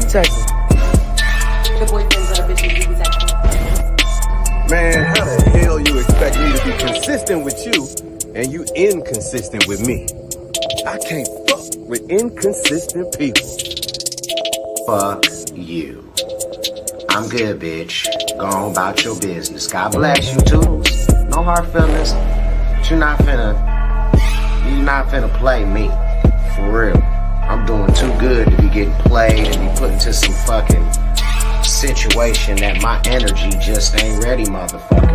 texting? The boyfriends of the bitches you be texting. Man, how the hell you expect me to be consistent with you and you inconsistent with me? I can't fuck with inconsistent people. Fuck you. I'm good, bitch. Go on about your business. God bless you, Toodles. No hard feelings. But you're not finna play me. For real. I'm doing too good to be getting played and be put into some fucking situation that my energy just ain't ready, motherfucker.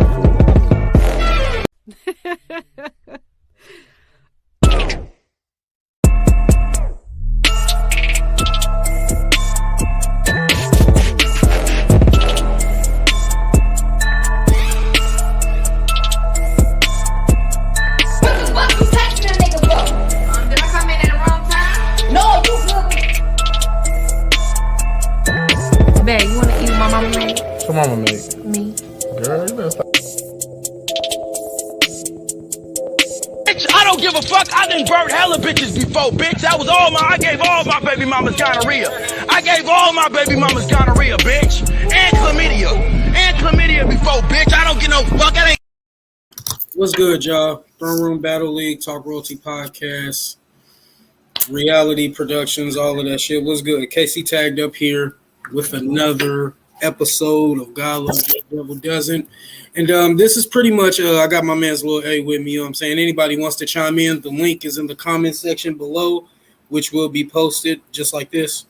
Babe, you wanna eat what my mama made? What's your mama make? Me. Girl, you better stop. Bitch, I don't give a fuck. I done burnt hella bitches before, bitch. I gave all my baby mamas gonorrhea. I gave all my baby mamas gonorrhea, bitch. And chlamydia. And chlamydia before, bitch. I don't give no fuck. I ain't. What's good, y'all? Throne Room Battle League, Talk Royalty Podcast, Reality Productions, all of that shit. What's good? Casey tagged up here with another episode of God Loves the Devil Doesn't. And this is pretty much, I got my man's little A with me, you know what I'm saying? Anybody wants to chime in, the link is in the comment section below, which will be posted just like this.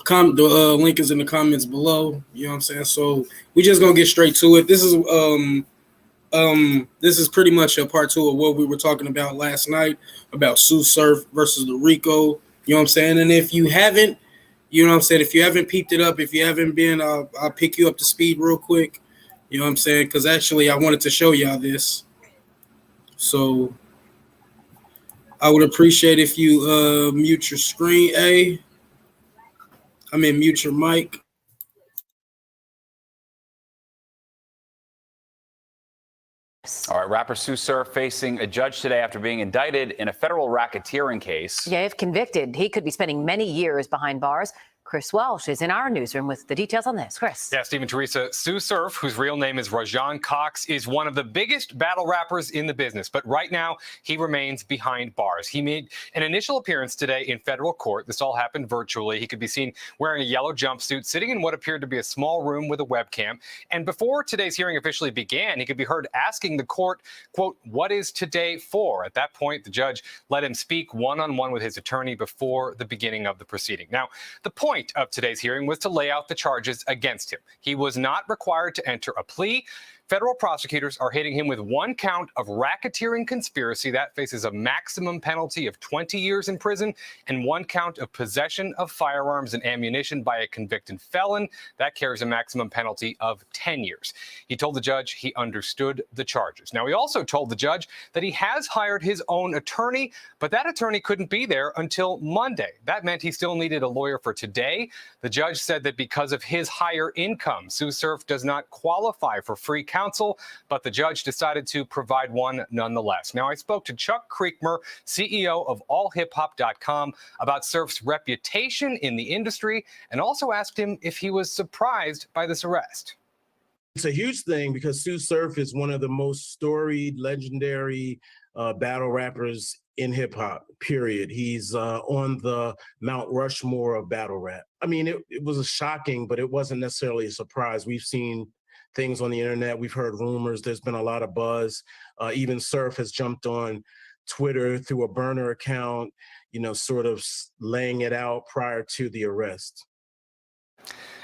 The link is in the comments below, you know what I'm saying? So we just gonna get straight to it. This is pretty much a part two of what we were talking about last night about Tsu Surf versus the RICO, you know what I'm saying? And if you haven't, you know what I'm saying? If you haven't peeped it up, if you haven't been, I'll pick you up to speed real quick. You know what I'm saying? Because actually, I wanted to show y'all this. So I would appreciate if you mute your screen, mute your mic. All right, rapper Tsu Surf facing a judge today after being indicted in a federal racketeering case. Yeah, if convicted, he could be spending many years behind bars. Chris Welsh is in our newsroom with the details on this. Chris. Yeah, Stephen, Teresa, Tsu Surf, whose real name is Rajan Cox, is one of the biggest battle rappers in the business. But right now, he remains behind bars. He made an initial appearance today in federal court. This all happened virtually. He could be seen wearing a yellow jumpsuit, sitting in what appeared to be a small room with a webcam. And before today's hearing officially began, he could be heard asking the court, quote, "What is today for?" At that point, the judge let him speak one-on-one with his attorney before the beginning of the proceeding. Now, the point of today's hearing was to lay out the charges against him. He was not required to enter a plea. Federal prosecutors are hitting him with one count of racketeering conspiracy. That faces a maximum penalty of 20 years in prison, and one count of possession of firearms and ammunition by a convicted felon. That carries a maximum penalty of 10 years. He told the judge he understood the charges. Now, he also told the judge that he has hired his own attorney, but that attorney couldn't be there until Monday. That meant he still needed a lawyer for today. The judge said that because of his higher income, Tsu Surf does not qualify for free counsel, but the judge decided to provide one nonetheless. Now, I spoke to Chuck Creekmer, CEO of allhiphop.com, about Surf's reputation in the industry, and also asked him if he was surprised by this arrest. It's a huge thing because Tsu Surf is one of the most storied, legendary battle rappers in hip hop, period. He's on the Mount Rushmore of battle rap. I mean, it was a shocking, but it wasn't necessarily a surprise. We've seen things on the internet. We've heard rumors. There's been a lot of buzz. Even Surf has jumped on Twitter through a burner account, you know, sort of laying it out prior to the arrest.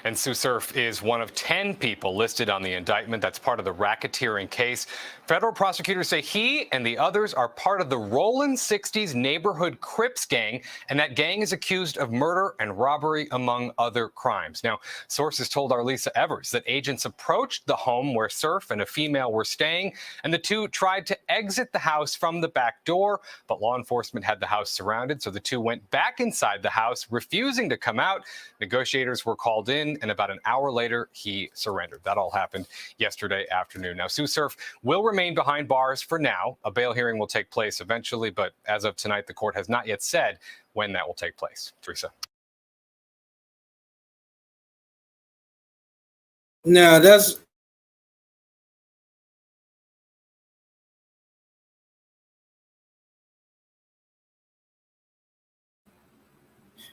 And Tsu Surf is one of 10 people listed on the indictment. That's part of the racketeering case. Federal prosecutors say he and the others are part of the Rollin' 60s neighborhood Crips gang, and that gang is accused of murder and robbery, among other crimes. Now, sources told our Lisa Evers that agents approached the home where Surf and a female were staying, and the two tried to exit the house from the back door, but law enforcement had the house surrounded, so the two went back inside the house, refusing to come out. Negotiators were called in, and about an hour later, he surrendered. That all happened yesterday afternoon. Now, Tsu Surf will remain behind bars for now. A bail hearing will take place eventually, but as of tonight, the court has not yet said when that will take place. Teresa. Now that's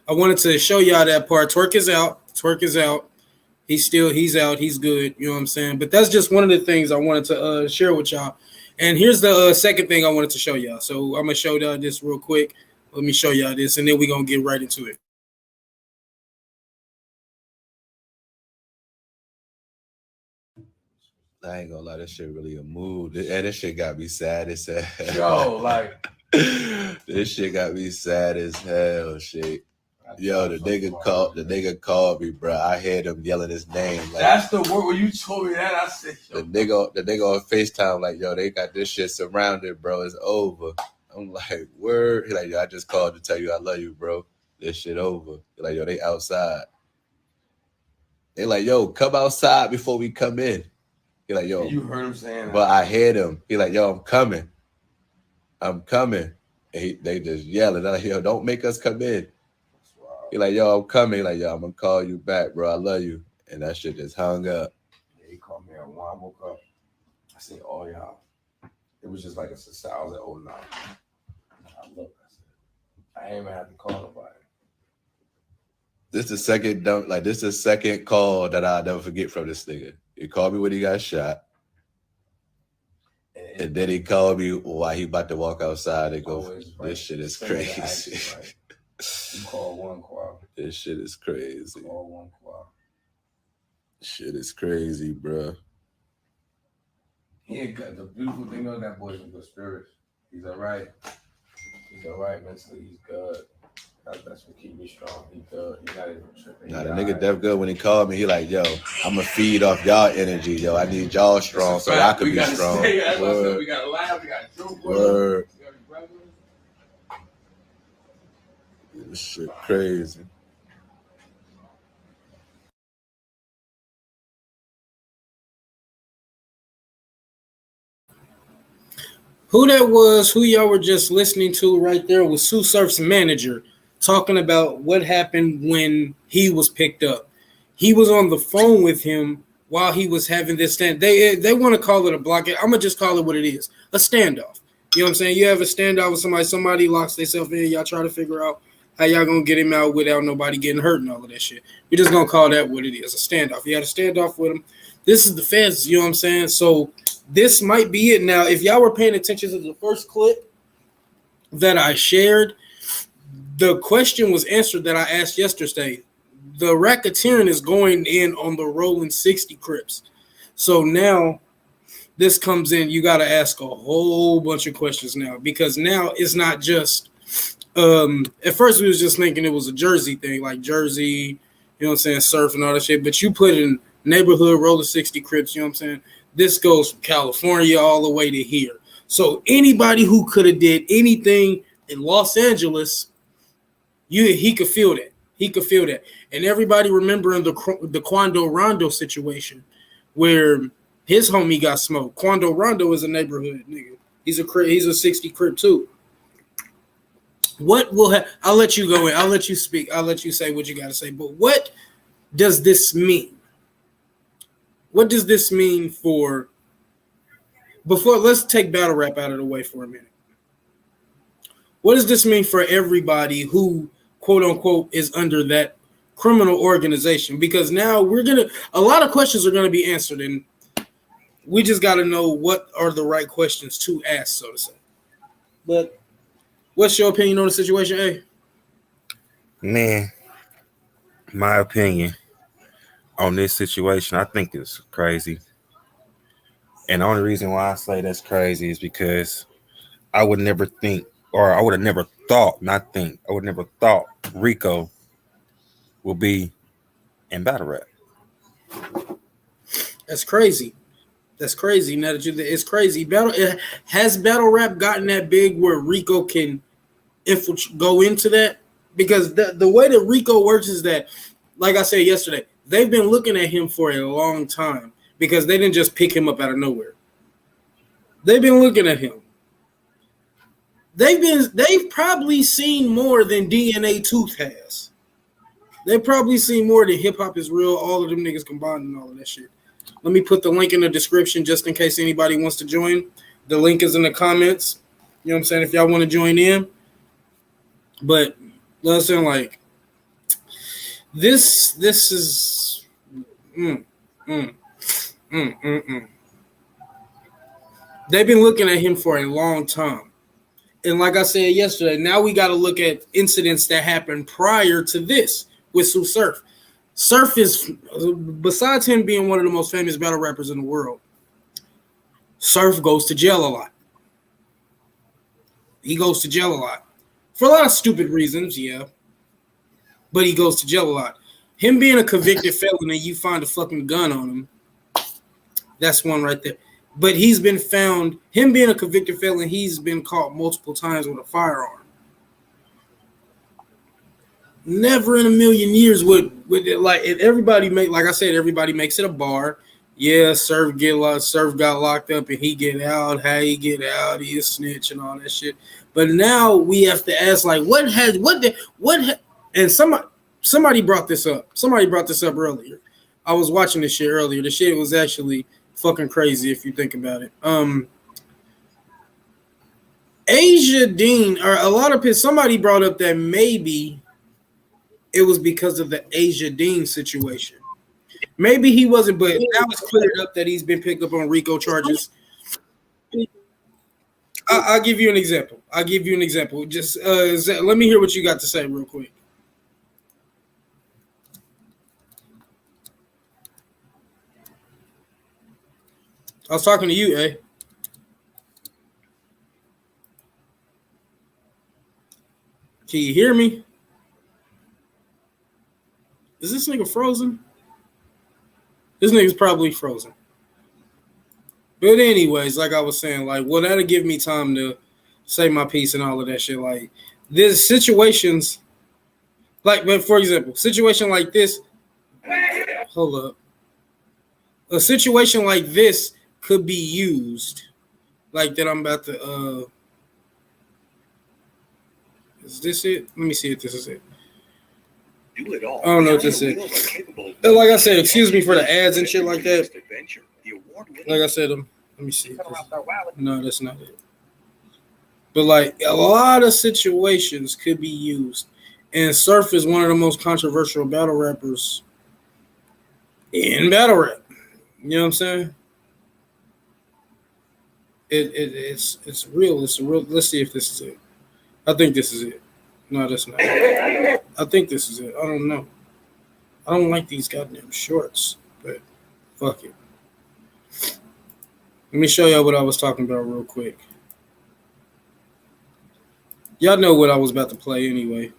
I wanted to show y'all that part. Twerk is out. Twerk is out. He's out. He's good. You know what I'm saying? But that's just one of the things I wanted to share with y'all. And here's the second thing I wanted to show y'all. So I'm gonna show y'all this real quick. Let me show y'all this, and then we're gonna get right into it. I ain't gonna lie, this shit really a mood. And this shit got me sad as hell. Yo, like this shit got me sad as hell, shit. Yo, the nigga called me, bro. I heard him yelling his name. Like, that's the word when you told me that. I said, yo. The nigga on FaceTime, like, yo, they got this shit surrounded, bro. It's over. I'm like, word. He like, yo, I just called to tell you I love you, bro. This shit over. He like, yo, they outside. They like, yo, come outside before we come in. He like, yo. You heard him saying that. But I heard him. He like, yo, I'm coming. I'm coming. And they just yelling. I'm like, yo, don't make us come in. He like, yo, I'm coming. He like, yo, I'm gonna call you back, bro. I love you. And that shit just hung up. Yeah, he called me at 1. I woke up. I said, oh, y'all. It was just like a society. I was like, oh, no. I looked. I said, I ain't even have to call nobody. This is the second call that I'll never forget from this nigga. He called me when he got shot. And then he called me while he about to walk outside and go, this shit is crazy. Right. You call one call. This shit is crazy. Call one call. Shit is crazy, bro. He ain't got the beautiful thing on that boy's in good spirits. He's all right. He's all right mentally. He's good. That's what keep me strong. He's good. He's not even tripping. Nah, the nigga def good when he called me. He like, yo, I'ma feed off y'all energy, yo. I need y'all strong so I can be strong. We gotta laugh. We gotta joke. Word. This shit crazy. Who that was, who y'all were just listening to right there was Tsu Surf's manager talking about what happened when he was picked up. He was on the phone with him while he was having this stand. They want to call it a blockade. I'm going to just call it what it is, a standoff. You know what I'm saying? You have a standoff with somebody locks themselves in, y'all try to figure out how y'all going to get him out without nobody getting hurt and all of that shit. We're just going to call that what it is, a standoff. You had a standoff with him. This is the feds, you know what I'm saying? So this might be it. Now, if y'all were paying attention to the first clip that I shared, the question was answered that I asked yesterday. The racketeering is going in on the rolling 60 Crips. So now this comes in, you got to ask a whole bunch of questions now, because now it's not just at first we was just thinking it was a Jersey thing, like Jersey, you know what I'm saying, surf and all that shit, but you put in neighborhood rolling 60 Crips, you know what I'm saying? This goes from California all the way to here. So anybody who could have did anything in Los Angeles, he could feel that. He could feel that. And everybody remembering the Quando Rondo situation where his homie got smoked. Quando Rondo is a neighborhood nigga. He's a 60 Crip too. What will I'll let you go in. I'll let you speak. I'll let you say what you got to say. But what does this mean? What does this mean for let's take battle rap out of the way for a minute. What does this mean for everybody who, quote unquote, is under that criminal organization? Because now a lot of questions are going to be answered, and we just got to know what are the right questions to ask, so to say. But what's your opinion on the situation, A? Man, my opinion on this situation, I think it's crazy. And the only reason why I say that's crazy is because I would never think, or I would have never thought, I would never thought Rico will be in battle rap. That's crazy. That's crazy. Now that it's crazy. Has battle rap gotten that big where Rico can go into that? Because the way that Rico works is that, like I said yesterday, they've been looking at him for a long time because they didn't just pick him up out of nowhere. They've been looking at him. They've probably seen more than DNA Tooth has. They've probably seen more than Hip Hop Is Real, all of them niggas combined and all of that shit. Let me put the link in the description just in case anybody wants to join. The link is in the comments. You know what I'm saying? If y'all want to join in. But listen, like this is They've been looking at him for a long time. And like I said yesterday, now we got to look at incidents that happened prior to this with Tsu Surf. Surf is, besides him being one of the most famous battle rappers in the world, Surf goes to jail a lot. He goes to jail a lot. For a lot of stupid reasons, yeah. But he goes to jail a lot. Him being a convicted felon and you find a fucking gun on him, that's one right there. But he's been found, him being a convicted felon, he's been caught multiple times with a firearm. Never in a million years would it, like, if everybody make, like I said, everybody makes it a bar. Yeah, Surf got locked up and he get out. How he get out? He a snitch and all that shit. But now we have to ask, like, and somebody brought this up. Somebody brought this up earlier. I was watching this shit earlier. The shit was actually fucking crazy if you think about it. Asia Dean, or a lot of people, somebody brought up that maybe it was because of the Asia Dean situation. Maybe he wasn't, but now it's cleared up that he's been picked up on RICO charges. I'll give you an example. Just let me hear what you got to say real quick. I was talking to you, eh? Can you hear me? Is this nigga frozen? This nigga's probably frozen. But anyways, like I was saying, like, well, that'll give me time to say my piece and all of that shit. Like, there's situations, like, but for example, situation like this, hold up. A situation like this could be used, like that I'm about to, is this it? Let me see if this is it. I don't know if this is it. Like I said, excuse me for the ads and shit like that. Like I said, let me see. No, that's not it. But like a lot of situations could be used. And Surf is one of the most controversial battle rappers in battle rap. You know what I'm saying? It's real. It's a real. Let's see if this is it. I think this is it. No, that's not it. I think this is it. I don't know. I don't like these goddamn shorts, but fuck it. Let me show y'all what I was talking about real quick. Y'all know what I was about to play anyway.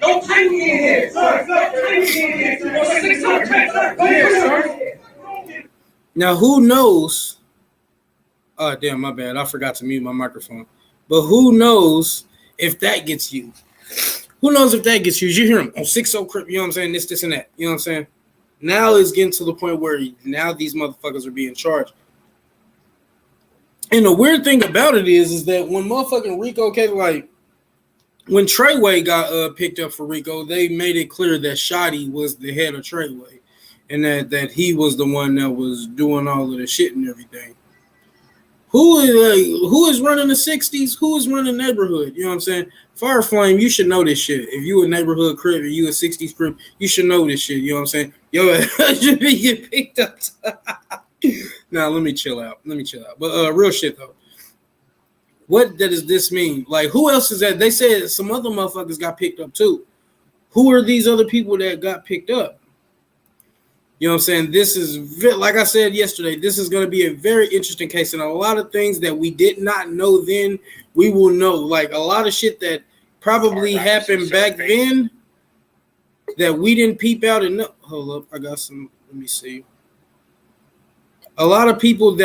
Don't take me in here, sir. Don't take me in here. Now, who knows? Oh, damn, my bad. I forgot to mute my microphone. But who knows if that gets used? Who knows if that gets used? You hear him on 6-0 Crip, you know what I'm saying? This, and that. You know what I'm saying? Now it's getting to the point where now these motherfuckers are being charged. And the weird thing about it is that when motherfucking RICO came, like, when Treyway got picked up for RICO, they made it clear that Shotty was the head of Treyway, and that he was the one that was doing all of the shit and everything. Who is running the 60s? Who is running neighborhood? You know what I'm saying? Fire Flame, you should know this shit. If you a neighborhood crib and you a 60s crib, you should know this shit. You know what I'm saying? Yo, should be get picked up. Now let me chill out. But real shit though. What does this mean? Like, who else is that? They said some other motherfuckers got picked up too. Who are these other people that got picked up? You know what I'm saying? This is, like I said yesterday, this is going to be a very interesting case. And a lot of things that we did not know then, we will know. Like, a lot of shit that probably happened back then that we didn't peep out and know. Hold up, I got some Let me see. A lot of things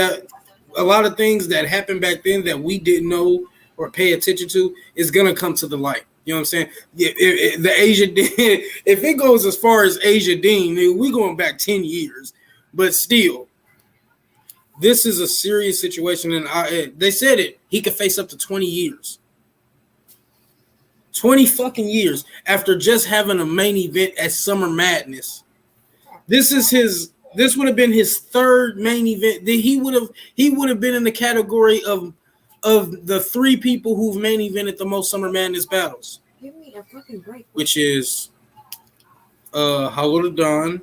that happened back then that we didn't know or pay attention to is gonna come to the light. You know what I'm saying? The Asia Dean, if it goes as far as Asia Dean, we're going back 10 years. But still, this is a serious situation, and they said it. He could face up to 20 years. 20 fucking years after just having a main event at Summer Madness. This would have been his third main event. He would have been in the category of the three people who've main evented the most Summer Madness battles. Give me a fucking break. Which is Hollow to Dawn.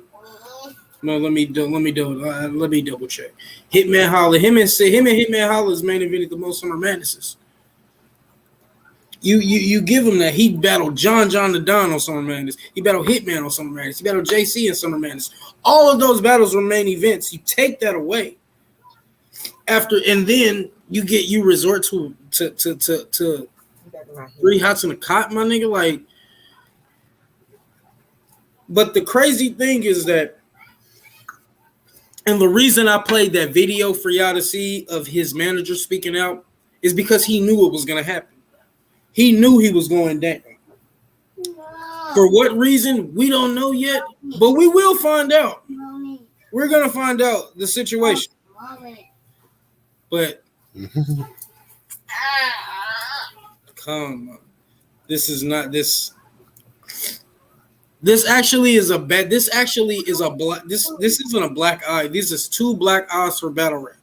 No, let me double check. Hitman Holla. Him and Hitman Holla's main evented the most Summer Madnesses. You give him that. He battled John the Don on Summer Madness. He battled Hitman on Summer Madness. He battled JC in Summer Madness. All of those battles were main events. You take that away and then you resort to 3 hots in a cot, my nigga. Like, but the crazy thing is that, and the reason I played that video for y'all to see of his manager speaking out is because he knew it was gonna happen. He knew he was going down. For what reason, we don't know yet, but we will find out. We're going to find out the situation. But come on. This is not this. This actually is a bad. This actually is a black. This isn't a black eye. This is 2 black eyes for battle rap.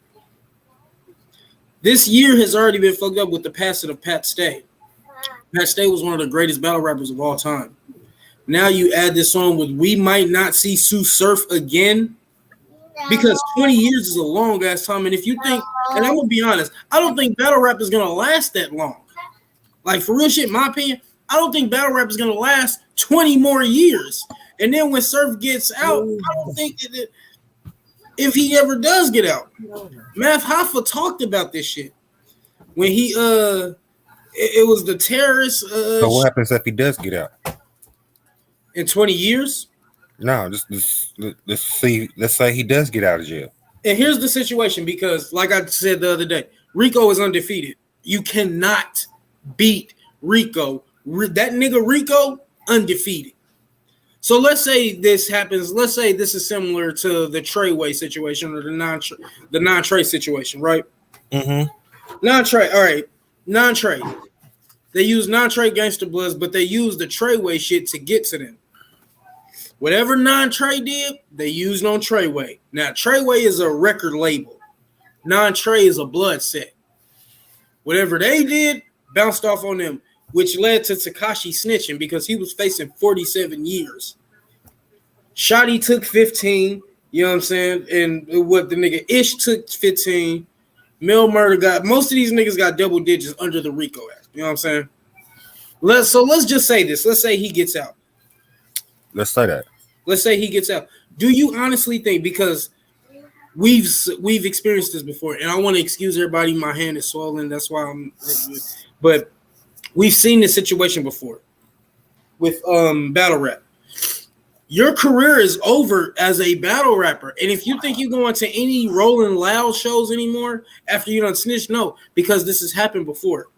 This year has already been fucked up with the passing of Pat Stay. Pat Stay was one of the greatest battle rappers of all time. Now you add this on with we might not see Tsu Surf again, because 20 years is a long ass time. And if you think, and I'm gonna be honest, I don't think battle rap is gonna last that long. Like, for real shit, in my opinion, I don't think battle rap is gonna last 20 more years. And then when Surf gets out, I don't think that if he ever does get out, Math Hoffa talked about this shit when he it was the terrorist. So what happens if he does get out in 20 years? No, let's see. Let's say he does get out of jail. And here's the situation, because like I said the other day, Rico is undefeated. You cannot beat Rico. That nigga Rico undefeated. So let's say this happens. Let's say this is similar to the Treyway situation or the non-Trey situation, right? Mm-hmm. Non-Trey. All right. Non-Trey. They use non-Trey Gangster Bloods, but they use the Treyway shit to get to them. Whatever non-Trey did, they used on Treyway. Now, Treyway is a record label. Non-Trey is a blood set. Whatever they did, bounced off on them, which led to Tekashi snitching because he was facing 47 years. Shotty took 15, you know what I'm saying? And what the nigga Ish took 15. Mel Murder got, most of these niggas got double digits under the RICO Act. You know what I'm saying? Let's just say this. Let's say he gets out. Let's say that. Let's say he gets out. Do you honestly think, because we've experienced this before, and I want to excuse everybody, my hand is swollen, that's why but we've seen this situation before with battle rap. Your career is over as a battle rapper. And if you think you go into any Rolling Loud shows anymore after you done snitch, no, because this has happened before.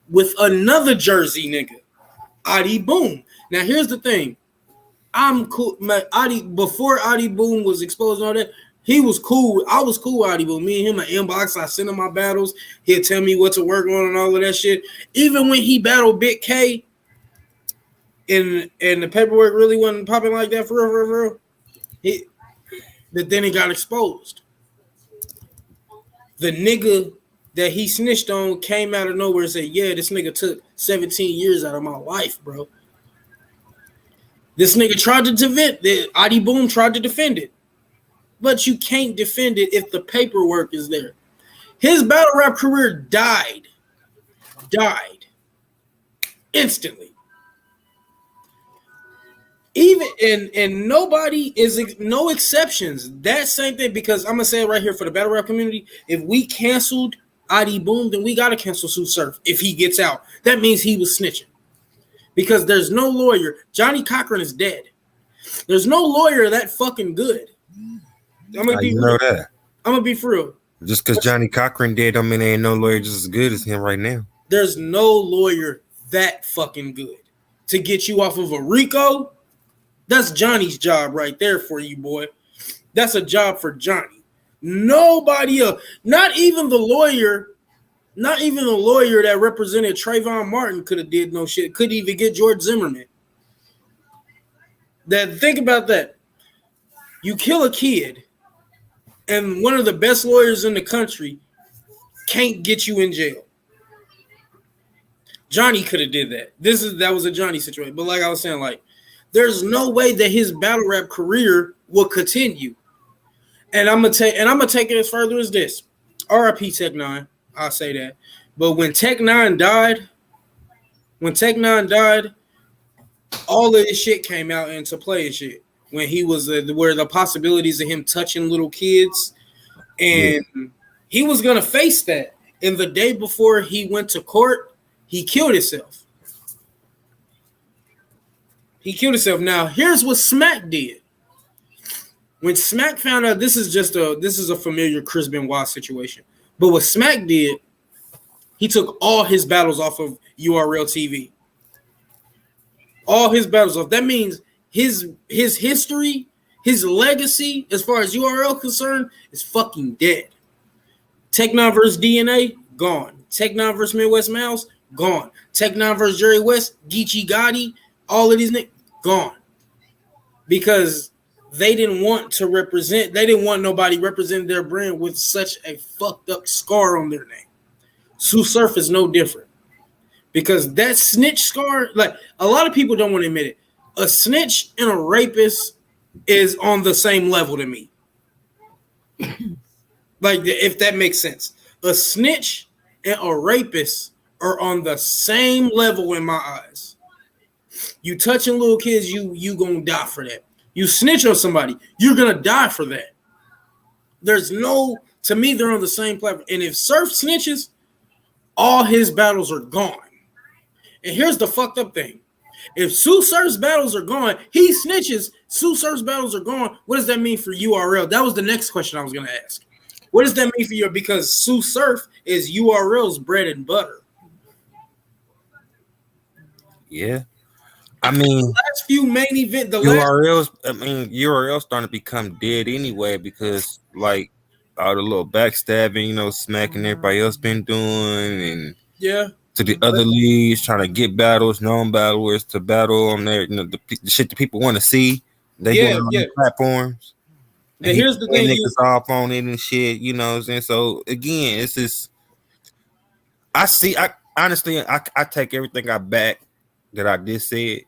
With another Jersey nigga, Adi Boom. Now, here's the thing. I'm cool. Before Adi Boom was exposed and all that, he was cool. I was cool with Adi Boom. Me and him an inbox. I send him my battles. He'll tell me what to work on and all of that shit. Even when he battled Big K, and the paperwork really wasn't popping like that for real. But then he got exposed. The nigga that he snitched on came out of nowhere and said, yeah, this nigga took 17 years out of my life, bro. This nigga tried to defend it. Adi Boom tried to defend it. But you can't defend it if the paperwork is there. His battle rap career died. Instantly. Even and nobody is, no exceptions. That same thing, because I'm gonna say it right here for the battle rap community. If we canceled Adi Boom, then we gotta cancel Tsu Surf if he gets out. That means he was snitching. Because there's no lawyer. Johnny Cochran is dead. There's no lawyer that fucking good. I'm gonna be You real. know that. I'm gonna be for real. Just because Johnny Cochran did, don't mean there ain't no lawyer just as good as him right now. There's no lawyer that fucking good to get you off of a RICO. That's Johnny's job right there for you, boy. That's a job for Johnny. Nobody else, not even the lawyer that represented Trayvon Martin could have did no shit. Couldn't even get George Zimmerman. Think about that. You kill a kid, and one of the best lawyers in the country can't get you in jail. Johnny could have did that. That was a Johnny situation. But like I was saying, like, there's no way that his battle rap career will continue. And I'm gonna take it as further as this. R.I.P. Tech Nine. I'll say that. But when Tech Nine died, all of this shit came out into play and shit. When he was where the possibilities of him touching little kids, and he was gonna face that. And the day before he went to court, he killed himself. Now, here's what Smack did. When Smack found out, this is a familiar Chris Benoit situation. But what Smack did, he took all his battles off of URL TV. All his battles off. That means his history, his legacy, as far as URL concerned, is fucking dead. Tech Nine versus DNA, gone. Tech Nine versus Midwest Mouse, gone. Tech Nine versus Jerry West, Geechee Gotti, all of these niggas, gone. Because they didn't want nobody representing their brand with such a fucked up scar on their name. Tsu Surf is no different. Because that snitch scar, like, a lot of people don't want to admit it. A snitch and a rapist is on the same level to me. Like, if that makes sense. A snitch and a rapist are on the same level in my eyes. You touching little kids, you gonna die for that. You snitch on somebody, you're gonna die for that. To me, they're on the same platform. And if Surf snitches, all his battles are gone. And here's the fucked up thing. If Tsu Surf's battles are gone, he snitches, Tsu Surf's battles are gone. What does that mean for URL? That was the next question I was gonna ask. What does that mean for you? Because Tsu Surf is URL's bread and butter. Yeah. I mean, the last few main event, URL's starting to become dead anyway because like all the little backstabbing, smacking everybody else been doing, and to the other leagues trying to get battles, known battlers to battle on there, the shit that people want to see. They doing on the platforms. And here's the thing, niggas off on it and shit, what I'm saying? So again, it's just I honestly take everything I back that I just said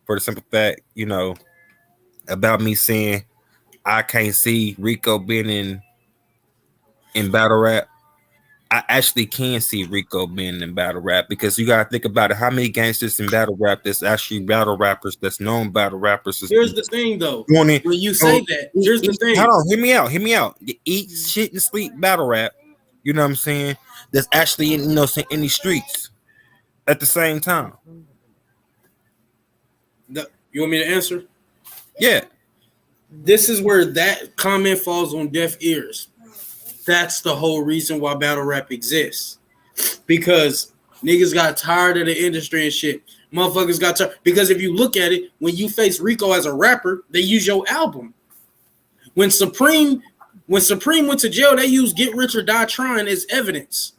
for the simple fact, about me saying I can't see Rico being in battle rap. I actually can see Rico being in battle rap because you gotta think about it. How many gangsters in battle rap that's actually battle rappers, that's known battle rappers? Here's the thing though. When you say that, here's the thing. Hold on, hear me out. You eat, shit, and sleep battle rap. You know what I'm saying? That's actually in these streets at the same time. You want me to answer? Yeah. This is where that comment falls on deaf ears. That's the whole reason why battle rap exists. Because niggas got tired of the industry and shit. Motherfuckers got tired. Because if you look at it, when you face Rico as a rapper, they use your album. When Supreme went to jail, they used Get Rich or Die Trying as evidence.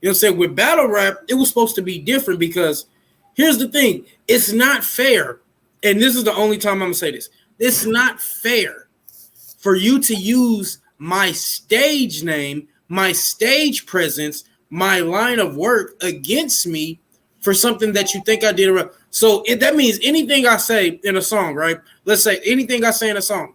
You know what I'm saying? With battle rap, it was supposed to be different because here's the thing. It's not fair. And this is the only time I'm going to say this. It's not fair for you to use my stage name, my stage presence, my line of work against me for something that you think I did wrong. So that means anything I say in a song, right? Let's say anything I say in a song.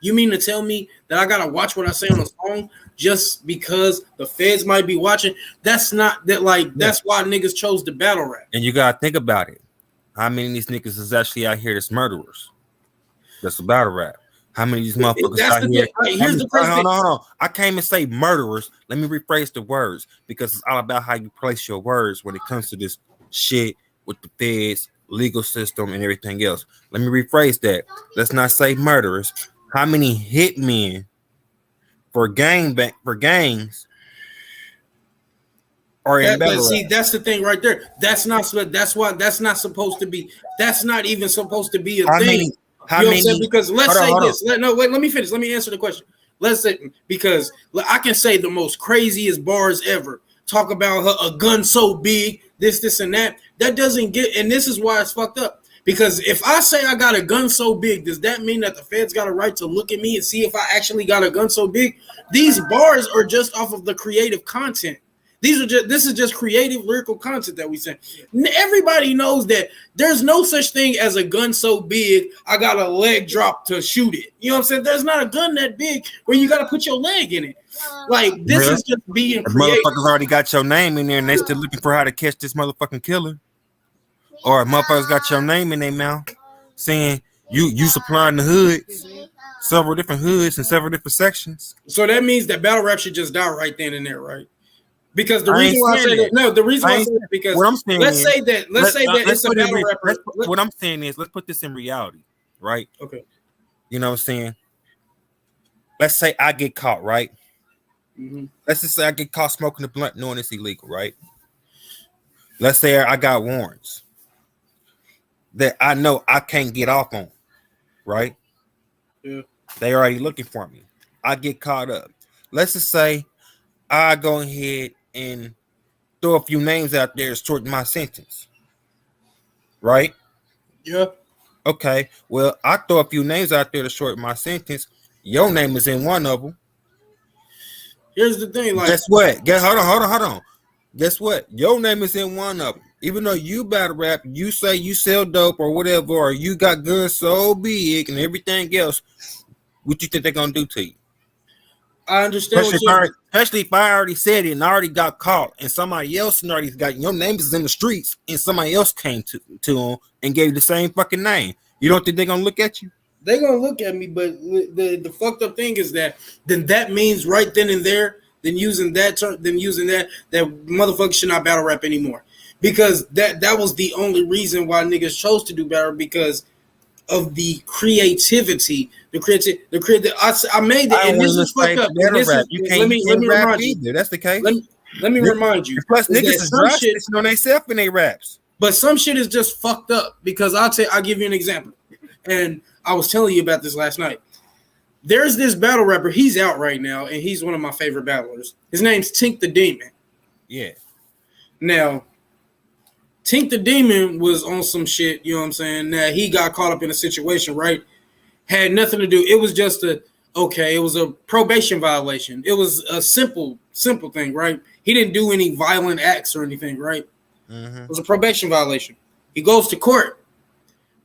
You mean to tell me that I got to watch what I say on a song just because the feds might be watching? That's not that that's why niggas chose the battle rap. And you got to think about it. How many of these niggas is actually out here that's murderers? That's the battle rap. How many of these motherfuckers out here? Right, here's the hold on. I can't even say murderers. Let me rephrase the words because it's all about how you place your words when it comes to this shit with the feds legal system and everything else. Let me rephrase that. Let's not say murderers. How many hitmen for gangs are in But battle see, rap? that's the thing right there. That's not supposed to be. That's not even supposed to be a How thing. many? You know what I'm saying? Because let's say hold on. this. Let me finish. Let me answer the question. Let's say, because I can say the most craziest bars ever. Talk about a gun so big, this, and that. That doesn't get, and this is why it's fucked up. Because if I say I got a gun so big, does that mean that the feds got a right to look at me and see if I actually got a gun so big? These bars are just off of the creative content. This is just creative lyrical content that we send. Everybody knows that there's no such thing as a gun so big I got a leg drop to shoot it. You know what I'm saying? There's not a gun that big where you got to put your leg in it. Like, this is just being creative. Motherfuckers already got your name in there and they still looking for how to catch this motherfucking killer. Or motherfuckers got your name in their mouth saying you supplying the hoods, several different hoods and several different sections. So that means that battle rap should just die right then and there, right? Because the reason why I say that, the reason why I say that, because what I'm saying let's is, say that it's a battle rapper. What I'm saying is, let's put this in reality, right? Okay. You know what I'm saying? Let's say I get caught, right? Mm-hmm. Let's just say I get caught smoking a blunt knowing it's illegal, right? Let's say I got warrants that I know I can't get off on, right? Yeah. They already looking for me. I get caught up. Let's just say I go ahead and throw a few names out there to shorten my sentence, right? Yeah. Okay. Well, I throw a few names out there to shorten my sentence. Your name is in one of them. Here's the thing, like, guess what? Hold on. Guess what? Your name is in one of them. Even though you battle rap, you say you sell dope or whatever, or you got guns so big and everything else, what you think they're gonna do to you? I understand. Especially if I already said it and I already got caught, and somebody else already got your name is in the streets, and somebody else came to them and gave you the same fucking name. You don't think they're gonna look at you? They're gonna look at me, but the fucked up thing is that then that means right then and there, then using that motherfucker should not battle rap anymore, because that was the only reason why niggas chose to do battle, because of the creativity, I made it, and this is fucked up. Let me remind you. That's the case. Let me remind you. Plus, niggas is dry snitching on themselves in their raps. But some shit is just fucked up, because I'll give you an example, and I was telling you about this last night. There's this battle rapper. He's out right now, and he's one of my favorite battlers. His name's Tink the Demon. Yeah. Now, Tink the Demon was on some shit, you know what I'm saying? Now, he got caught up in a situation, right? Had nothing to do. It was just it was a probation violation. It was a simple thing, right? He didn't do any violent acts or anything, right? Mm-hmm. It was a probation violation. He goes to court.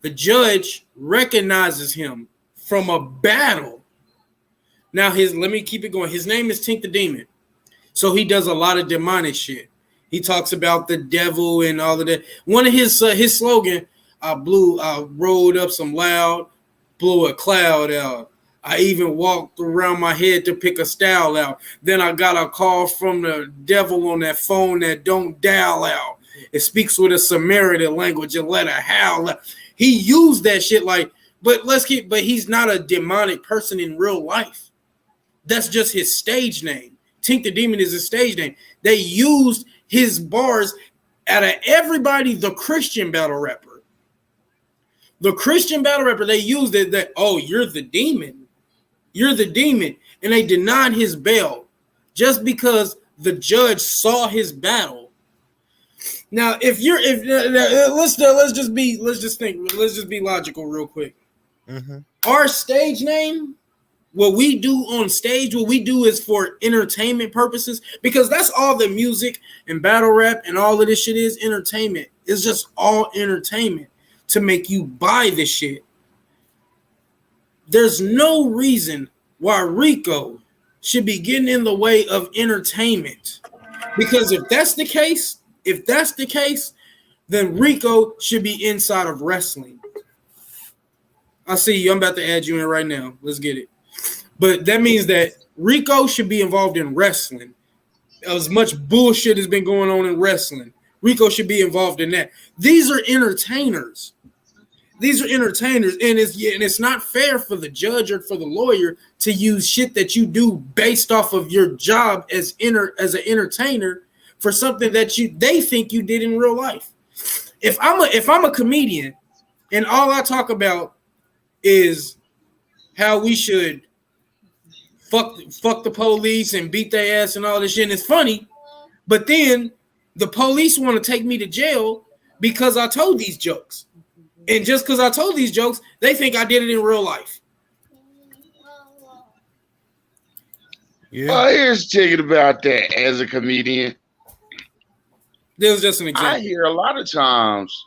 The judge recognizes him from a battle. Now, let me keep it going. His name is Tink the Demon. So he does a lot of demonic shit. He talks about the devil and all of that. One of his slogan, I rolled up some loud, blew a cloud out. I even walked around my head to pick a style out. Then I got a call from the devil on that phone that don't dial out. It speaks with a Samaritan language and let it howl out. He used that shit but he's not a demonic person in real life. That's just his stage name. Tink the Demon is his stage name. They used his bars out of everybody, the Christian battle rapper. The Christian battle rapper, they used it that, oh, you're the demon. You're the demon. And they denied his bail just because the judge saw his battle. Now, let's just be logical real quick. Mm-hmm. Our stage name, what we do on stage, what we do is for entertainment purposes, because that's all the music and battle rap and all of this shit is, entertainment. It's just all entertainment to make you buy this shit. There's no reason why Rico should be getting in the way of entertainment, because if that's the case, then Rico should be inside of wrestling. I see you. I'm about to add you in right now. Let's get it. But that means that Rico should be involved in wrestling. As much bullshit has been going on in wrestling. RICO should be involved in that. These are entertainers. These are entertainers, and it's not fair for the judge or for the lawyer to use shit that you do based off of your job as an entertainer for something that they think you did in real life. If I'm a comedian and all I talk about is how we should fuck the police and beat their ass and all this shit, and it's funny, but then the police want to take me to jail because I told these jokes. And just because I told these jokes, they think I did it in real life. Yeah. Here's the thing about that as a comedian. This was just an example. I hear a lot of times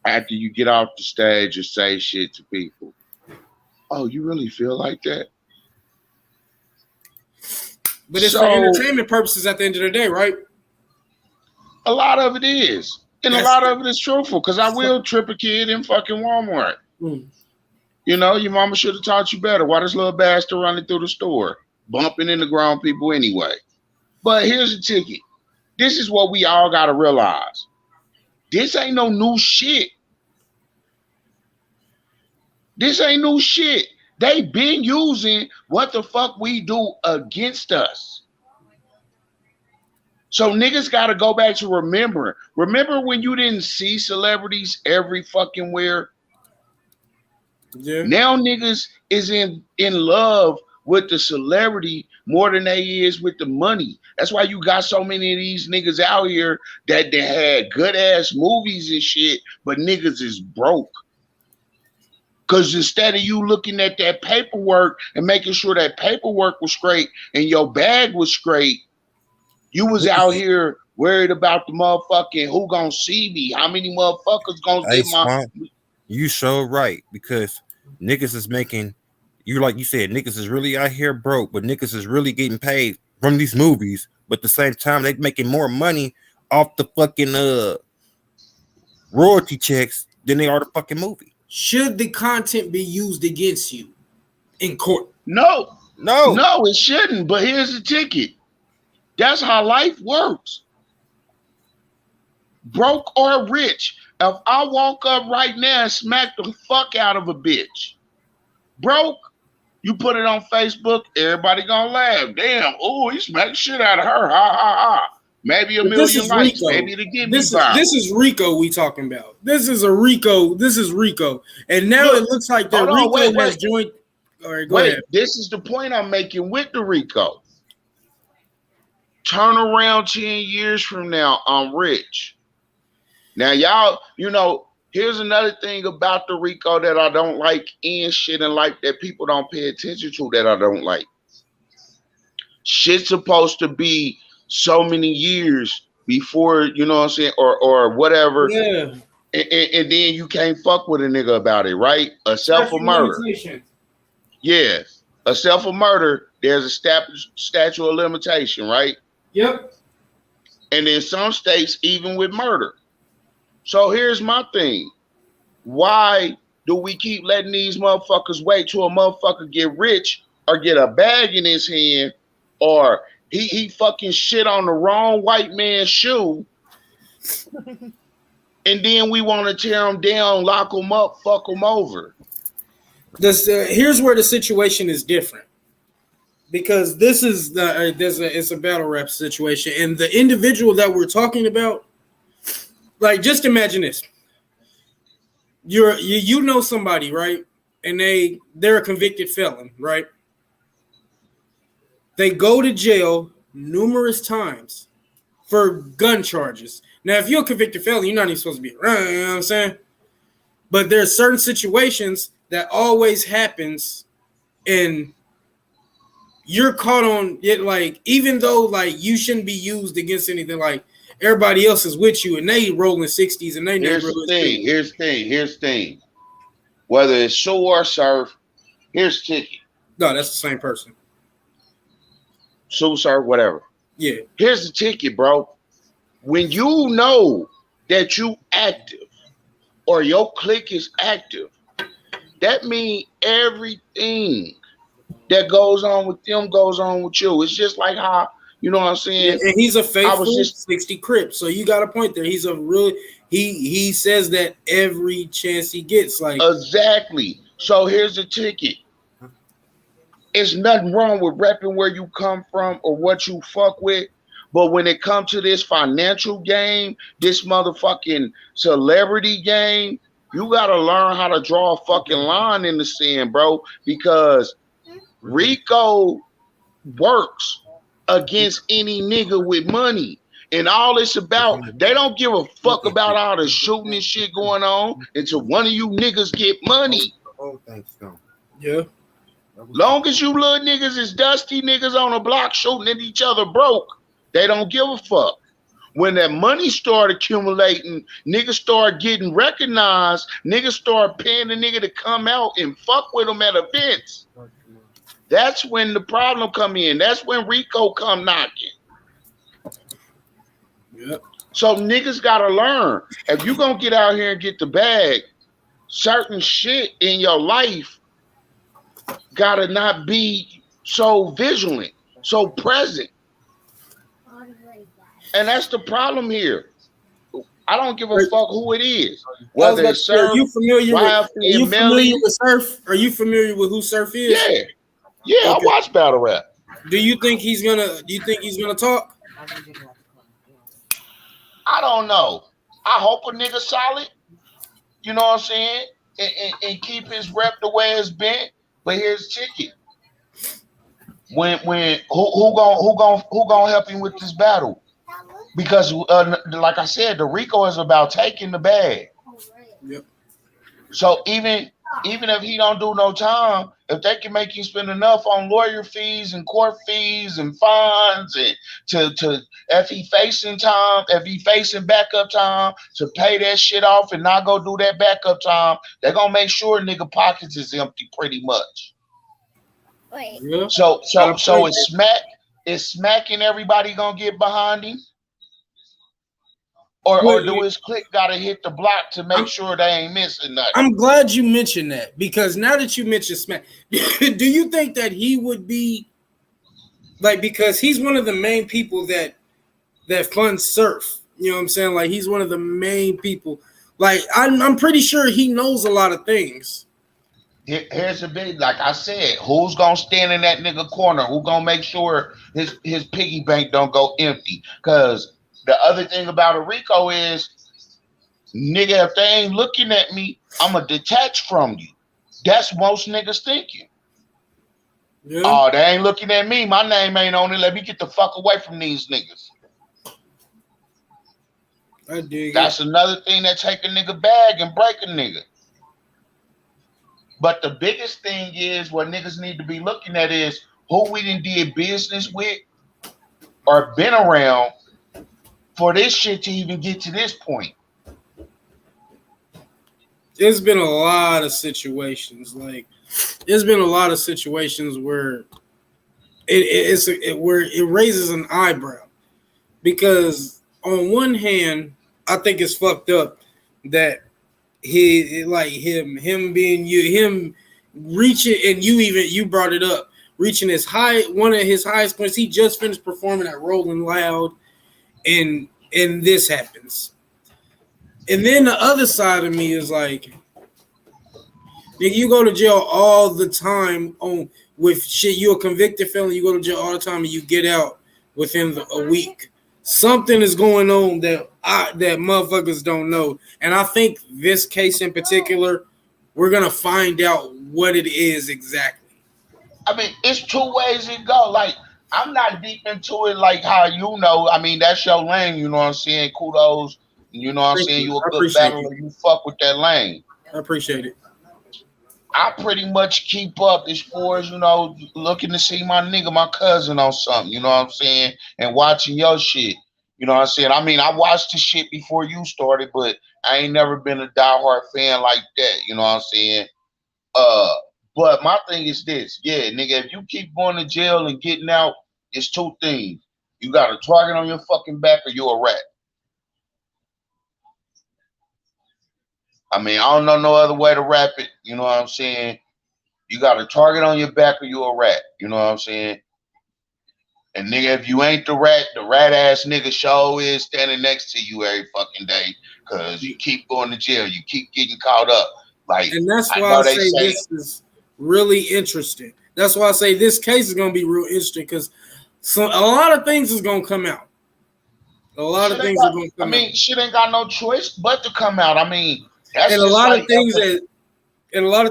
after you get off the stage and say shit to people, oh, you really feel like that? But it's for entertainment purposes at the end of the day, right? A lot of it is. And a lot of it is truthful, because I will trip a kid in fucking Walmart. You know, your mama should have taught you better. Why this little bastard running through the store, bumping into grown people anyway? But here's the ticket. This is what we all got to realize. This ain't no new shit. This ain't new shit. They been using what the fuck we do against us. So niggas got to go back to remembering. Remember when you didn't see celebrities every fucking where? Yeah. Now niggas is in love with the celebrity more than they is with the money. That's why you got so many of these niggas out here that they had good ass movies and shit, but niggas is broke. Because instead of you looking at that paperwork and making sure that paperwork was straight and your bag was straight, you was out here worried about the motherfucking who gonna see me, how many motherfuckers gonna get my. You so right, because niggas is making you, like you said, niggas is really out here broke, but niggas is really getting paid from these movies. But at the same time, they making more money off the fucking royalty checks than they are the fucking movie. Should the content be used against you in court? No, it shouldn't. But here's the ticket. That's how life works. Broke or rich. If I walk up right now and smack the fuck out of a bitch, broke, you put it on Facebook, everybody gonna laugh. Damn, oh, he smacked shit out of her. Ha ha ha. Maybe a million likes. Maybe to give me viral. This is RICO we talking about. This is RICO. And now it looks like that RICO has joined. All right, go ahead. This is the point I'm making with the RICO. Turn around 10 years from now, I'm rich. Now, y'all, you know, here's another thing about the RICO that I don't like in shit and like that people don't pay attention to that I don't like. Shit's supposed to be so many years before, you know what I'm saying, or whatever. Yeah. And then you can't fuck with a nigga about it, right? A self of murder. Yeah. A self of murder, there's a statute of limitation, right? Yep. And in some states, even with murder. So here's my thing. Why do we keep letting these motherfuckers wait till a motherfucker get rich or get a bag in his hand, or he fucking shit on the wrong white man's shoe, and then we want to tear him down, lock him up, fuck him over? Here's where the situation is different. Because this is it's a battle rap situation, and the individual that we're talking about, like, just imagine this: you know somebody, right? And they're a convicted felon, right? They go to jail numerous times for gun charges. Now, if you're a convicted felon, you're not even supposed to be around. You know what I'm saying? But there are certain situations that always happens, and you're caught on it, like, even though like you shouldn't be used against anything, like everybody else is with you and they rolling 60s and they Here's the thing. Whether it's Tsu or Surf, here's the ticket. No, that's the same person. Tsu Surf, whatever. Yeah. Here's the ticket, bro. When you know that you active or your clique is active, that means everything that goes on with them goes on with you. It's just like how You know what I'm Yeah, saying? and he's a I was faithful just 60 Crip. So you got a point there. He's a really he says that every chance he gets. Like exactly. So here's the ticket. It's nothing wrong with repping where you come from or what you fuck with. But when it comes to this financial game, this motherfucking celebrity game, you gotta learn how to draw a fucking line in the sand, bro. Because Rico works against any nigga with money. And all it's about, they don't give a fuck about all the shooting and shit going on until one of you niggas get money. Yeah. Long as you little niggas is dusty niggas on the block shooting at each other broke, they don't give a fuck. When that money start accumulating, niggas start getting recognized, niggas start paying the nigga to come out and fuck with them at events. That's when the problem come in. That's when Rico come knocking. Yep. So niggas gotta learn. If you gonna get out here and get the bag, certain shit in your life gotta not be so vigilant, so present. And that's the problem here. I don't give a fuck who it is. Whether it's Surf, are you familiar YFN, Melly. with Surf? Are you familiar with who Surf is? Yeah. Yeah, Okay. I watch battle rap. Do you think he's gonna talk? I don't know. I hope a nigga solid. You know what I'm saying? And keep his rep the way it's been. But here's the ticket. When who gonna help him with this battle? Because like I said, the Rico is about taking the bag. Yep. So even if he don't do no time, if they can make you spend enough on lawyer fees and court fees and fines and to if he facing time, if he facing backup time to pay that shit off and not go do that backup time, they're gonna make sure nigga pockets is empty pretty much. Wait. Yeah. So it's smacking everybody gonna get behind him. Or do his clique gotta hit the block to make sure they ain't missing nothing? I'm glad you mentioned that because now that you mentioned Smack, do you think that he would be like because he's one of the main people that funds Surf? You know what I'm saying? Like he's one of the main people. Like I'm pretty sure he knows a lot of things. Here's the big, like I said, who's gonna stand in that nigga corner? Who gonna make sure his piggy bank don't go empty? Because the other thing about a Rico is, nigga, if they ain't looking at me, I'ma detach from you. That's most niggas thinking. Yeah. Oh, they ain't looking at me. My name ain't on it. Let me get the fuck away from these niggas. I dig That's another thing that take a nigga bag and break a nigga. But the biggest thing is what niggas need to be looking at is who we done did business with or been around for this shit to even get to this point. There's been a lot of situations. Like there's been a lot of situations where it raises an eyebrow because on one hand, I think it's fucked up that him being him reaching, and you brought it up, reaching one of his highest points. He just finished performing at Rolling Loud, and this happens. And then the other side of me is like, nigga, you go to jail all the time with shit. You're a convicted felon. You go to jail all the time, and you get out within a week. Something is going on that motherfuckers don't know. And I think this case in particular, we're gonna find out what it is exactly. I mean, it's two ways it go. Like, I'm not deep into it like how you know. I mean, that's your lane, you know what I'm saying? Kudos. You know what I'm saying? You a good battler, you fuck with that lane. I appreciate it. I pretty much keep up as far as, you know, looking to see my nigga, my cousin on something, you know what I'm saying? And watching your shit. You know what I'm saying? I mean, I watched the shit before you started, but I ain't never been a diehard fan like that, you know what I'm saying? But my thing is this, yeah, nigga, if you keep going to jail and getting out, it's two things. You got a target on your fucking back or you a rat. I mean, I don't know no other way to wrap it. You know what I'm saying? You got a target on your back or you a rat. You know what I'm saying? And nigga, if you ain't the rat ass nigga show is standing next to you every fucking day because you keep going to jail, you keep getting caught up. Like, and that's I why know I they say say this is really interesting. That's why I say this case is going to be real interesting because a lot of things is going to come out. A lot of things are going to come out. shit ain't got no choice but to come out. I mean, that's And a just lot like of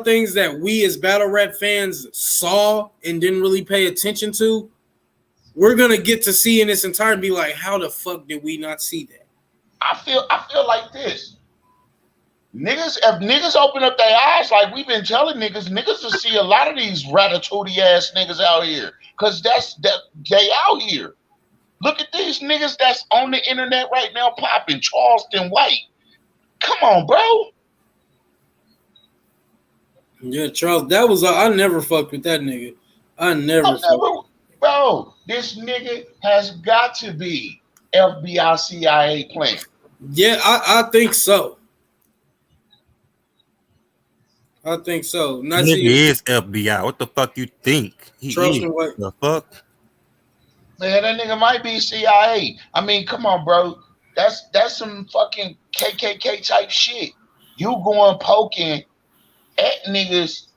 things that we as battle rap fans saw and didn't really pay attention to, we're gonna get to see in its entirety and be like, how the fuck did we not see that? I feel like this. Niggas, if niggas open up their eyes, like we've been telling niggas will see a lot of these ratatouille ass niggas out here. Cause they out here. Look at these niggas that's on the internet right now popping. Charleston White. Come on, bro. Yeah, Charles, that was I never fucked with that nigga. Bro, this nigga has got to be FBI CIA plant. Yeah, I think so. Nigga is FBI. What the fuck you think? He is. The fuck? Man, that nigga might be CIA. I mean, come on, bro. That's some fucking KKK type shit. You going poking at niggas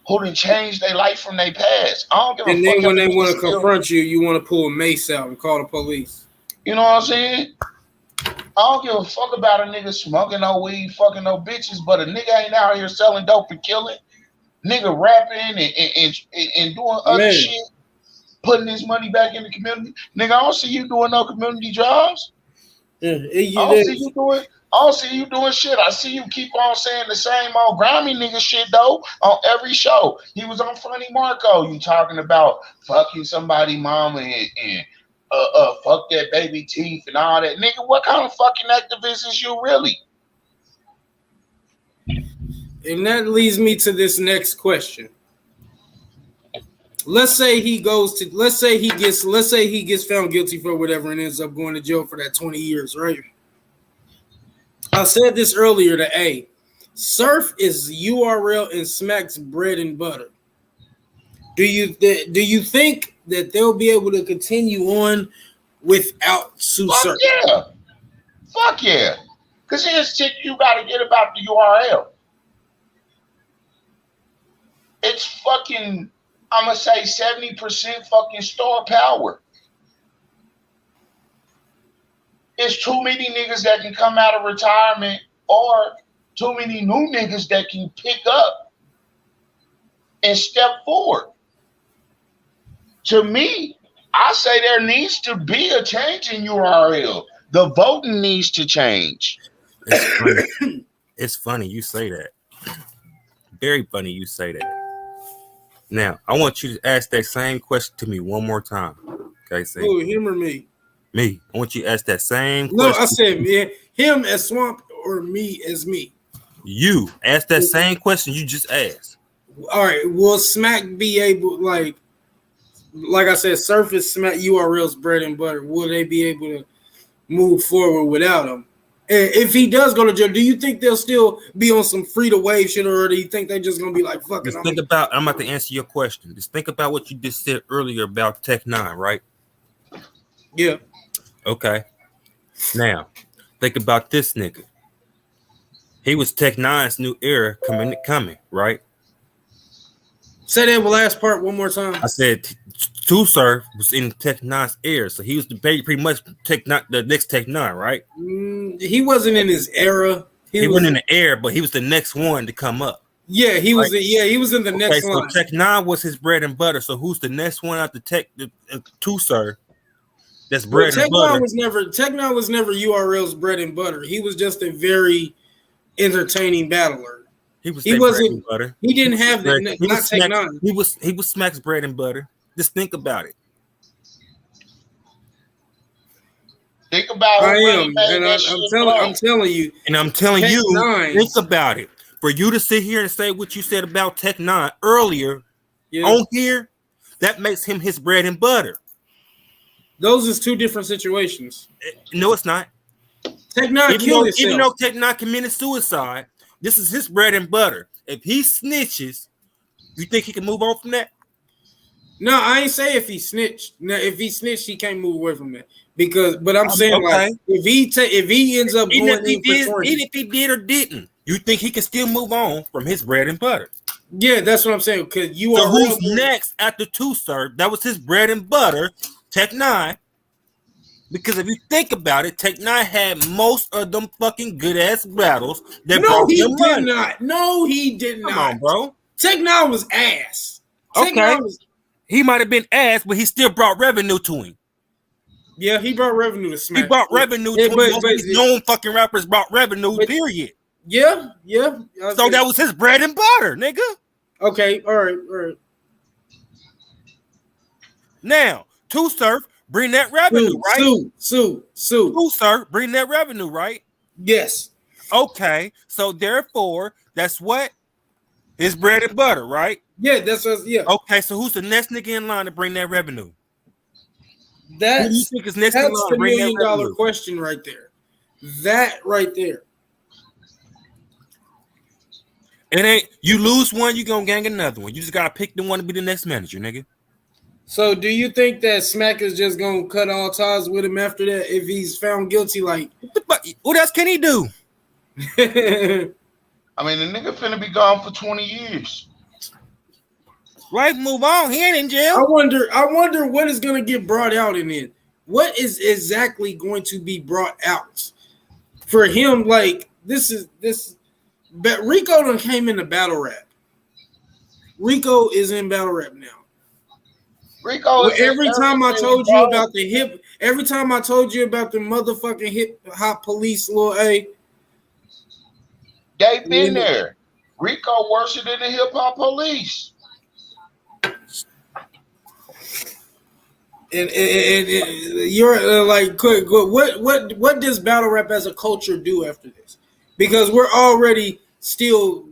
who done changed their life from their past. I don't give a fuck. And then when they want to confront you, you want to pull a mace out and call the police. You know what I'm saying? I don't give a fuck about a nigga smoking no weed, fucking no bitches, but a nigga ain't out here selling dope and killing. Nigga rapping and doing other shit, putting his money back in the community. Nigga, I don't see you doing no community jobs. I don't see you doing shit. I see you keep on saying the same old grimy nigga shit though on every show. He was on Funny Marco. You talking about fucking somebody mama and fuck that baby teeth and all that. Nigga, what kind of fucking activist is you really? And that leads me to this next question. Let's say he gets found guilty for whatever and ends up going to jail for that 20 years, right? I said this earlier to A. Surf is URL and Smack's bread and butter. Do you think that they'll be able to continue on without Tsu Surf? Yeah. Fuck yeah. Because here's shit you got to get about the URL. It's fucking, I'm going to say 70% fucking star power. It's too many niggas that can come out of retirement or too many new niggas that can pick up and step forward. To me, I say there needs to be a change in URL. The voting needs to change. It's funny you say that. Very funny you say that. Now, I want you to ask that same question to me one more time. Okay, say who, him or me? Me. I want you to ask that same question. No, I said him as Swamp or me as me. You ask that same question you just asked. All right. Will Smack be able, like I said, Surface Smack URL's bread and butter? Will they be able to move forward without him? And if he does go to jail, do you think they'll still be on some free to wave shit, or do you think they're just gonna be like, fuck it? I'm about to answer your question. Just think about what you just said earlier about Tech 9, right? Yeah. Okay. Now, think about this nigga. He was Tech 9's new era coming, right? Say that last part one more time. I said Tsu Surf was in Tech 9's era, so he was pretty much the next Tech 9, right? He wasn't in his era. He wasn't in the era, but he was the next one to come up. Yeah, he was. He was in the next line. So Tech 9 was his bread and butter. So who's the next one after Tsu Surf? That's bread and butter. Tech 9 was never URL's bread and butter. He was just a very entertaining battler. He wasn't. Butter. He didn't have that. Not Tech 9. He was Smack's bread and butter. Just think about it. Think about. I am, and I'm telling you. And I'm telling you. Think about it. For you to sit here and say what you said about Tech 9 earlier on here, that makes him his bread and butter. Those is two different situations. No, it's not. Tech 9 killed himself. Even though Tech 9 committed suicide, this is his bread and butter. If he snitches, you think he can move on from that? No, I ain't say if he snitched. No, if he snitched, he can't move away from that. But I'm saying like if he ends up even going in for 20, even if he did or didn't, you think he can still move on from his bread and butter? Yeah, that's what I'm saying. Because so who's next after Tsu Surf? That was his bread and butter, Tech Nine. Because if you think about it, Tech Nine had most of them fucking good ass battles. That no, he did money. Not. No, he did not. Come on, bro. Tech Nine was ass. Okay, he might have been ass, but he still brought revenue to him. Yeah, he brought revenue to Smack. He brought revenue to him. Most of these known fucking rappers brought revenue. Period. Yeah. So that was his bread and butter, nigga. Okay, all right. Now, Tsu Surf bring that revenue, right? Tsu Surf bring that revenue, right? Yes. Okay, so therefore, that's what his bread and butter, right? Yeah, that's what. Yeah. Okay, so who's the next nigga in line to bring that revenue? That's who do you think is next in line the $1 million question right there. That right there. It ain't you lose one, you gonna gang another one. You just gotta pick the one to be the next manager, nigga. So do you think that Smack is just gonna cut all ties with him after that if he's found guilty? Like, what else can he do? I mean, the nigga finna be gone for 20 years. Life move on. He ain't in jail. I wonder what is gonna get brought out in it. What is exactly going to be brought out for him? Like this. But Rico done came into battle rap. Rico is in battle rap now. Rico is every time I told you about the motherfucking hip hop police, Lil A. They been there. Rico worse than the hip hop police. And you're like, what does battle rap as a culture do after this? Because we're already still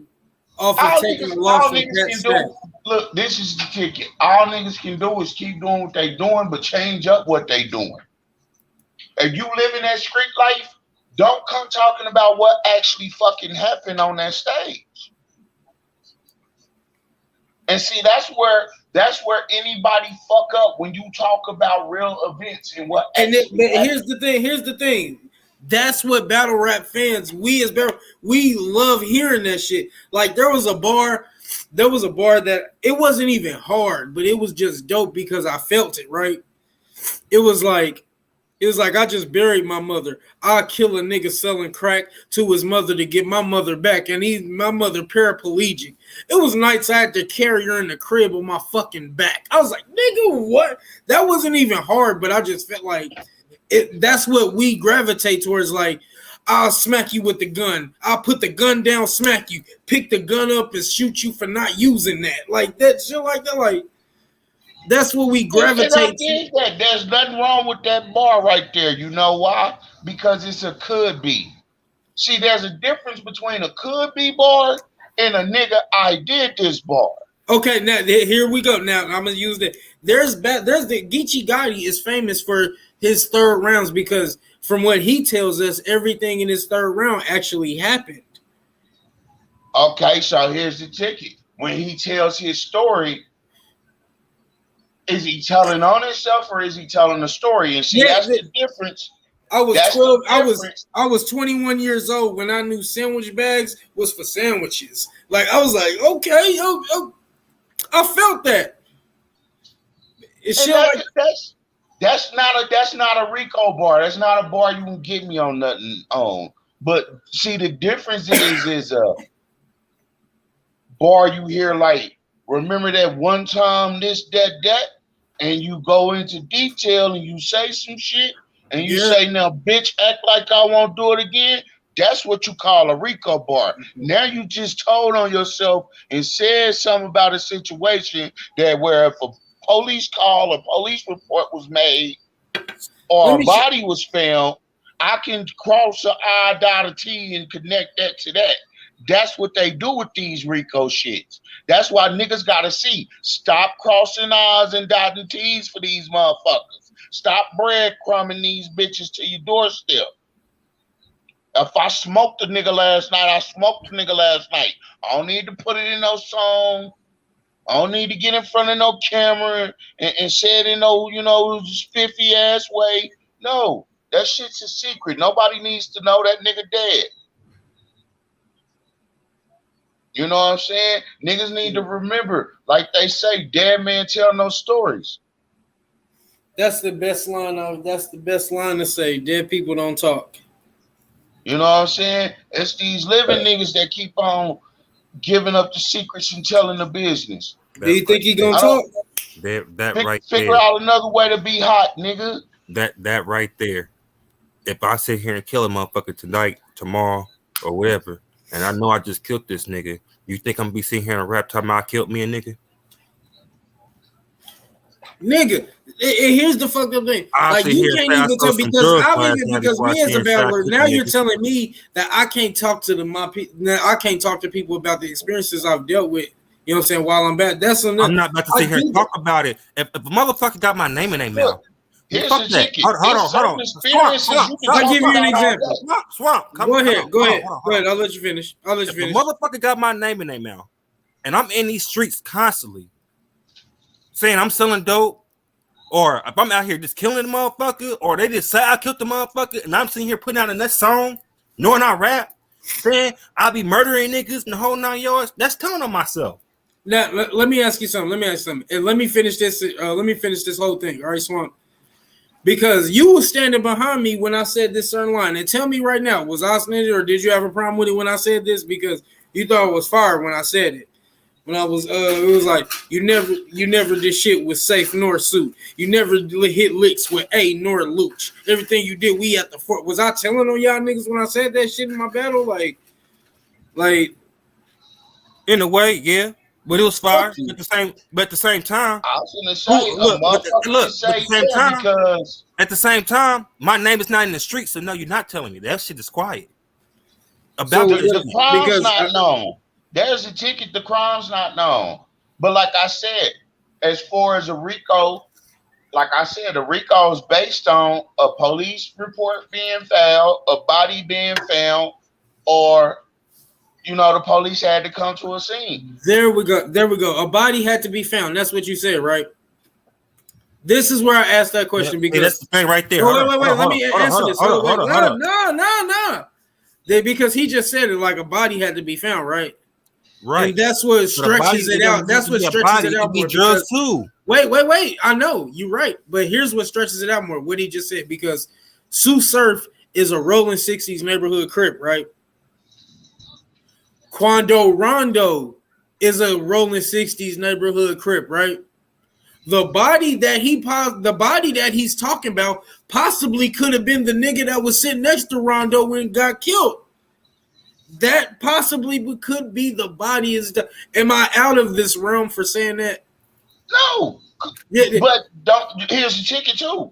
off of taking a loss from that stat. Look, this is the ticket. All niggas can do is keep doing what they doing, but change up what they doing. If you live in that street life, don't come talking about what actually fucking happened on that stage. And see, that's where anybody fuck up when you talk about real events and what. And here's the thing. That's what battle rap fans, we love hearing that shit. Like there was a bar that it wasn't even hard, but it was just dope because I felt it, right? It was like I just buried my mother. I'll kill a nigga selling crack to his mother to get my mother back, and my mother paraplegic. It was nights I had to carry her in the crib on my fucking back. I was like, nigga, what? That wasn't even hard, but I just felt like that's what we gravitate towards. Like, I'll smack you with the gun. I'll put the gun down, smack you, pick the gun up and shoot you for not using that. Like that shit like that. Like that's what we gravitate to. There's nothing wrong with that bar right there. You know why? Because it's a could be. See, there's a difference between a could be bar and a nigga I did this bar. Okay, now here we go. Now I'm gonna use that. There's the Geechee Gotti is famous for his third rounds because from what he tells us, everything in his third round actually happened. Okay, so here's the ticket. When he tells his story, is he telling on himself or is he telling a story? And see, that's the difference. I was 12. I was 21 years old when I knew sandwich bags was for sandwiches. Like I was like, okay, I felt that. That's not a Rico bar. That's not a bar you can get me on nothing on. But see, the difference is a bar you hear like, remember that one time this, that, and you go into detail and you say some shit and you say, now bitch, act like I won't do it again. That's what you call a Rico bar. Now you just told on yourself and said something about a situation that where if a police call, a police report was made, or a body was found, I can cross an I, dot a T, and connect that to that. That's what they do with these Rico shits. That's why niggas gotta see. Stop crossing I's and dotting T's for these motherfuckers. Stop breadcrumbing these bitches to your doorstep. If I smoked a nigga last night, I smoked a nigga last night. I don't need to put it in no song. I don't need to get in front of no camera and say it in no, spiffy ass way. No, that shit's a secret. Nobody needs to know that nigga dead. You know what I'm saying? Niggas need to remember, like they say, dead man tell no stories. That's the best line. That's the best line to say. Dead people don't talk. You know what I'm saying? It's these living niggas that keep on giving up the secrets and telling the business. Do you think he gonna talk? Figure out another way to be hot, nigga. That right there. If I sit here and kill a motherfucker tonight, tomorrow, or whatever, and I know I just killed this nigga, you think I'm gonna be sitting here and rap talking about I killed me a nigga? Nigga, here's the fucked up thing. Like you can't even tell because me as a battler, now you're telling me that I can't talk to I can't talk to people about the experiences I've dealt with. You know what I'm saying? While I'm back, that's enough. I'm not about to sit here and talk about it. If a motherfucker got my name in their mouth, here's the ticket. Hold on. I'll give you an example. Swamp. Go ahead. I'll let you finish. If a motherfucker got my name in their mouth, and I'm in these streets constantly saying I'm selling dope, or if I'm out here just killing the motherfucker, or they just say I killed the motherfucker, and I'm sitting here putting out a next song, knowing I rap, saying I'll be murdering niggas and the whole 9 yards, that's telling on myself. Now, let me ask you something. And let me finish this. Let me finish this whole thing. All right, Swamp. Because you were standing behind me when I said this certain line. And tell me right now, was I snitching or did you have a problem with it when I said this? Because you thought it was fire when I said it. When I was, it was like you never did shit with Safe nor Suit. You never hit licks with A nor Luch. Everything you did, we at the fort. Was I telling on y'all niggas when I said that shit in my battle? Like, in a way, yeah. But it was fire. But at the same time, I was gonna say, at the same time, my name is not in the streets, so no, you're not telling me that shit is quiet. About the crime's not known. There's a ticket. The crime's not known. But like I said, as far as a RICO, like I said, a RICO is based on a police report being filed, a body being found, or the police had to come to a scene. There we go. A body had to be found. That's what you said, right? This is where I asked that question because that's the thing right there. Wait. Let me answer this. No. Because he just said it like a body had to be found, right? Right. And that's what stretches it out. That's what stretches it out more. Drugs too. Wait. I know you're right, but here's what stretches it out more. What he just said, because Tsu Surf is a rolling 60s neighborhood crip, right? Quando Rondo is a rolling 60s neighborhood crip, right? The body that he's talking about possibly could have been the nigga that was sitting next to Rondo when he got killed. That possibly could be the body. Am I out of this realm for saying that? No. But here's the ticket too.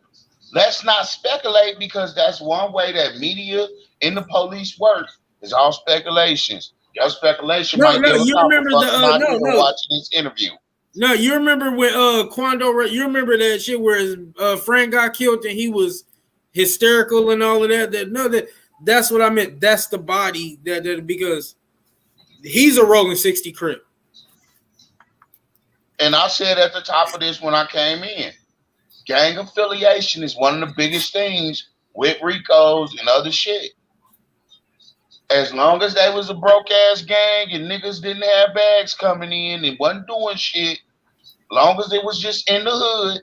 Let's not speculate, because that's one way that media and the police work. It's all speculations. Your speculation might be you remember watching this interview. No, you remember when Quando, you remember that shit where his friend got killed and he was hysterical and all of that? That's what I meant. That's the body that because he's a rolling 60 crip. And I said at the top of this when I came in, gang affiliation is one of the biggest things with RICOs and other shit. As long as they was a broke ass gang and niggas didn't have bags coming in and wasn't doing shit, long as it was just in the hood,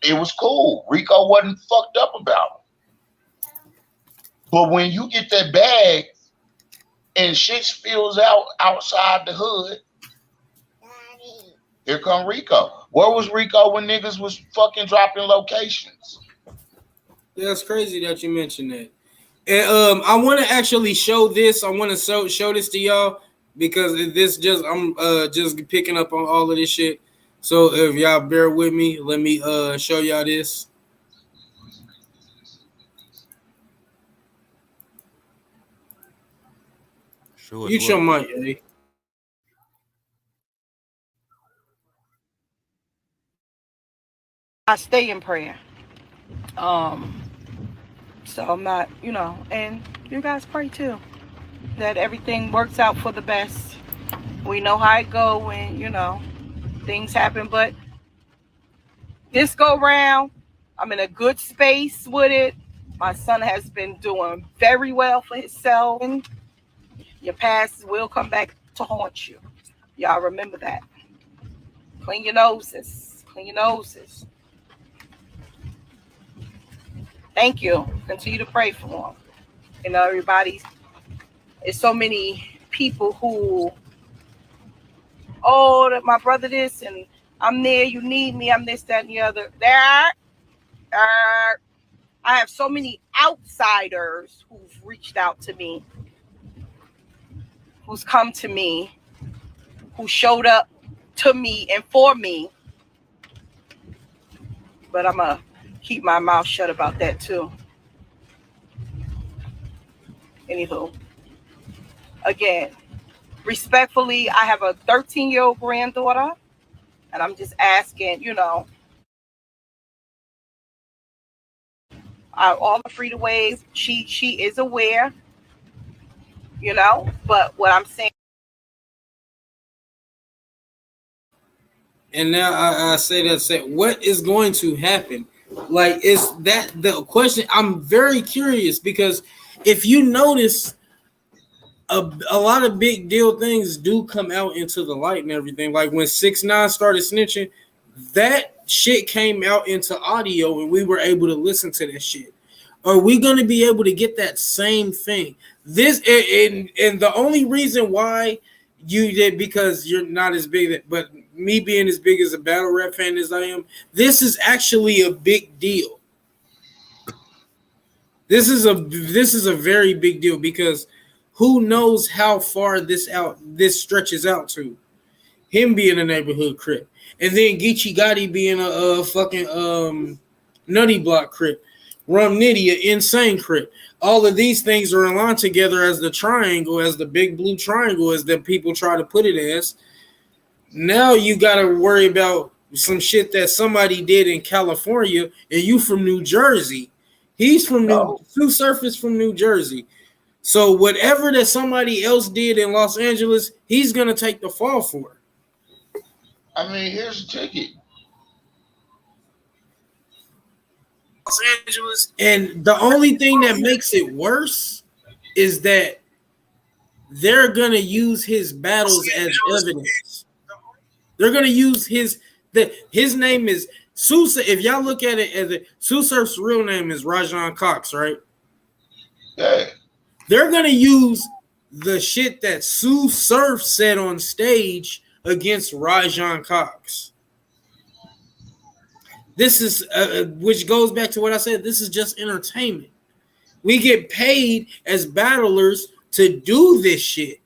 it was cool. RICO wasn't fucked up about it. But when you get that bag and shit spills out outside the hood, here come RICO. Where was RICO when niggas was fucking dropping locations? Yeah, it's crazy that you mentioned that. And I want to actually show this. I want to show this to y'all because I'm just picking up on all of this shit. So if y'all bear with me, let me show y'all this. Sure. You show my I stay in prayer. So I'm not, and you guys pray too, that everything works out for the best. We know how it go when, things happen. But this go round, I'm in a good space with it. My son has been doing very well for himself. Your past will come back to haunt you. Y'all remember that. Clean your noses. Clean your noses. Thank you. Continue to pray for him. Everybody. There's so many people who, my brother this, and I'm there, you need me, I'm this, that, and the other. I have so many outsiders who've reached out to me, who's come to me, who showed up to me and for me. But I'm going to keep my mouth shut about that too. Anywho, again, respectfully, I have a 13-year-old granddaughter, and I'm just asking, all the free to ways, she is aware, but what I'm saying. And now I say what is going to happen? Like, is that the question? I'm very curious because if you notice, a lot of big deal things do come out into the light and everything. Like when 6ix9ine started snitching, that shit came out into audio and we were able to listen to that shit. Are we going to be able to get that same thing? This and the only reason why you did, because you're not as big, but me being as big as a battle rap fan as I am, this is actually a big deal. This is a very big deal because who knows how far this stretches out to. Him being a neighborhood crip, and then Geechee Gotti being a fucking Nutty Block crip, Rum Nitty an insane crip. All of these things are aligned together as the triangle, as the big blue triangle, as that people try to put it as. Now you got to worry about some shit that somebody did in California, and you from New Jersey. He's from Tsu Surf is from New Jersey. So whatever that somebody else did in Los Angeles, he's gonna take the fall for it. I mean, here's the ticket. Los Angeles, and the only thing that makes it worse is that they're gonna use his battles as evidence. They're gonna use his name is Tsu. If y'all look at it as Tsu Surf's real name is Rajon Cox, right? Yeah. They're gonna use the shit that Tsu Surf said on stage against Rajon Cox. This is which goes back to what I said. This is just entertainment. We get paid as battlers to do this shit.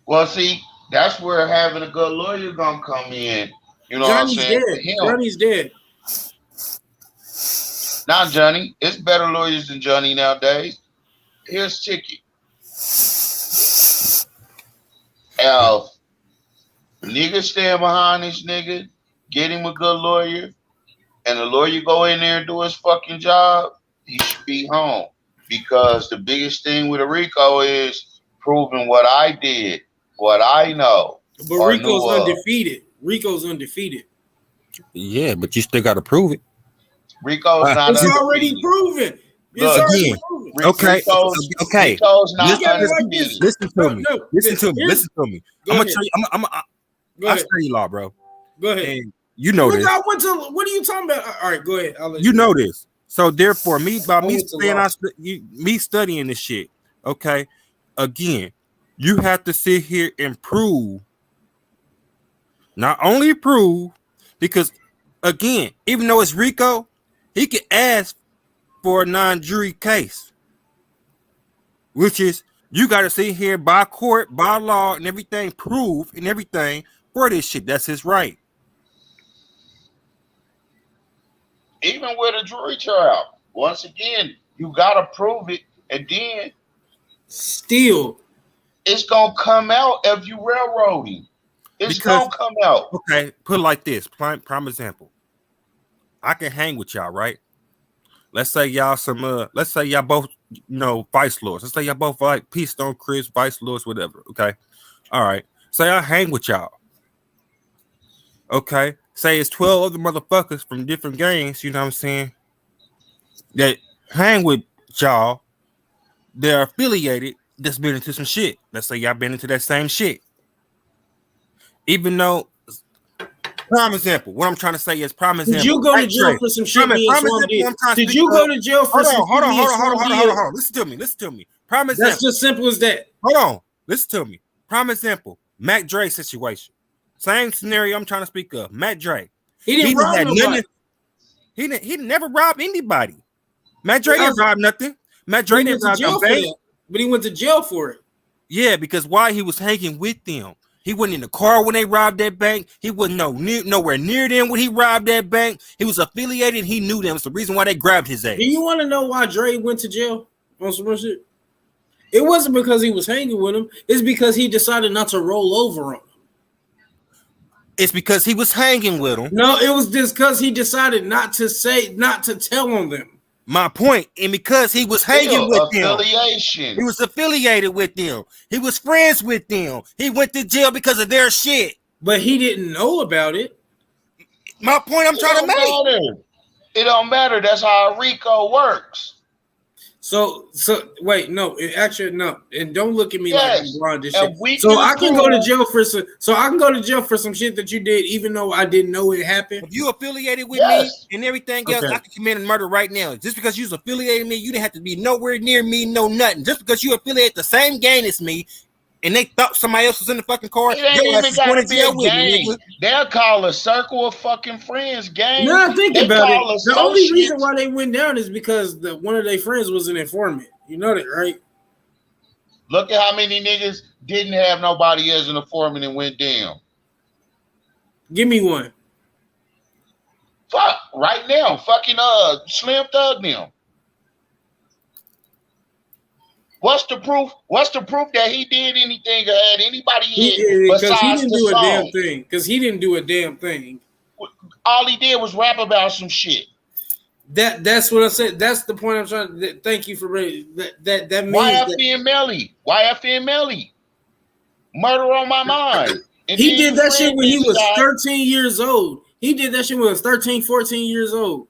Well, see, that's where having a good lawyer gonna come in. You know Johnny's what I'm saying? dead. Johnny's dead. Not Johnny. It's better lawyers than Johnny nowadays. Here's ticket. If nigga stand behind this nigga, get him a good lawyer, and the lawyer go in there and do his fucking job, he should be home. Because the biggest thing with a RICO is proving what I did, what I know. But Rico's undefeated. Rico's undefeated. Yeah, but you still got to prove it. Rico's not it's undefeated. already proven. It's already proven. Okay. Rico's not undefeated. Listen to me. Listen to me. I'm gonna tell you. I'll tell you, law, bro. Go ahead. And you know this. What are you talking about? All right, go ahead. You know this. So therefore, me studying this shit. Okay. Again, you have to sit here and prove. Not only prove, because again, even though it's RICO, he can ask for a non-jury case, which is you got to sit here by court, by law, and everything, prove and everything for this shit. That's his right. Even with a jury trial, once again, you got to prove it, and then still, it's gonna come out if you railroading. It's gonna come out. Okay, put it like this. Prime example. I can hang with y'all, right? Let's say y'all let's say y'all both, Vice Lords. Let's say y'all both like Peace Stone Chris, Vice Lords, whatever. Okay. All right. Say I hang with y'all. Okay. Say it's 12 other motherfuckers from different gangs, you know what I'm saying? That hang with y'all. They're affiliated that's been into some shit. Let's say y'all been into that same shit. Even though, prime example, what I'm trying to say is prime example. Did you go to jail for some shit me and Swamp did? Did you go to jail for some shit me and Swamp did? Hold on. Listen to me. Prime example. That's just simple as that. Hold on. Listen to me. Prime example. Mac Dre situation. Same scenario I'm trying to speak of. Mac Dre. He didn't rob nobody. He never robbed anybody. Mac Dre didn't rob nothing. Mac Dre didn't rob no bank. But he went to jail for it. Yeah, because why? He was hanging with them. He wasn't in the car when they robbed that bank. He wasn't nowhere near them when he robbed that bank. He was affiliated. He knew them. It's the reason why they grabbed his ass. Do you want to know why Dre went to jail on some shit? It wasn't because he was hanging with him. It's because he decided not to roll over on him. It's because he was hanging with him. No, it was just because he decided not to tell on them. My point, and because he was hanging with them, affiliation. He was affiliated with them. He was friends with them. He went to jail because of their shit. But he didn't know about it. My point I'm trying to make. It don't matter. That's how RICO works. So wait, no, and don't look at me like I'm blind this and shit. So I can go to jail for some shit that you did, even though I didn't know it happened. If you affiliated with me and everything else, I could commit a murder right now. Just because you was affiliated with me, you didn't have to be nowhere near me, no nothing. Just because you affiliate the same gang as me, and they thought somebody else was in the fucking car, it ain't even got to be a gang. They'll call a circle of fucking friends gang. No, think about it. The only reason why they went down is because one of their friends was an informant. You know that, right? Look at how many niggas didn't have nobody as an informant and went down. Give me one. Fuck, right now, fucking Slim Thug now. What's the proof? What's the proof that he did anything or had anybody hit besides he didn't the do song? a damn thing. Because he didn't do a damn thing. All he did was rap about some shit. That's what I said. That's the point I'm trying to. Thank you for bringing that. That means YFN Melly. Murder on my mind. And he did that shit when he was 13 years old. He did that shit when he was 13, 14 years old.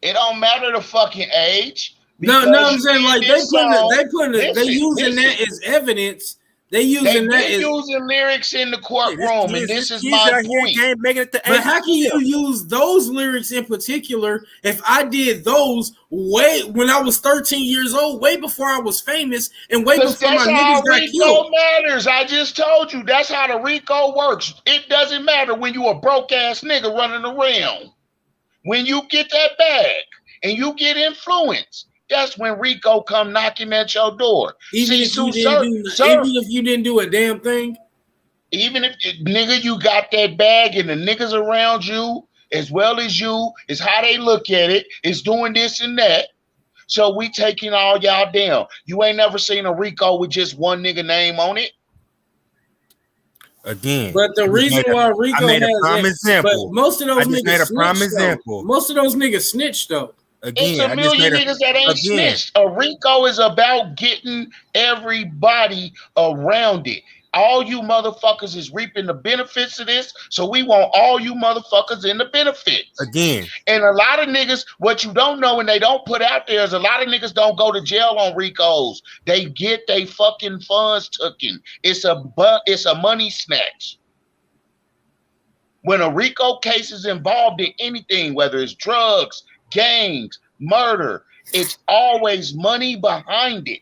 It don't matter the fucking age. No, I'm saying like they using that as evidence. They using lyrics in the courtroom, and this is my point. But how can you use those lyrics in particular if I did those way when I was 13 years old, way before I was famous, and way before my niggas got killed? Matters. I just told you that's how the RICO works. It doesn't matter when you a broke ass nigga running around. When you get that bag and you get influence. That's when RICO come knocking at your door. Even if you didn't do a damn thing? Even if, nigga, you got that bag and the niggas around you, as well as you, is how they look at it, is doing this and that. So we taking all y'all down. You ain't never seen a RICO with just one nigga name on it? Again. But the reason why RICO has a prime example. But most of those niggas snitched, most of those niggas snitched, though. It's a million niggas that ain't snitched. A RICO is about getting everybody around it. All you motherfuckers is reaping the benefits of this, so we want all you motherfuckers in the benefits. Again. And a lot of niggas, what you don't know and they don't put out there is a lot of niggas don't go to jail on RICOs. They get they fucking funds taken. It's a money snatch. When a RICO case is involved in anything, whether it's drugs, gangs, murder, it's always money behind it.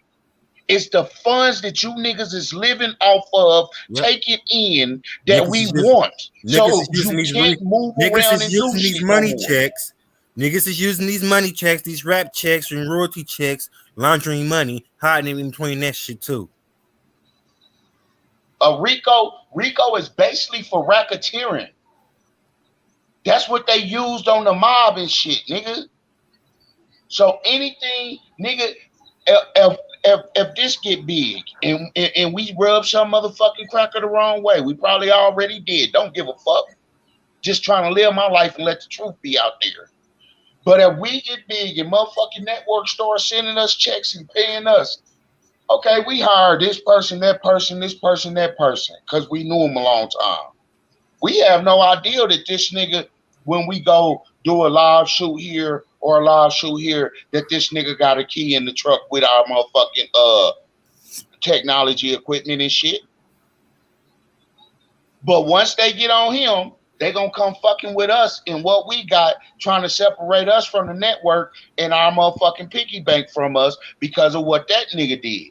It's the funds that you niggas is living off of, taking in that we want. So you can't move around and do these money checks. Niggas is using these money checks, these rap checks and royalty checks, laundering money, hiding in between that shit too. RICO is basically for racketeering. That's what they used on the mob and shit, nigga. So anything, nigga, if this get big and we rub some motherfucking cracker the wrong way, we probably already did. Don't give a fuck. Just trying to live my life and let the truth be out there. But if we get big and motherfucking network start sending us checks and paying us Okay, we hired this person, that person, this person, that person, because we knew him a long time. We have no idea that this nigga, when we go do a live shoot here or a live shoot here, that this nigga got a key in the truck with our motherfucking technology equipment and shit. But once they get on him, they gonna come fucking with us and what we got, trying to separate us from the network and our motherfucking piggy bank from us because of what that nigga did.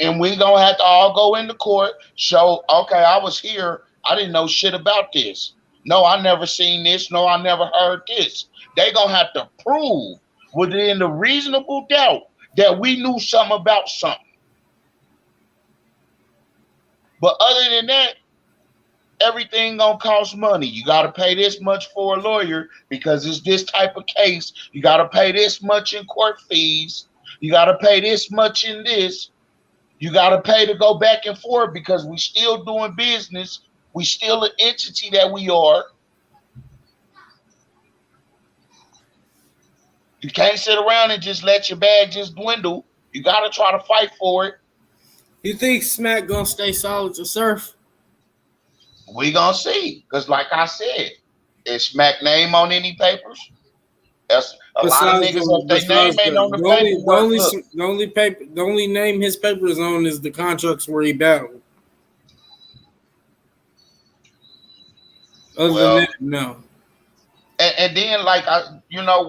And we gonna have to all go into court, show, okay, I was here, I didn't know shit about this. No, I never seen this. No, I never heard this. They gonna have to prove within the reasonable doubt that we knew something about something. But other than that, everything gonna cost money. You gotta pay this much for a lawyer because it's this type of case. You gotta pay this much in court fees. You gotta pay this much in this. You gotta pay to go back and forth because we still doing business. We still an entity that we are. You can't sit around and just let your bag just dwindle. You gotta try to fight for it. You think Smack gonna stay solid to Surf? We gonna see, cause like I said, is Smack name on any papers? That's a lot of niggas. If their name ain't on the paperwork, the only name his paper is on is the contracts where he battled. Other than that, no. And then, like,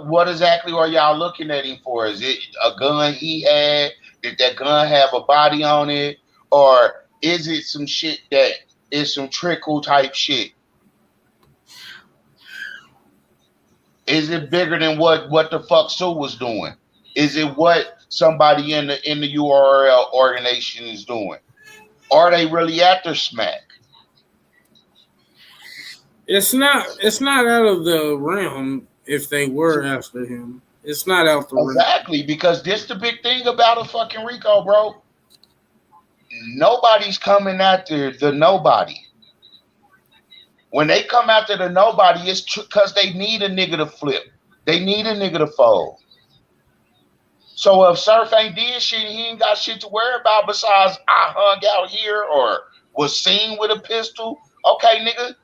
what exactly are y'all looking at him for? Is it a gun he had? Did that gun have a body on it? Or is it some shit that is some trickle type shit? Is it bigger than what the fuck Tsu was doing? Is it what somebody in the URL organization is doing? Are they really after Smack? It's not out of the realm if they were after him. It's not out the realm. Exactly, because this the big thing about a fucking RICO, bro. Nobody's coming after the nobody. When they come after the nobody, it's because they need a nigga to flip. They need a nigga to fold. So if Surf ain't did shit, he ain't got shit to worry about besides I hung out here or was seen with a pistol. Okay, nigga,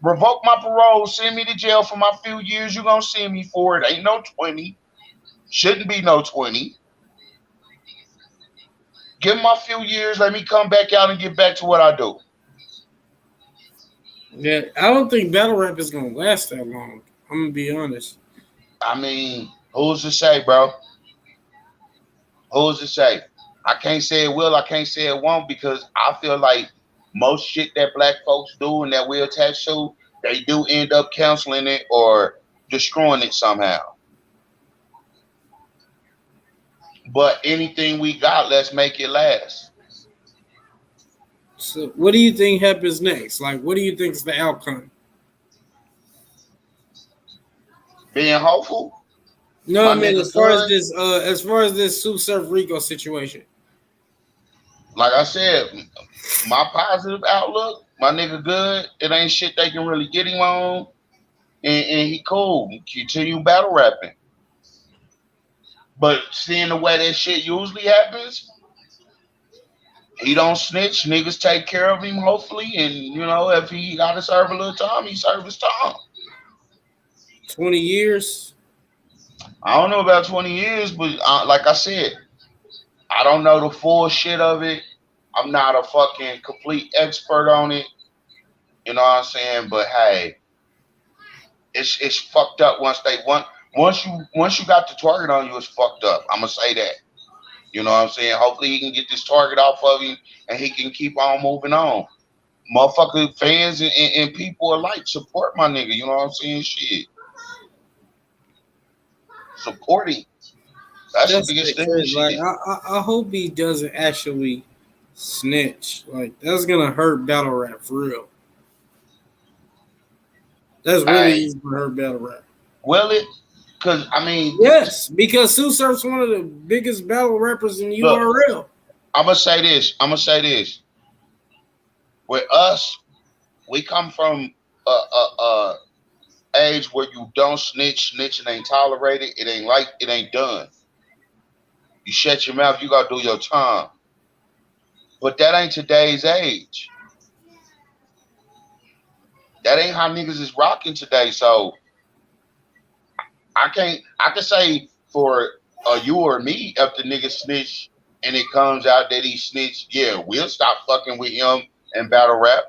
revoke my parole, send me to jail for my few years. You gonna see me for it. Ain't no 20. Shouldn't be no 20. Give my few years, let me come back out and get back to what I do. Yeah, I don't think battle rap is gonna last that long. I'm gonna be honest. I mean, who's to say, bro? Who's to say? I can't say it will, I can't say it won't, because I feel like most shit that black folks do and that we attach to, they do end up canceling it or destroying it somehow. But anything we got, let's make it last. So what do you think happens next? Like, what do you think is the outcome? Being hopeful? No, I mean, as far as this Tsu Surf RICO situation. Like I said, my positive outlook, my nigga good. It ain't shit they can really get him on. And he cool. Continue battle rapping. But seeing the way that shit usually happens, he don't snitch. Niggas take care of him, hopefully. And, if he got to serve a little time, he serve his time. 20 years? I don't know about 20 years, but like I said, I don't know the full shit of it. I'm not a fucking complete expert on it. You know what I'm saying? But hey, it's fucked up once you got the target on you, it's fucked up. I'm gonna say that. You know what I'm saying? Hopefully he can get this target off of him and he can keep on moving on. Motherfucker fans and people alike support my nigga. You know what I'm saying? Shit. Supporting. That's the biggest thing. Like, I hope he doesn't actually snitch. Like, that's gonna hurt battle rap for real. That's really gonna hurt battle rap. Will it? Because I mean, yes, because Tsu Surf's one of the biggest battle rappers in URL. I'm gonna say this. With us, we come from a age where you don't snitch. Snitching ain't tolerated. It ain't done. You shut your mouth, you gotta do your time. But that ain't today's age. That ain't how niggas is rocking today. So I can say for you or me, if the nigga snitch and it comes out that he snitched, yeah, we'll stop fucking with him and battle rap.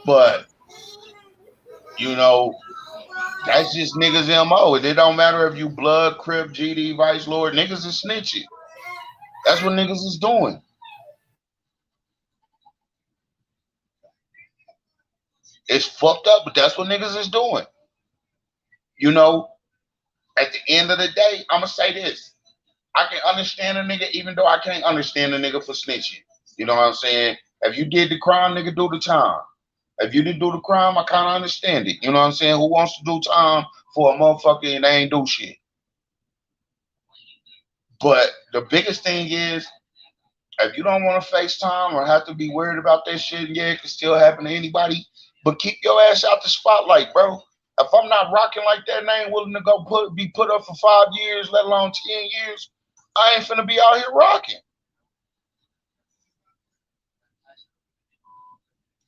But you know, that's just niggas MO. It don't matter if you blood, Crip, GD, Vice Lord, niggas is snitching. That's what niggas is doing. It's fucked up, but that's what niggas is doing. You know, at the end of the day, I'ma say this. I can understand a nigga even though I can't understand a nigga for snitching. You know what I'm saying? If you did the crime, nigga, do the time. If you didn't do the crime, I kind of understand it. You know what I'm saying? Who wants to do time for a motherfucker and they ain't do shit? But the biggest thing is, if you don't want to face time or have to be worried about that shit, yeah, it can still happen to anybody. But keep your ass out the spotlight, bro. If I'm not rocking like that and I ain't willing to go be put up for 5 years, let alone 10 years, I ain't finna be out here rocking.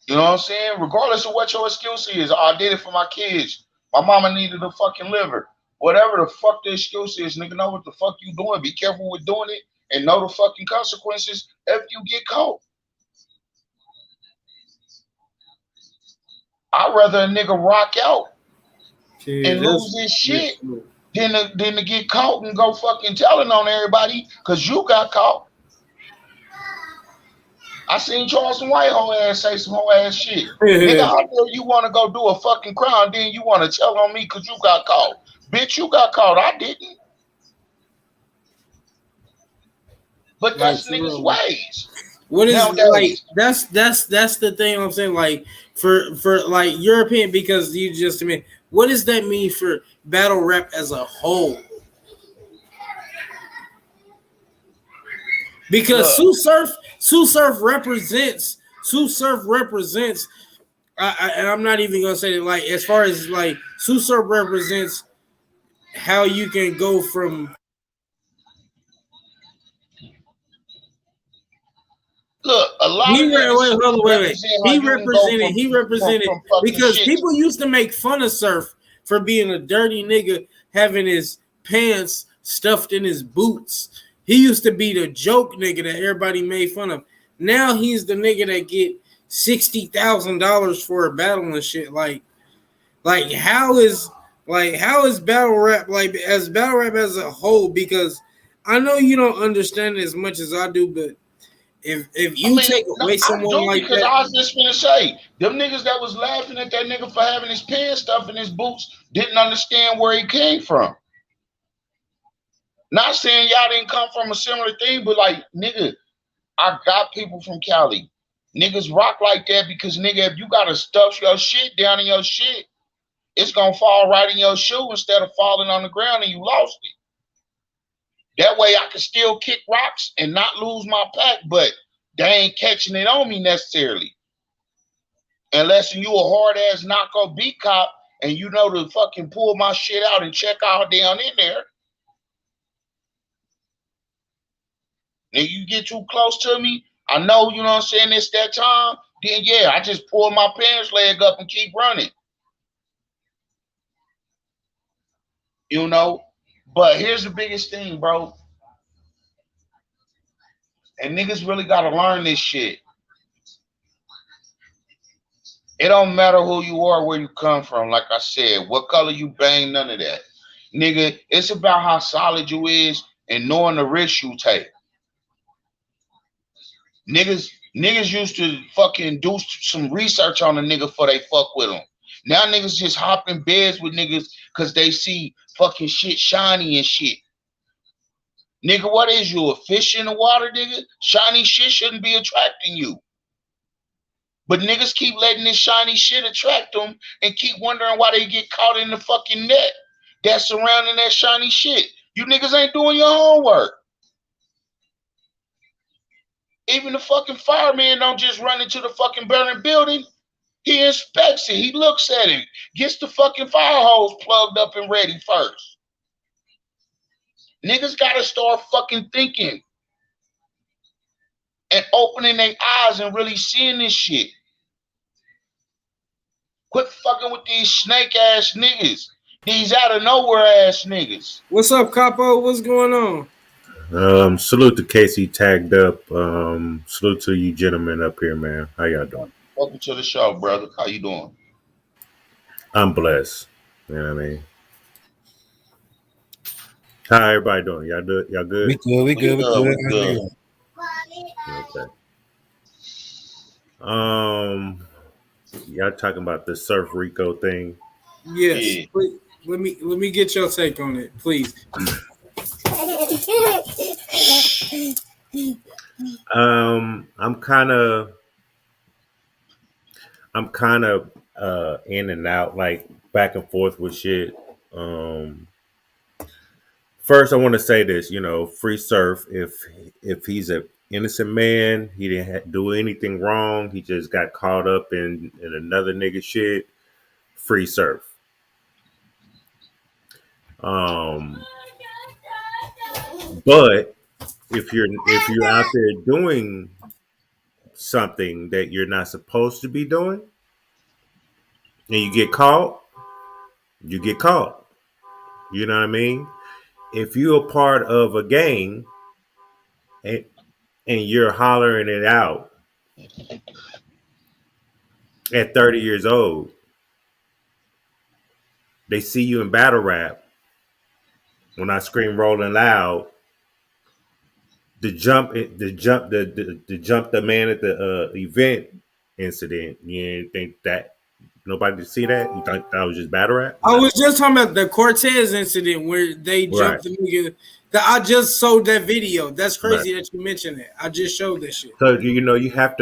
You know what I'm saying? Regardless of what your excuse is, I did it for my kids. My mama needed a fucking liver. Whatever the fuck the excuse is, nigga, know what the fuck you doing. Be careful with doing it and know the fucking consequences if you get caught. I'd rather a nigga rock out and lose his shit than to get caught and go fucking telling on everybody because you got caught. I seen Charleston White whole ass say some whole ass shit. Nigga, how dare you want to go do a fucking crime, then you want to tell on me because you got caught. Bitch, you got caught. I didn't. But that's niggas' ways. What is nowadays. like? That's the thing I'm saying. Like for like European, because you just mean, what does that mean for battle rap as a whole? Because Tsu Surf represents, and I'm not even gonna say it like as far as like Tsu Surf represents how you can go from. Look, a lot of niggas He represented because people used to make fun of Surf for being a dirty nigga having his pants stuffed in his boots. He used to be the joke nigga that everybody made fun of. Now he's the nigga that get $60,000 for a battle and shit. Like how is battle rap as battle rap as a whole? Because I know you don't understand it as much as I do, but if you take away someone like that, because I was just gonna say them niggas that was laughing at that nigga for having his pants stuffed in his boots didn't understand where he came from. Not saying y'all didn't come from a similar thing, but like, nigga, I got people from Cali. Niggas rock like that because, nigga, if you gotta stuff your shit down in your shit, it's gonna fall right in your shoe instead of falling on the ground and you lost it. That way I can still kick rocks and not lose my pack, but they ain't catching it on me necessarily. Unless you a hard-ass knockoff beat cop and you know to fucking pull my shit out and check out down in there. If you get too close to me, I know, you know what I'm saying, it's that time, then yeah, I just pull my pants leg up and keep running. You know? But here's the biggest thing, bro. And niggas really gotta learn this shit. It don't matter who you are, where you come from, like I said, what color you bang, none of that. Nigga, it's about how solid you is and knowing the risk you take. Niggas used to fucking do some research on a nigga before they fuck with them. Now niggas just hop in beds with niggas because they see fucking shit shiny and shit. Nigga, what is you, a fish in the water, nigga? Shiny shit shouldn't be attracting you. But niggas keep letting this shiny shit attract them and keep wondering why they get caught in the fucking net that's surrounding that shiny shit. You niggas ain't doing your homework. Even the fucking fireman don't just run into the fucking burning building. He inspects it. He looks at it. Gets the fucking fire hose plugged up and ready first. Niggas gotta start fucking thinking and opening their eyes and really seeing this shit. Quit fucking with these snake ass niggas. These out of nowhere ass niggas. What's up, Capo? What's going on? Salute to Casey tagged up. Salute to you gentlemen up here, man. How y'all doing? Welcome to the show, brother. How you doing? I'm blessed. You know what I mean? How everybody doing? Y'all good? Y'all good? We good. Okay. Y'all talking about the Surf RICO thing? Yes. Yeah. Please, let me get your take on it, please. I'm kind of in and out, like back and forth with shit. First, I want to say this, free Surf. If he's an innocent man, he didn't do anything wrong. He just got caught up in another nigga shit. Free Surf. But if you're out there doing something that you're not supposed to be doing, and you get caught, you get caught. You know what I mean? If you're a part of a gang and you're hollering it out at 30 years old, they see you in battle rap. When I scream rolling loud, the jump the man at the event incident. You didn't think that nobody see that? You thought that was just battle rap? I was just talking about the Cortez incident where they jumped the nigga. I just showed that video. That's crazy that you mentioned that. I just showed that shit. So you have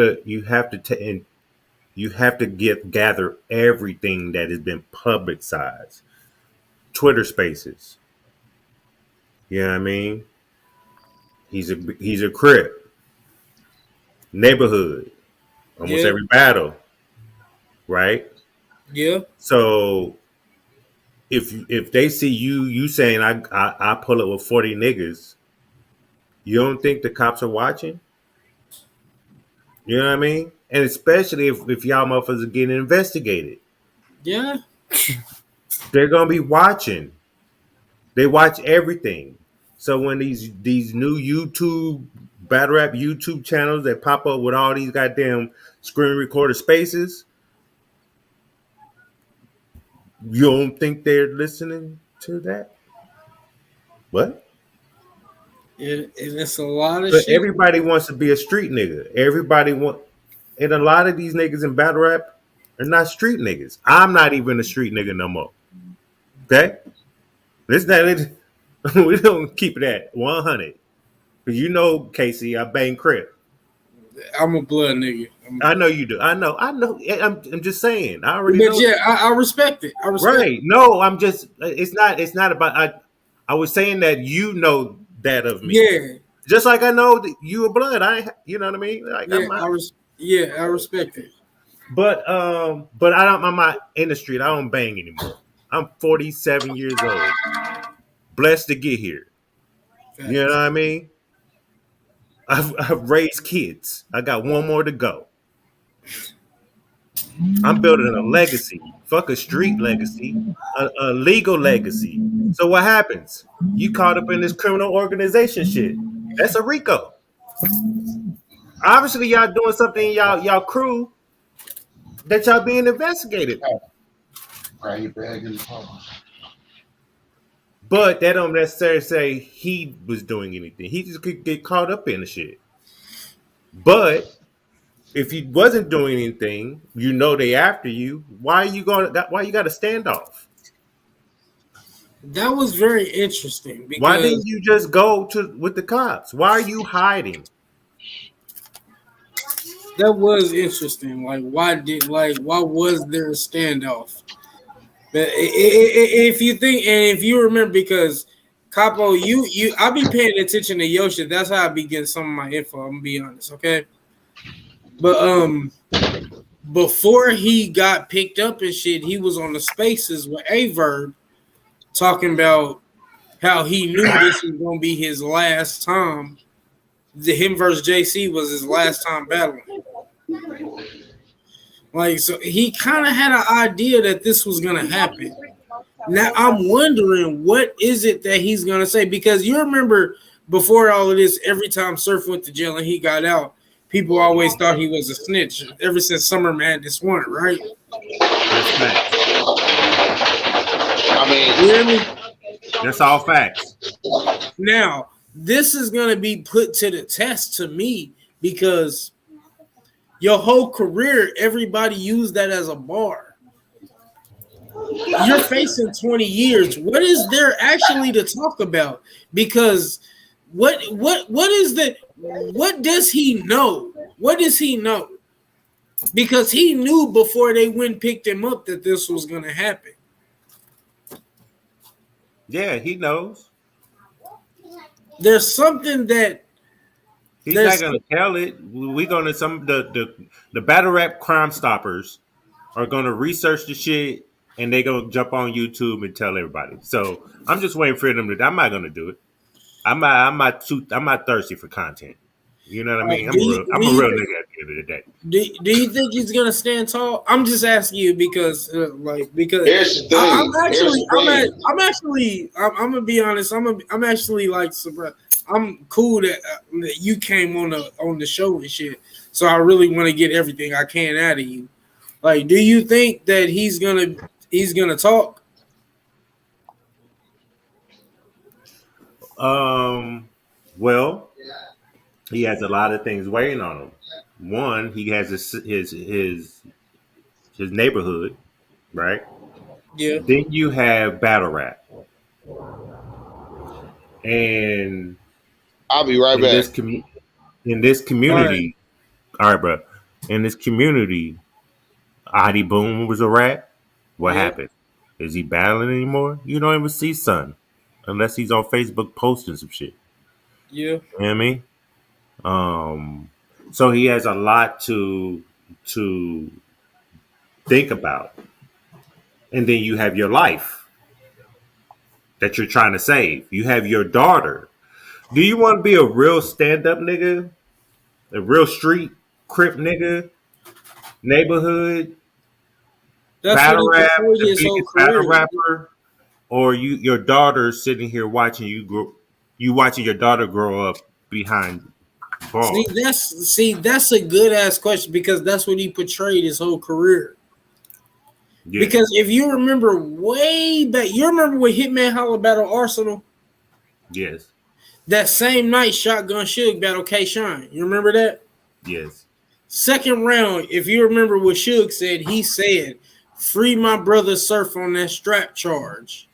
to gather everything that has been publicized. Twitter Spaces. You know what I mean? He's a Crip. Neighborhood. Almost every battle. Right? Yeah. So if they see you saying I pull up with 40 niggas, you don't think the cops are watching? You know what I mean? And especially if y'all motherfuckers are getting investigated. Yeah. They're gonna be watching. They watch everything. So when these new YouTube battle rap YouTube channels that pop up with all these goddamn screen recorder spaces, you don't think they're listening to that? What? It's a lot of but shit. Everybody wants to be a street nigga. And a lot of these niggas in battle rap are not street niggas. I'm not even a street nigga no more. Okay? It's not it. We don't keep it at 100. Because Casey, I bang Crip. I'm a blood nigga. I know you do. I know. I'm just saying. I already know. Yeah, I respect it. Right. No, I'm just. It's not about. I was saying that you know that of me. Yeah. Just like I know that you are blood. You know what I mean? Like, I respect it. But I'm not in the street. I don't bang anymore. I'm 47 years old. Blessed to get here. You know what I mean? I've raised kids. I got one more to go. I'm building a legacy. Fuck a street legacy. A legal legacy. So what happens? You caught up in this criminal organization shit. That's a RICO. Obviously, y'all doing something in y'all crew that y'all being investigated. But that don't necessarily say he was doing anything. He just could get caught up in the shit. But if he wasn't doing anything, they after you. Why you got a standoff? That was very interesting. Because why didn't you just go with the cops? Why are you hiding? That was interesting. Why was there a standoff? But if you think and if you remember, because Capo, I be paying attention to your shit. That's how I be getting some of my info. I'm gonna be honest, okay? But before he got picked up and shit, he was on the spaces with Averb talking about how he knew this was gonna be his last time. Him versus JC was his last time battling. Like, so he kind of had an idea that this was gonna happen. Now I'm wondering what is it that he's gonna say, because you remember before all of this, every time Surf went to jail and he got out, people always thought he was a snitch. Ever since Summer Madness 1, right? That's facts. I mean, You hear me? That's all facts. Now this is gonna be put to the test to me, because your whole career, everybody used that as a bar. You're facing 20 years. What is there actually to talk about? Because what does he know? What does he know? Because he knew before they went and picked him up that this was going to happen. Yeah, he knows. There's something that he's not gonna tell it. We're gonna the battle rap Crime Stoppers are gonna research the shit and they gonna jump on YouTube and tell everybody. So I'm just waiting for them to. I'm not gonna do it. I'm not thirsty for content. You know what I mean? I'm a real nigga at the end of the day. Do you think he's gonna stand tall? I'm just asking you because here's the thing. I'm gonna be honest. I'm actually like surprised. I'm cool that you came on the show and shit. So I really want to get everything I can out of you. Like, do you think that he's gonna talk? Well, he has a lot of things waiting on him. One, he has his neighborhood, right? Yeah. Then you have battle rap, and I'll be right back. In this community, all right, bro. In this community, Adi Boom was a rat. What happened? Is he battling anymore? You don't even see son, unless he's on Facebook posting some shit. Yeah. You know what I mean? So he has a lot to think about. And then you have your life that you're trying to save. You have your daughter. Do you want to be a real stand-up nigga? A real street crip nigga? Neighborhood? That's battle what rap? he The his whole biggest battle career. rapper? Or your daughter sitting here watching watching your daughter grow up behind bars? That's a good ass question, because that's what he portrayed his whole career. Yeah. Because if you remember way back, you remember when Hitman Holla battle Arsenal? Yes. That same night, Shotgun Suge battle K-Shine. You remember that? Yes. Second round, if you remember what Suge said, he said, "Free my brother Surf on that strap charge."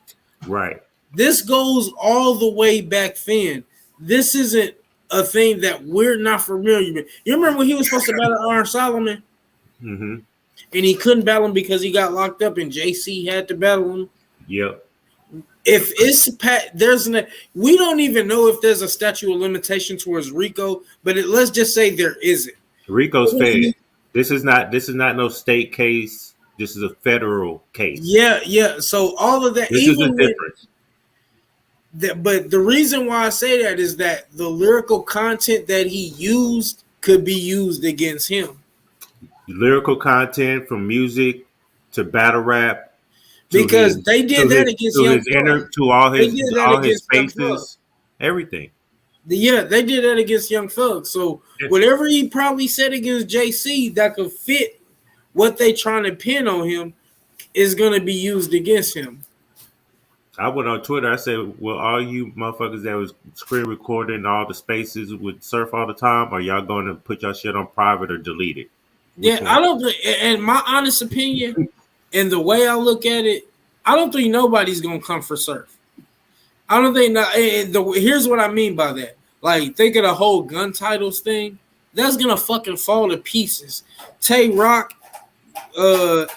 Right. This goes all the way back then. This isn't a thing that we're not familiar with. You remember when he was supposed to battle Iron Solomon? Mm-hmm. And he couldn't battle him because he got locked up and JC had to battle him? Yep. If it's we don't even know if there's a statute of limitation towards RICO, but let's just say there isn't. RICO's fed. This is not no state case. This is a federal case. Yeah. So all of that. This is the difference. But the reason why I say that is that the lyrical content that he used could be used against him. Lyrical content, from music to battle rap. Because they did that against Young Thug. To all his spaces, everything. Yeah, they did that against Young Thug. So whatever he probably said against JC that could fit what they trying to pin on him is going to be used against him. I went on Twitter. I said, well, all you motherfuckers that was screen recording all the spaces with Surf all the time, are y'all going to put your shit on private or delete it? Yeah, I don't think, and my honest opinion, and the way I look at it, I don't think nobody's going to come for Surf. I don't think here's what I mean by that. Like, think of the whole gun titles thing. That's going to fucking fall to pieces. Tay Rock,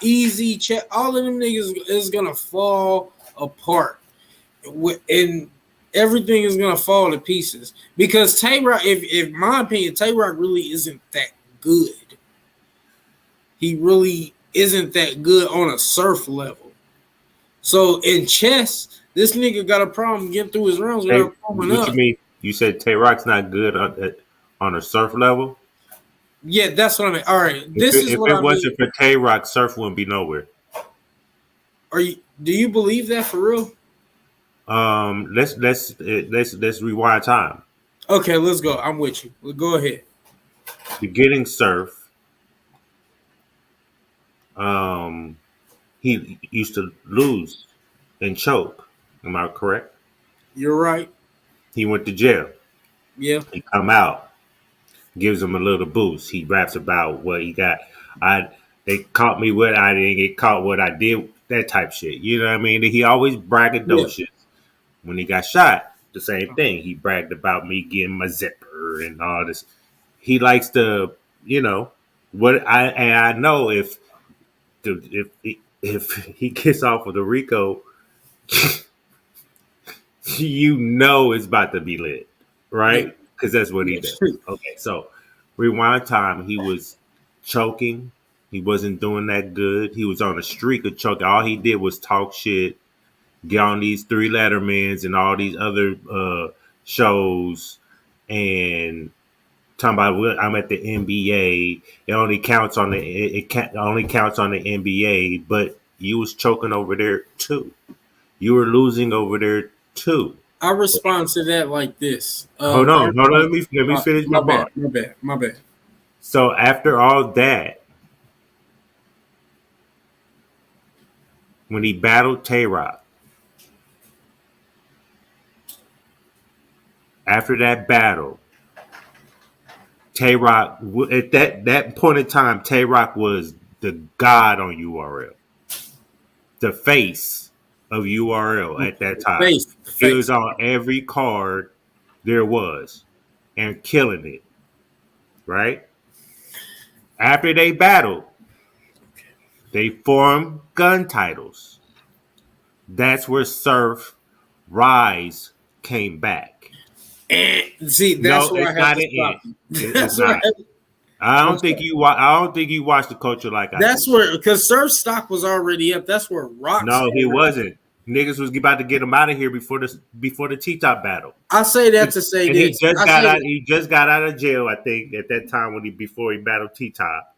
Easy, Chet, all of them niggas is going to fall apart. And everything is going to fall to pieces. Because Tay Rock, if my opinion, Tay Rock really isn't that good. He really isn't that good on a Surf level. So in chess, This nigga got a problem getting through his rounds Hey, without throwing what up. you mean? You said Tay Rock's not good on a surf level? Yeah, that's what I mean. All right, this is If what it I mean. wasn't for Tay Rock, surf wouldn't be nowhere. Do you believe that for real? Let's rewind time. Okay, let's go. I'm with you. Go ahead. Beginning surf. He used to lose and choke. Am I correct? You're right. He went to jail. Yeah. He come out, gives him a little boost. He raps about what he got. They caught me what I didn't get caught, what I did, that type shit. You know what I mean? He always braggadocious. Yeah. When he got shot, the same thing. He bragged about me getting my zipper and all this. He likes to, what I know if he gets off of the RICO, it's about to be lit, right? Because that's what he does. Okay, so rewind time. He was choking. He wasn't doing that good. He was on a streak of choking. All he did was talk shit, get on these 3 Lettermans and all these other shows, and talking about I'm at the NBA. It only counts on the NBA, but you was choking over there too. You were losing over there too. I respond to that like this. Hold on. Let me finish my bar. My bad. So after all that, when he battled Tay Rock, after that battle, Tay Rock, at that point in time, Tay Rock was the god on URL, the face of URL at that time. He was on every card there was and killing it, right? After they battled, they formed gun titles. That's where Surf Rise came back. See, that's where I have to stop you. It's not. I don't think you watched the culture like I did. That's where, because Surf stock was already up. That's where Rock. No, he wasn't. Niggas was about to get him out of here before the T-Top battle. I say that to say and this. He just got out of jail, I think, at that time before he battled T-Top.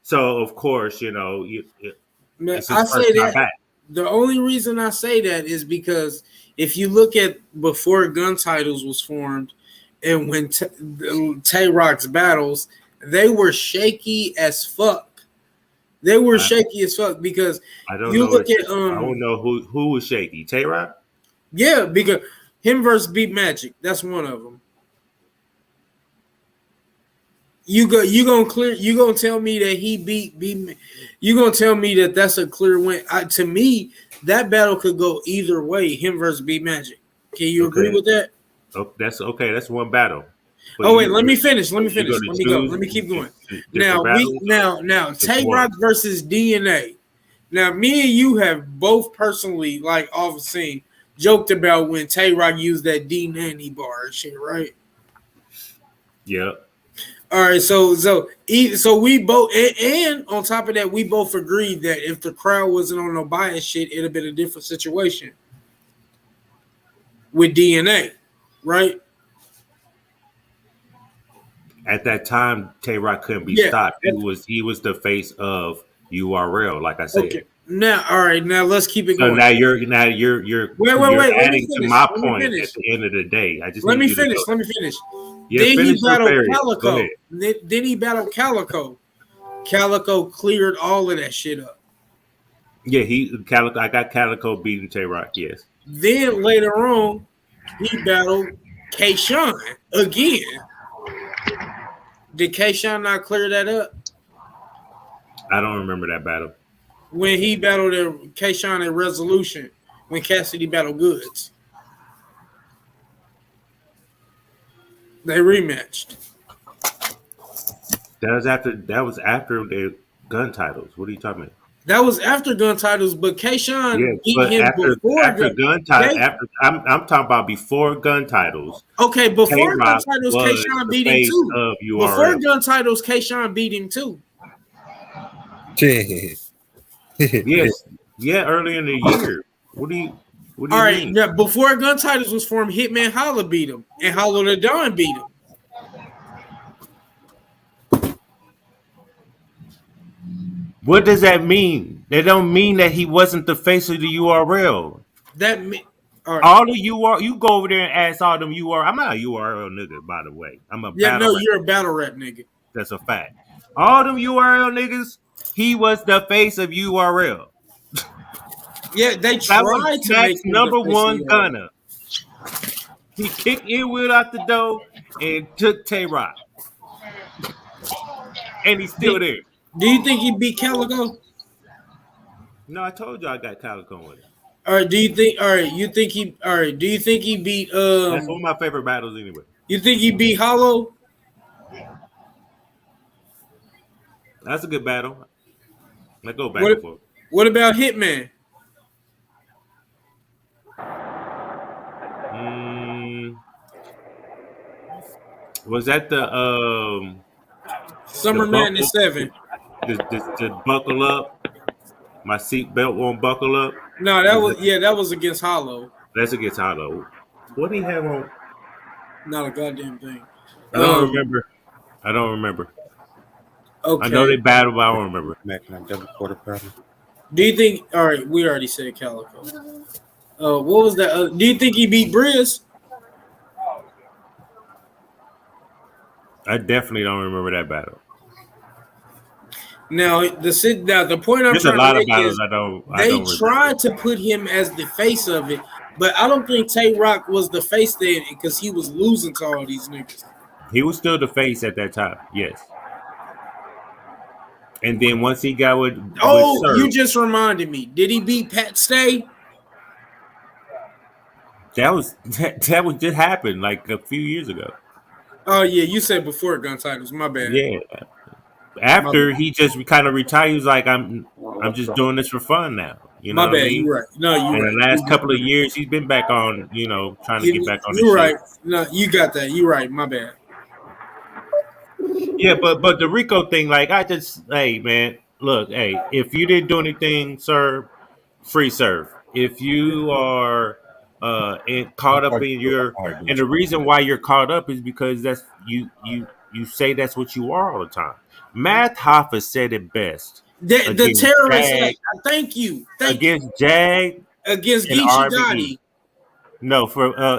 So of course, I say that. Back. The only reason I say that is because if you look at before Gun Titles was formed, and when Tay Rock's battles, they were shaky as fuck. They were shaky as fuck because I don't you know look at I don't know who was shaky. Tay Rock? Yeah, because him versus Beat Magic, that's one of them. You gonna tell me that he beat you gonna tell me that that's a clear win. To me, that battle could go either way, him versus Beat Magic. Can you agree with that? Oh, that's okay. That's one battle. But let me finish. Let me go. Let me keep going. Now Tay Rock versus DNA. Now, me and you have both personally, like off the scene, joked about when Tay Rock used that D Nanny bar and shit, right? Yeah. All right, so we both, and on top of that, we both agreed that if the crowd wasn't on no bias shit, it'd have been a different situation with DNA, right? At that time, Tay Rock couldn't be stopped. He was the face of URL, like I said. Okay. Now, all right. Now let's keep it going. Now you're adding to my point at the end of the day. Let me finish. Yeah, then he battled Calico. Then he battled Calico. Calico cleared all of that shit up. Yeah, Calico. I got Calico beating Tay Rock. Yes. Then later on, he battled K-Shine again. Did K-Shine not clear that up? I don't remember that battle. When he battled K-Shine at Resolution, when Cassidy battled Goods. They rematched. That was after the gun titles. What are you talking about? That was after gun titles, but K-Shine beat him after gun titles. I'm talking about before gun titles. Okay, before gun titles, K-Shine beat him too. Before gun titles, K-Shine beat him too. Yes, yeah, early in the year. What What do All you right, mean? now, before Gun Titles was formed, Hitman Holla beat him, and Hollow the Don beat him. What does that mean? That don't mean that he wasn't the face of the URL. All right. All the URL, you go over there and ask all them URL. I'm not a URL nigga, by the way. I'm a Yeah, battle no, rap. you're a battle rap nigga. That's a fact. All them URL niggas, he was the face of URL. Yeah, they That was tried to Smack's make him the number face of one URL. gunner. He kicked Earwood out the door and took Tay Rock. And he's still there. Do you think he beat Calico? No, I told you I got Calico with it. All right, do you think? All right, you think he? All right, do you think he beat? That's one of my favorite battles anyway. You think he beat Hollow? That's a good battle. Let's go back and forth. What about Hitman? Was that the Summer Madness 7? The buckle up? My seatbelt won't buckle up. No, that was against Hollow. That's against Hollow. What did he have on? Not a goddamn thing. I don't remember. Okay. I know they battled, but I don't remember. Double quarter pounder. Do you think? All right, we already said Calico. What was that? Do you think he beat Briz? I definitely don't remember that battle. Now the point I'm There's a trying lot to of make battles is I don't they tried to put him as the face of it, but I don't think Tay Rock was the face then because he was losing to all these niggas. He was still the face at that time, yes. And then once he got with Surf, you just reminded me. Did he beat Pat Stay? that was just happened like a few years ago. Oh yeah, you said before Gun Titles. My bad. Yeah. After he just kind of retired, he was like, I'm just doing this for fun now. You know My bad. what I mean? You're right. No, you're and right. The last couple of years, he's been back on, trying to get back on. You're right. No, you got that. You're right. My bad. Yeah, but the Rico thing, like, hey man, look, hey, if you didn't do anything, sir, free serve. If you are caught up in and the reason why you're caught up is because that's you say that's what you are all the time. Matt Hoffa said it best. The terrorist act. Thank you. Against Jag. Against and Geechee RBE. No,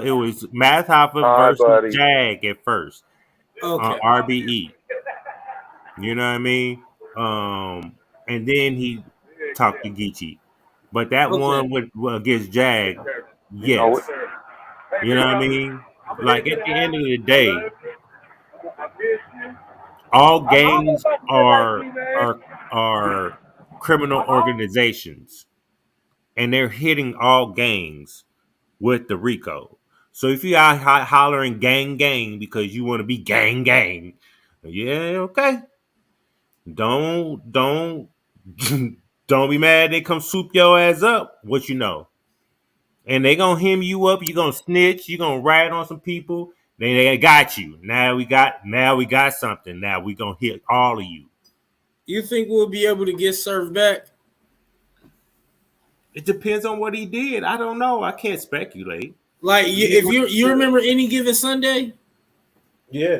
it was Math Hoffa versus Jag at first. Okay. RBE. You know what I mean? And then he talked to Geechee. But that one against Jag, yes. You know what I mean? Like at the end of the day, all gangs are criminal organizations, and they're hitting all gangs with the RICO. So if you are hollering gang because you want to be gang, yeah, okay. Don't don't be mad. They come swoop your ass up. What you know? And they gonna hem you up. You gonna snitch. You gonna rat on some people. They got you. Now we got something. Now we gonna hit all of you. You think we'll be able to get served back? It depends on what he did. I don't know. I can't speculate. Like if you remember Any Given Sunday? Yeah.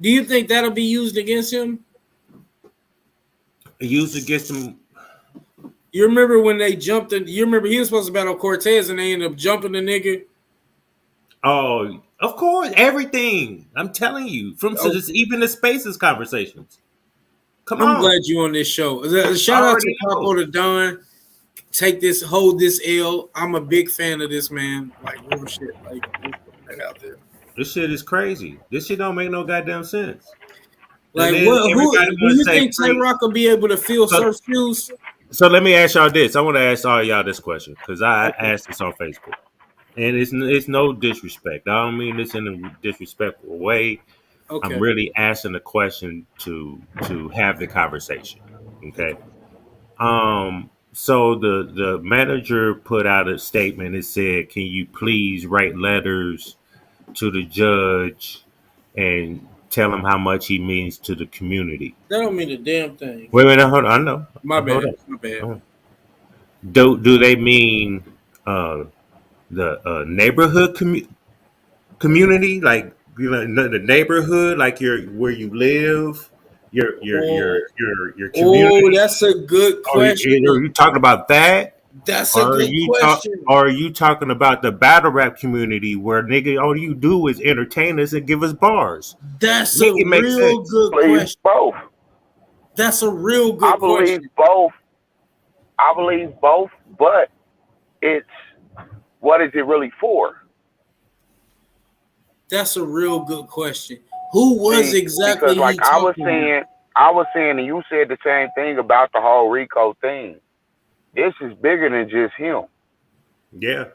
Do you think that'll be used against him? Used against him. You remember when they jumped? You remember he was supposed to battle Cortez and they ended up jumping the nigga? Oh, of course, everything. I'm telling you, just even the Spaces conversations. I'm glad you on this show. Shout out to Capo the Don. Hold this L. I'm a big fan of this man. Like real shit. Like that out there. This shit is crazy. This shit don't make no goddamn sense. Like do you think Tay Rock will be able to fill Surf's shoes? So let me ask y'all this. I want to ask all y'all this question because I asked this on Facebook, and it's no disrespect. I don't mean this in a disrespectful way. Okay. I'm really asking the question to have the conversation. Okay. So the manager put out a statement. It said, "Can you please write letters to the judge and tell him how much he means to the community?" That don't mean a damn thing. Wait, hold on. I know. My bad. Do they mean the neighborhood community, like the neighborhood, like your where you live, Oh, your oh, community. that's a good Are question. you talking about that? That's a Or good question. are you talking about the battle rap community where nigga all you do is entertain us and give us bars? That's Make a it make real sense. good believe question. both. That's a real I good believe question. both. I believe both, but it's what is it really for? That's a real good question. Who was See, because exactly like he talking about? I was saying, and you said the same thing about the whole Rico thing. This is bigger than just him. Yeah.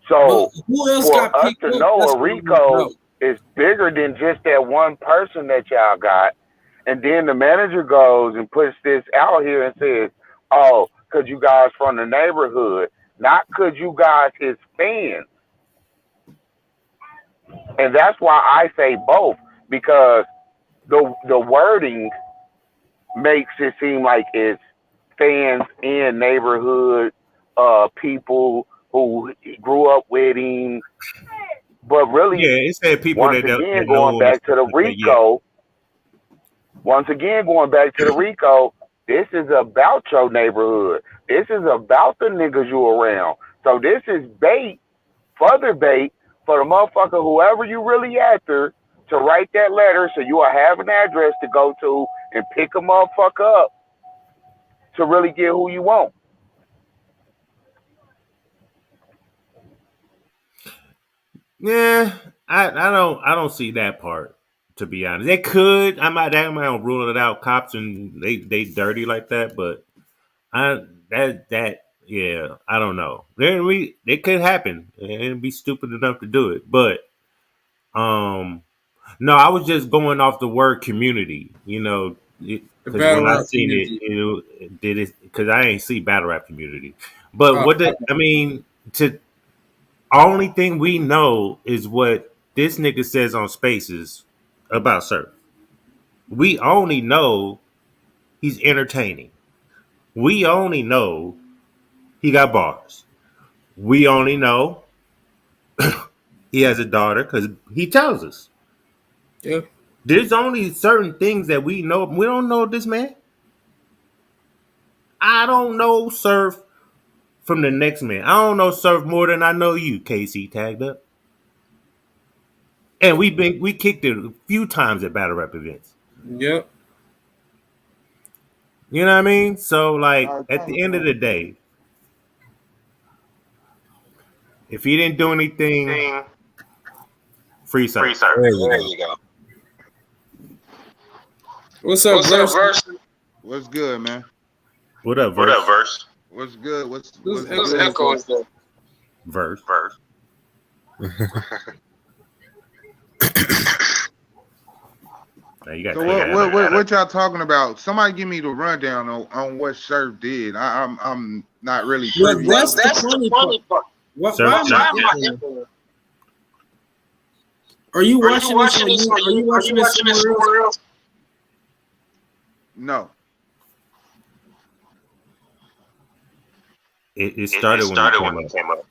But So who else for got us picked to up? know That's a what I want to Rico know. is bigger than just that one person that y'all got, and then the manager goes and puts this out here and says, "Oh, could you guys from the neighborhood? Not could you guys his fans?" And that's why I say both, because the wording makes it seem like it's fans in neighborhood, people who grew up with him, but Yeah, really, it said people once that again know going him and back to stuff the like that. Yeah. Rico, once again going back to the Rico, this is about your neighborhood. This is about the niggas you around. So this is bait, further bait for the motherfucker, whoever you really after, to write that letter so you will have an address to go to and pick a motherfucker up to really get who you want. Yeah, I don't see that part, to be honest. They could. I might rule it out. Cops and they dirty like that, but I that yeah, I don't know. It could happen and be stupid enough to do it. But no, I was just going off the word community, The because when battle I rap seen it, community. it did it because I ain't see battle rap community. But Oh, I mean, to only thing we know is what this nigga says on Spaces about Surf. We only know he's entertaining. We only know he got bars. We only know he has a daughter because he tells us. yeah. There's only certain things that we know. We don't know this man. I don't know Surf from the next man. I don't know Surf more than I know you, KC tagged up. And we kicked it a few times at battle rap events. Yep. You know what I mean? So like at Thank the end of the day, if he didn't do anything, free Surf. There you go. you go. What's up, Verse? What's good, man? What up, Verse? What's good? Who's What's Whose good? echo is that? Verse. Now you got So to take it what y'all talking about? Somebody give me the rundown on what Surf did. I'm not really Well, privy. that's the funny part. Surf Why am I echoing? Are you watching this on you? Are you watching this somewhere else? No. It started when you came up.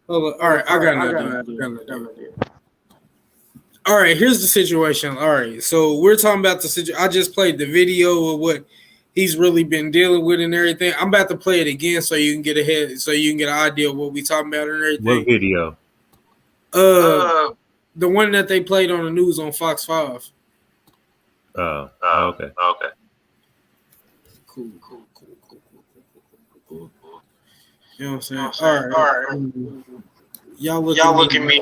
Hold on. All right, I got an idea. All right, here's the situation. All right, so we're talking about the situation. I just played the video of what he's really been dealing with and everything. I'm about to play it again so you can get so you can get an idea of what we talking about and everything. What video? The one that they played on the news on Fox 5. Okay. Cool. You know what I'm saying? All right. Y'all look at me.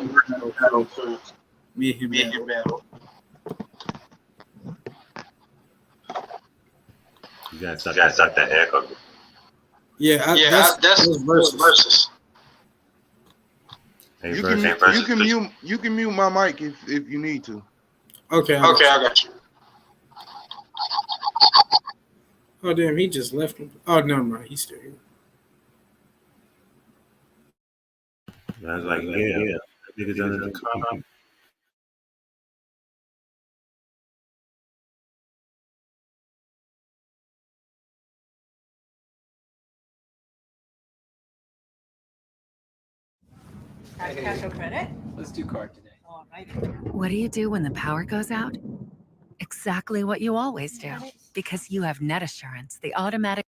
Me and him battle. You gotta stop that echo. Yeah, that's versus. Hey, You Verse. can mute my mic if you need to. Okay, I got you. Oh damn, he just left him. Oh, never mind, he's still here. I was like, yeah. Niggas under the comment. Cash or credit? Let's do card today. All right. What do you do when the power goes out? Exactly what you always do, because you have Net Assurance, the automatic.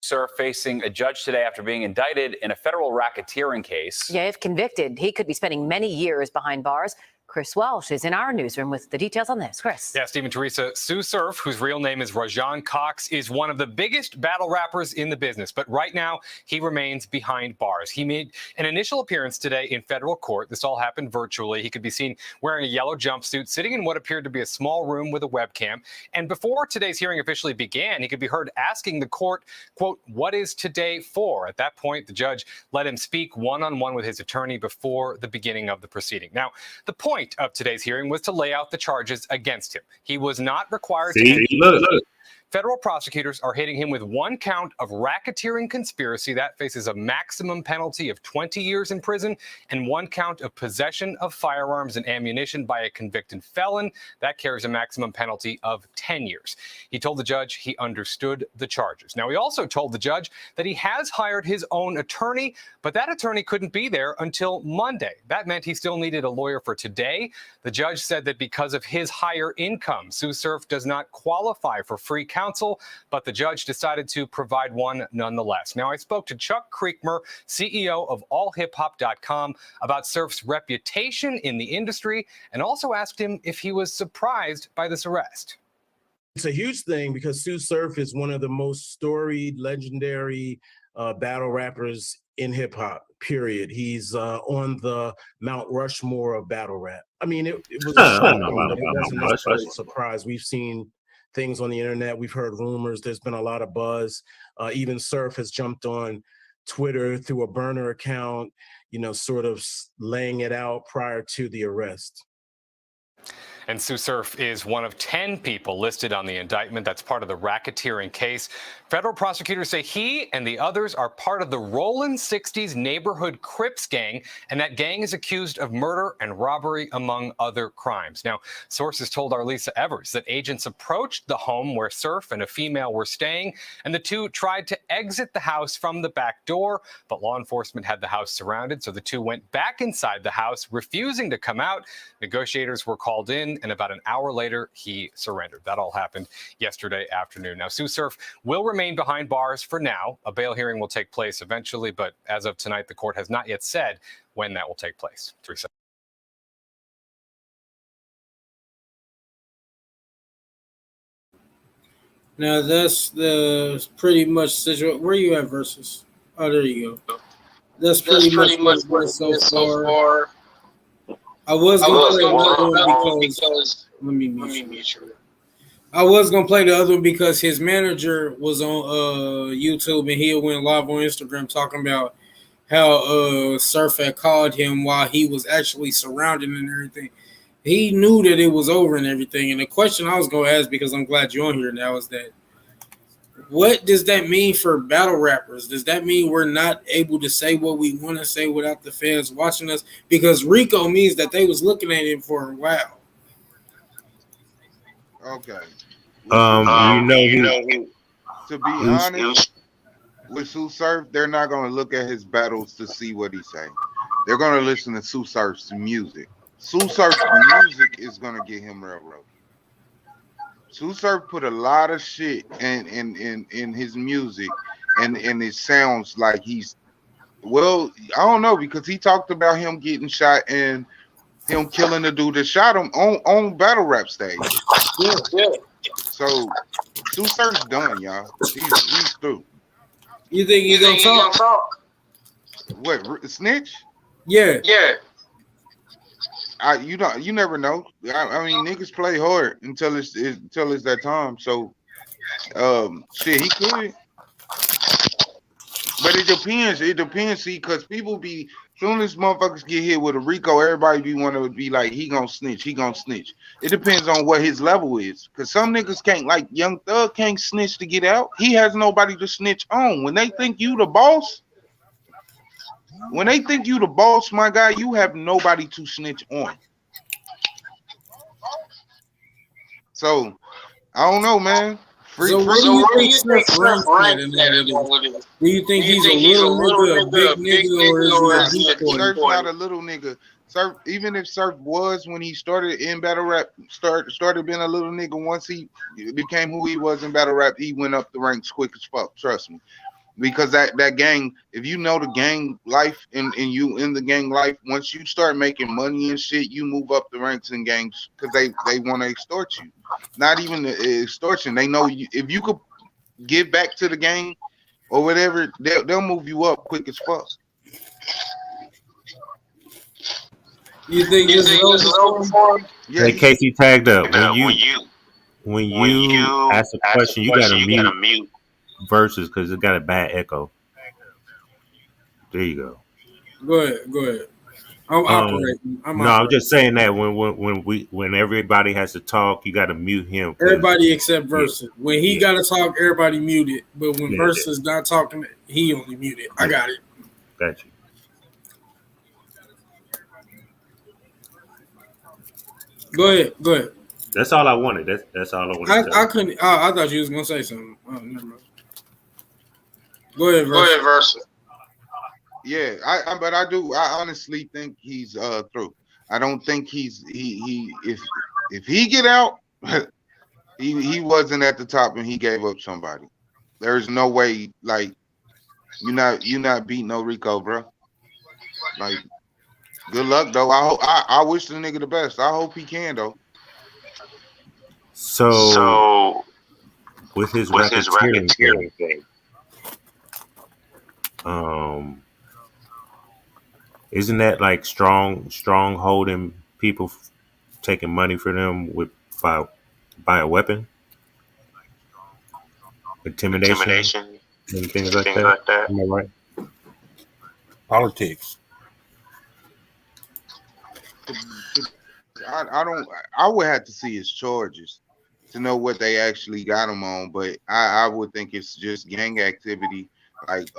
Surf facing a judge today after being indicted in a federal racketeering case. Yeah, if convicted, he could be spending many years behind bars. Chris Welsh is in our newsroom with the details on this. Chris. Yeah, Steve and Teresa, Tsu Surf, whose real name is Rajon Cox, is one of the biggest battle rappers in the business. But right now, he remains behind bars. He made an initial appearance today in federal court. This all happened virtually. He could be seen wearing a yellow jumpsuit, sitting in what appeared to be a small room with a webcam. And before today's hearing officially began, he could be heard asking the court, quote, "What is today for?" At that point, the judge let him speak one-on-one with his attorney before the beginning of the proceeding. Now, the point of today's hearing was to lay out the charges against him. He was not required to. Look. Federal prosecutors are hitting him with one count of racketeering conspiracy. That faces a maximum penalty of 20 years in prison, and one count of possession of firearms and ammunition by a convicted felon. That carries a maximum penalty of 10 years. He told the judge he understood the charges. Now, he also told the judge that he has hired his own attorney, but that attorney couldn't be there until Monday. That meant he still needed a lawyer for today. The judge said that because of his higher income, Tsu Surf does not qualify for free counsel, but the judge decided to provide one nonetheless. Now, I spoke to Chuck Creekmer, CEO of allhiphop.com, about Surf's reputation in the industry, and also asked him if he was surprised by this arrest. It's a huge thing because Tsu Surf is one of the most storied, legendary battle rappers in hip hop, period. He's on the Mount Rushmore of battle rap. I mean, it was a shock. It wasn't necessarily a surprise. We've seen things on the internet. We've heard rumors. There's been a lot of buzz. Even Surf has jumped on Twitter through a burner account, sort of laying it out prior to the arrest. And Tsu Surf is one of 10 people listed on the indictment. That's part of the racketeering case. Federal prosecutors say he and the others are part of the Rollin' 60s neighborhood Crips gang, and that gang is accused of murder and robbery, among other crimes. Now, sources told our Lisa Evers that agents approached the home where Surf and a female were staying, and the two tried to exit the house from the back door, but law enforcement had the house surrounded, so the two went back inside the house, refusing to come out. Negotiators were called in, and about an hour later, he surrendered. That all happened yesterday afternoon. Now, Tsu Surf will remain behind bars for now. A bail hearing will take place eventually, but as of tonight, the court has not yet said when that will take place. Teresa. Now, that's the pretty much situation. Where you at, Versus? Oh, there you go. That's pretty much what's so far. I was going to play another one because let me mute you. I was going to play the other one because his manager was on YouTube and he went live on Instagram talking about how Surf had called him while he was actually surrounded and everything. He knew that it was over and everything. And the question I was going to ask, because I'm glad you're on here now, is that what does that mean for battle rappers? Does that mean we're not able to say what we want to say without the fans watching us? Because RICO means that they was looking at him for a while. Okay. To be honest, with Tsu Surf, they're not going to look at his battles to see what he's saying. They're going to listen to Tsu Surf's music. Tsu Surf's music is going to get him railroad. Tsu Surf put a lot of shit in his music, and it sounds like he's, well, I don't know, because he talked about him getting shot and him killing the dude that shot him on battle rap stage. Yeah. So Tsu Surf's done, y'all. He's through. You think he's gonna talk? What, snitch? Yeah. You never know. I mean, niggas play hard until it's that time. So, shit, he could. But it depends. It depends. See, because people be, soon as motherfuckers get hit with a RICO, everybody be want to be like, he gonna snitch. He gonna snitch. It depends on what his level is. Because some niggas can't, like Young Thug can't snitch to get out. He has nobody to snitch on. When they think you the boss, my guy, you have nobody to snitch on. So, I don't know, man. So what do you think Surf ranks at in all of this? Do you think he's a little nigga, a big nigga, or is he a deep boy? Surf's not a little nigga. Surf, even if Surf was when he started in battle rap, started being a little nigga. Once he became who he was in battle rap, he went up the ranks quick as fuck. Trust me. Because that gang, if you know the gang life and you in the gang life, once you start making money and shit, you move up the ranks in gangs because they want to extort you. Not even the extortion. They know you, if you could give back to the gang or whatever, they'll move you up quick as fuck. You think this is over for him? Hey, Casey tagged up. When you ask a question, you gotta mute verses because it got a bad echo. There you go. Go ahead. I'm operating. I'm just saying that when everybody has to talk, you got to mute him. Everybody except Versus. When he got to talk, everybody muted. But when Versus not talking, he only muted. I got it. Got you. Go ahead. That's all I wanted. That's all I wanted. I couldn't. I thought you was gonna say something. Oh, never mind. Go ahead, Versus. Yeah, but I honestly think he's through. I don't think he's if he get out, he wasn't at the top and he gave up somebody. There's no way, like, you're not beating no Rico, bro. Like, good luck though. I wish the nigga the best. I hope he can though. So with his racketeering thing, isn't that like strong holding people taking money for them by a weapon? Intimidation and things like that. Am I right? Politics. I would have to see his charges to know what they actually got him on, but I would think it's just gang activity. Like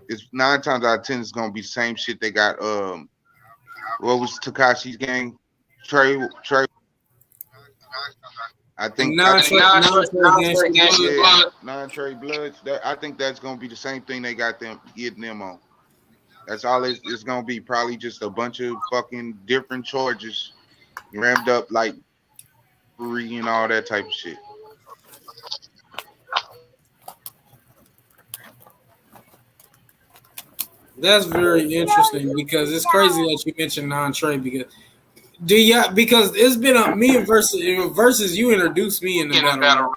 it's 9 times out of 10 it's gonna be the same shit they got. What was Tekashi's gang? Trey. I think non-Trey Bloods. I think that's gonna be the same thing they got them getting them on. That's all it's gonna be. Probably just a bunch of fucking different charges rammed up like free and all that type of shit. That's very interesting because it's crazy that you mentioned non-Trey because it's been me and versus you introduced me in the battle.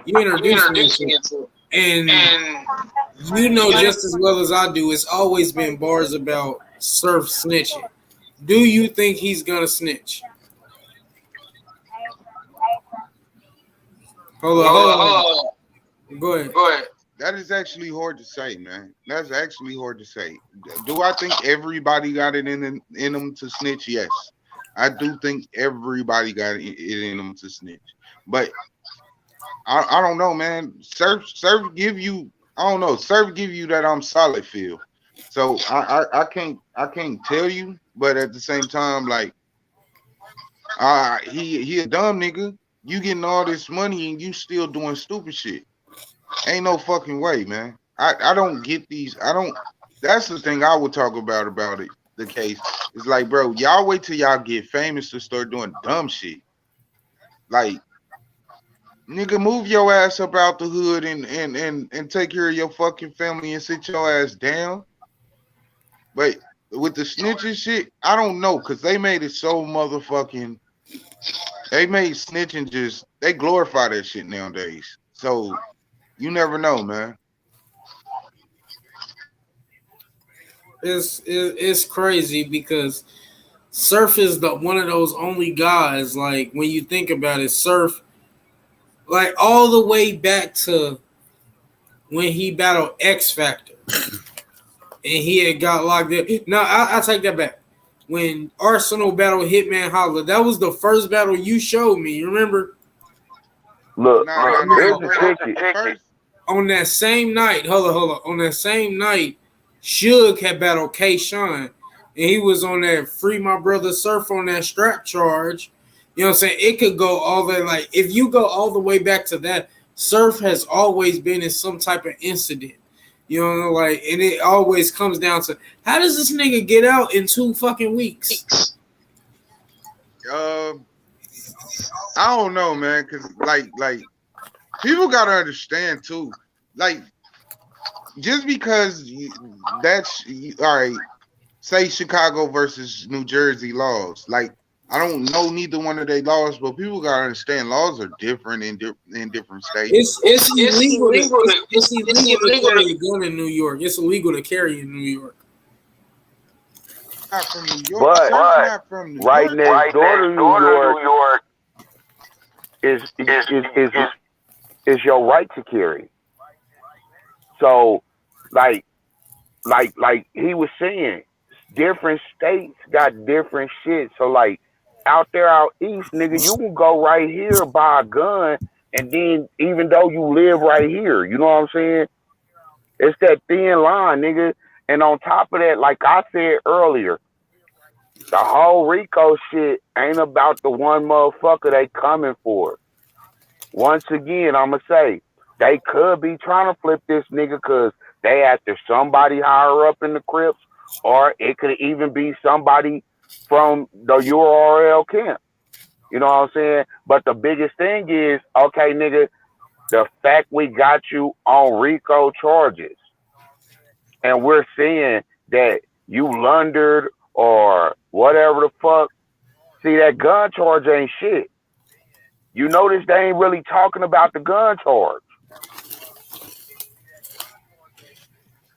You introduced me into and you know just as well as I do, it's always been bars about Surf snitching. Do you think he's gonna snitch? Hold on. Go ahead. That is actually hard to say, man. That's actually hard to say. Do I think everybody got it in them to snitch? Yes. I do think everybody got it in them to snitch. But I don't know, man. Surf give you, I don't know. Surf give you that I'm solid feel. So I can't tell you, but at the same time, like he a dumb nigga. You getting all this money and you still doing stupid shit. Ain't no fucking way, man. I don't get these. That's the thing I would talk about it. The case is like, bro, y'all wait till y'all get famous to start doing dumb shit. Like, nigga, move your ass up out the hood and take care of your fucking family and sit your ass down. But with the snitching shit, I don't know, because they made it so motherfucking. They made snitching just, they glorify that shit nowadays. So you never know, man. It's crazy because Surf is one of those only guys, like when you think about it, Surf, like all the way back to when he battled X Factor and he had got locked up. No, I take that back. When Arsenal battled Hitman Holla, that was the first battle you showed me. You remember? Look, here's the ticket. On that same night, hold on. On that same night, Suge had battled K-Shine, and he was on that Free My Brother Surf on that strap charge. You know what I'm saying? It could go all the way, like, if you go all the way back to that, Surf has always been in some type of incident. You know, like, and it always comes down to how does this nigga get out in 2 fucking weeks? I don't know, man, because like people gotta understand too, like just because that's all right. Say Chicago versus New Jersey laws, like. I don't know neither one of their laws, but people gotta understand laws are different in different states. It's illegal to carry a gun in New York. It's illegal to carry in New York. Not from New York. But not from New right York. next door to New York is your right to carry. So, like he was saying, different states got different shit. So, like, out there out east, nigga, you can go right here, buy a gun, and then even though you live right here, you know what I'm saying? It's that thin line, nigga. And on top of that, like I said earlier, the whole RICO shit ain't about the one motherfucker they coming for. Once again, I'ma say, they could be trying to flip this nigga because they after somebody higher up in the Crips, or it could even be somebody from the URL camp. You know what I'm saying? But the biggest thing is, okay, nigga, the fact we got you on RICO charges, and we're seeing that you laundered or whatever the fuck. See, that gun charge ain't shit. You notice they ain't really talking about the gun charge.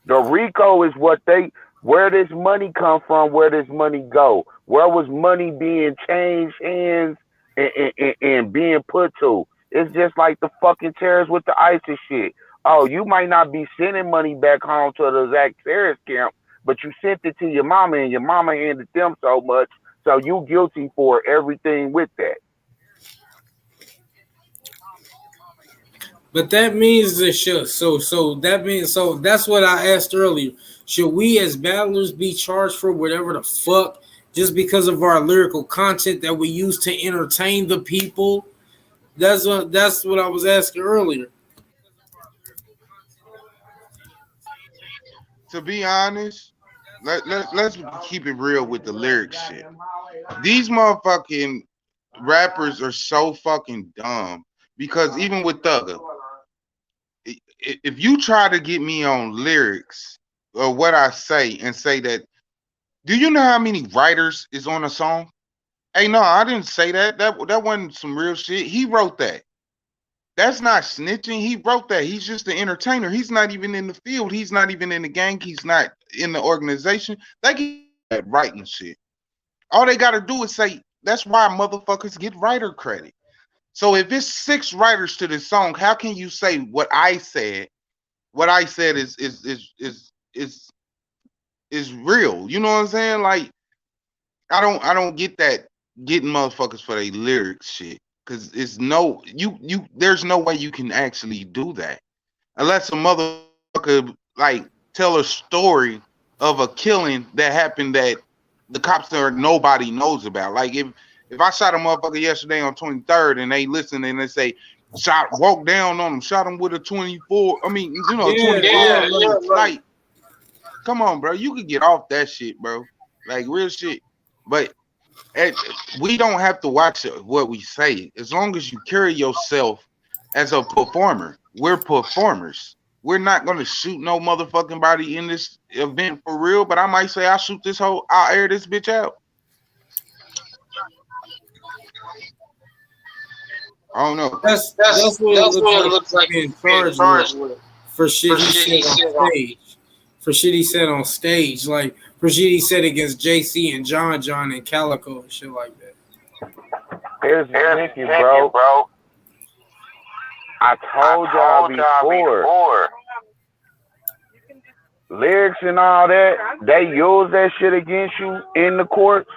The RICO is where this money come from, where this money go. Where was money being changed hands and being put to? It's just like the fucking terrorists with the ISIS shit. Oh, you might not be sending money back home to the Zach terrorist camp, but you sent it to your mama and your mama handed them so much, so you guilty for everything with that. But that means that so that's what I asked earlier. Should we as battlers be charged for whatever the fuck just because of our lyrical content that we use to entertain the people? That's what I was asking earlier. To be honest, let's keep it real with the lyric shit. These motherfucking rappers are so fucking dumb because even with Thugger, if you try to get me on lyrics or what I say and say that, do you know how many writers is on a song? Hey, no, I didn't say that. That wasn't some real shit. He wrote that. That's not snitching. He wrote that. He's just an entertainer. He's not even in the field. He's not even in the gang. He's not in the organization. They get that writing shit. All they got to do is say, that's why motherfuckers get writer credit. So if it's 6 writers to this song, how can you say what I said? What I said is real. You know what I'm saying? Like, I don't get that getting motherfuckers for their lyrics shit. Cause it's there's no way you can actually do that unless a motherfucker like tell a story of a killing that happened that the cops or nobody knows about. Like if I shot a motherfucker yesterday on 23rd and they listen and they say walk down on him, shot him with a 24. I mean, 25. Like, come on, bro, you could get off that shit, bro. Like real shit, but. We don't have to watch what we say as long as you carry yourself as a performer. We're performers. We're not going to shoot no motherfucking body in this event for real, but I might say I'll air this bitch out. I don't know. That's what it looks like being charged with for shit he said on stage. For shit he said on stage, like for shit he said against JC and John and Calico and shit like that. Here's the thing, bro. I told y'all before. Lyrics and all that, they use that shit against you in the courts,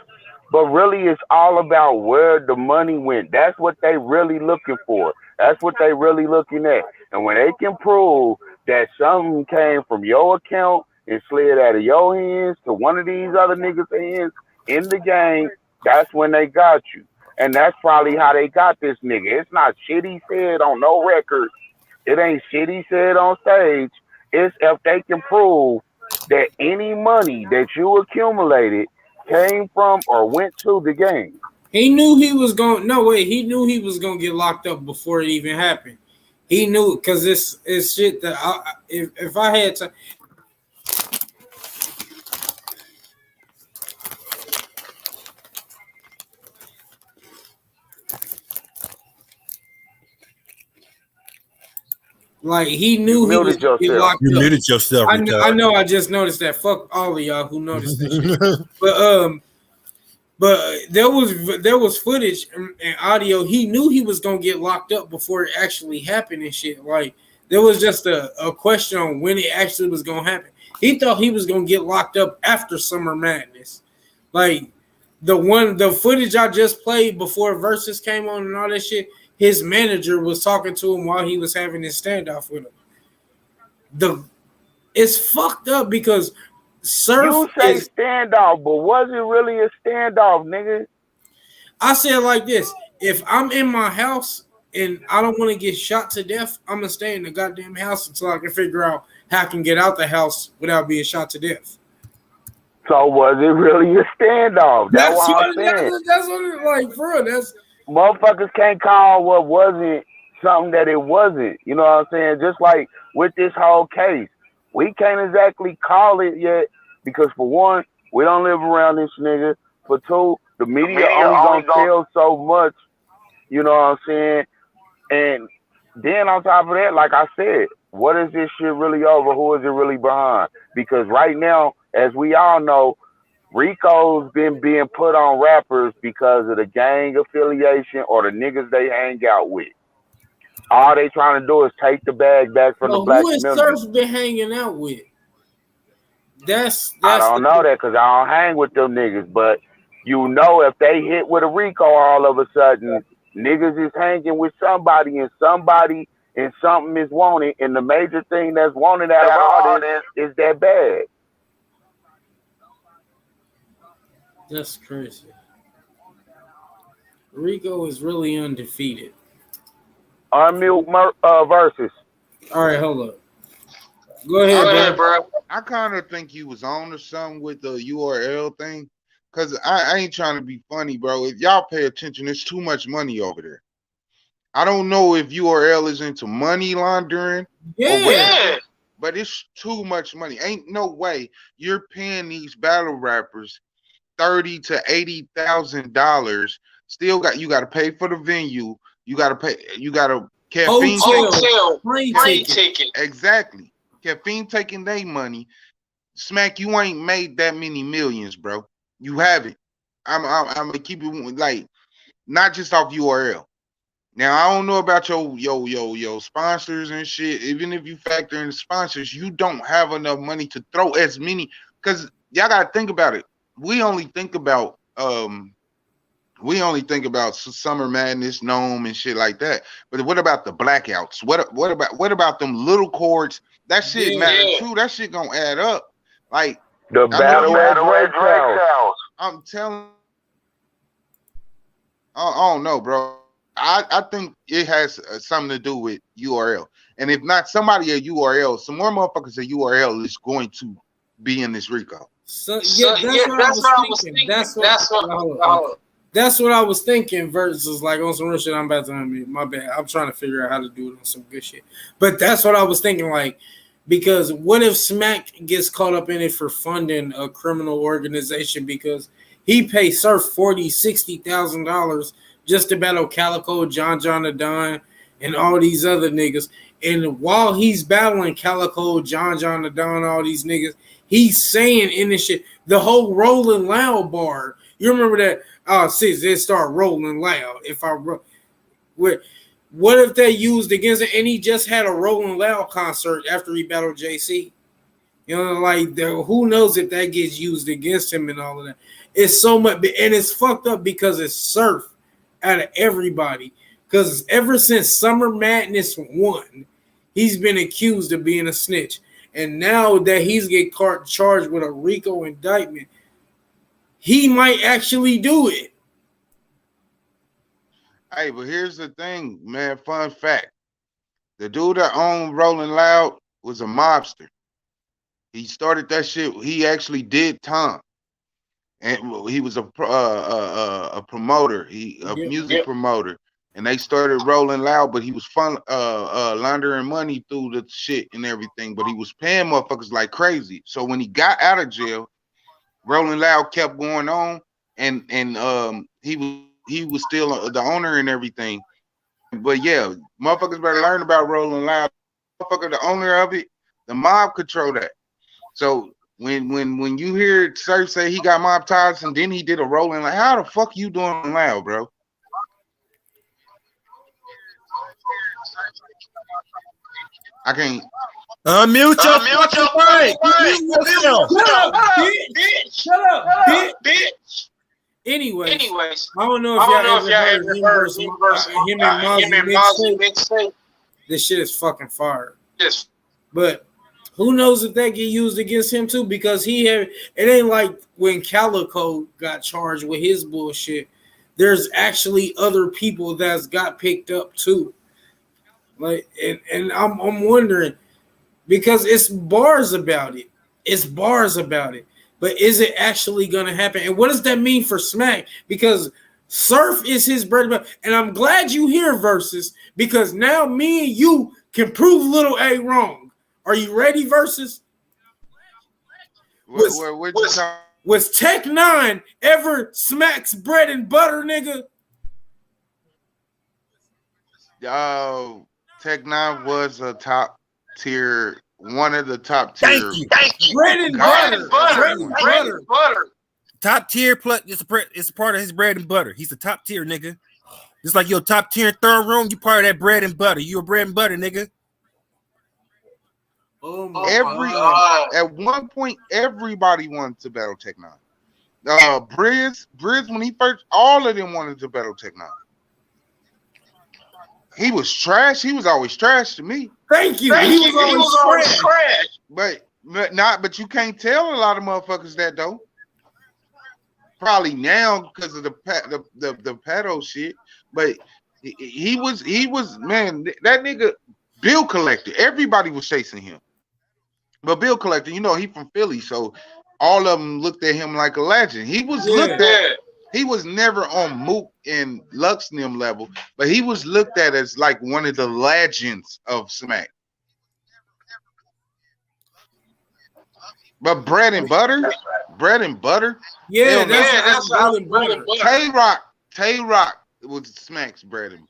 but really it's all about where the money went. That's what they really looking for. That's what they really looking at. And when they can prove that something came from your account and slid out of your hands to one of these other niggas' hands in the game, that's when they got you. And that's probably how they got this nigga. It's not shit he said on no record It ain't shit he said on stage. It's if they can prove that any money that you accumulated came from or went to the game. He knew he was going. No way. He knew he was gonna get locked up before it even happened. He knew because it's shit that if I had to. Like he knew You he was muted gonna get yourself. locked You up. muted yourself, I retard. know. I just noticed that. Fuck all of y'all who noticed that shit. But there was footage and audio. He knew he was gonna get locked up before it actually happened and shit. Like there was just a question on when it actually was gonna happen. He thought he was gonna get locked up after Summer Madness. Like the footage I just played before Versus came on and all that shit. His manager was talking to him while he was having his standoff with him. It's fucked up because Surf You say is. standoff, but was it really a standoff, nigga? I say it like this: if I'm in my house and I don't want to get shot to death, I'm gonna stay in the goddamn house until I can figure out how I can get out the house without being shot to death. So was it really a standoff? That's That's what I'm what saying. that's what it like, bro. That's Motherfuckers can't call what wasn't something that it wasn't. You know what I'm saying? Just like with this whole case, we can't exactly call it yet because for one, we don't live around this nigga. For two, the media only gonna tell so much. You know what I'm saying? And then on top of that, like I said, what is this shit really over? Who is it really behind? Because right now, as we all know, Rico's been being put on rappers because of the gang affiliation or the niggas they hang out with. All they trying to do is take the bag back from the well, black who is community. Surf been hanging out with? That's I the don't know thing. that because I don't hang with them niggas, but you know if they hit with a Rico all of a sudden, niggas is hanging with somebody and something is wanted, and the major thing that's wanted out of all this is that bag. That's crazy. Rico is really undefeated. Unmute versus. All right, hold up. Go ahead, bro. I kind of think you was on to something with the URL thing, cause I ain't trying to be funny, bro. If y'all pay attention, there's too much money over there. I don't know if URL is into money laundering or whatever, but it's too much money. Ain't no way you're paying these battle rappers $30,000 to $80,000. Still got you got to pay for the venue. You got to pay. You got to caffeine Hotel, plane ticket. Exactly. Caffeine taking their money. Smack, you ain't made that many millions, bro. You haven't. I'm gonna keep it like not just off URL. Now I don't know about your sponsors and shit. Even if you factor in the sponsors, you don't have enough money to throw as many. Cause y'all gotta think about it. We only think about Summer Madness, Gnome, and shit like that. But what about the blackouts? What about them little chords? That shit matter too. That shit gonna add up. Like the battle at Drake's house. I'm telling. I don't know, bro. I think it has something to do with URL. And if not somebody at URL, some more motherfuckers at URL is going to be in this RICO. That's what I was thinking. That's what I was thinking. Versus like on some real shit. I'm about to unmute. My bad. I'm trying to figure out how to do it on some good shit. But that's what I was thinking. Like, because what if Smack gets caught up in it for funding a criminal organization because he pays Surf $40,000-$60,000 just to battle Calico, John the Don, and all these other niggas. And while he's battling Calico, John the Don, all these niggas, he's saying in this shit, the whole Rolling Loud bar. You remember that? Since they start rolling loud. What if they used against it? And he just had a Rolling Loud concert after he battled JC. You know, like who knows if that gets used against him and all of that. It's so much, and it's fucked up because it's Surf out of everybody. Because ever since Summer Madness 1, he's been accused of being a snitch. And now that he's get charged with a RICO indictment, he might actually do it. Hey, but here's the thing, man. Fun fact. The dude that owned Rolling Loud was a mobster. He started that shit. He actually did time, and he was a promoter. A music promoter, and they started Rolling Loud. But he was laundering money through the shit and everything. But he was paying motherfuckers like crazy. So when he got out of jail, Rolling Loud kept going on, and he was still the owner and everything. But yeah, motherfuckers better learn about Rolling Loud. Motherfucker, the owner of it, the mob control that. So when you hear Surf say he got mob ties and then he did a Rolling, like how the fuck you doing loud, bro? I can't. Unmute your mic. Shut up, bitch. Shut up, bitch. Anyways, I don't know if y'all ever heard him and Mozzie mixtape. This shit is fucking fire. Yes. But who knows if that get used against him too? Because it ain't like when Calico got charged with his bullshit. There's actually other people that's got picked up too. Like, and I'm wondering because it's bars about it. It's bars about it. But is it actually going to happen? And what does that mean for Smack? Because Surf is his bread and butter. And I'm glad you here, Versus, because now me and you can prove Little A wrong. Are you ready, Versus? Was Tech 9 ever Smack's bread and butter, nigga? Yo, Tech 9 was a top tier. One of the top tier. Thank you. Bread and butter. Top tier plus it's a part of his bread and butter. He's a top tier nigga. Just like your top tier in third room, you part of that bread and butter. You a bread and butter nigga. At one point, everybody wanted to battle Tech 9. Briz, when he first, all of them wanted to battle Tech 9. He was trash. He was always trash to me. Thank you. He was always trash. But you can't tell a lot of motherfuckers that though. Probably now because of the pedo shit. But he was man. That nigga bill collector. Everybody was chasing him. But bill collector, you know, he from Philly, so all of them looked at him like a legend. He was looked at. He was never on Mook and Lux Nim level, but he was looked at as like one of the legends of Smack. But bread and butter. Yeah, that's bread and butter. Tay Rock was Smack's bread and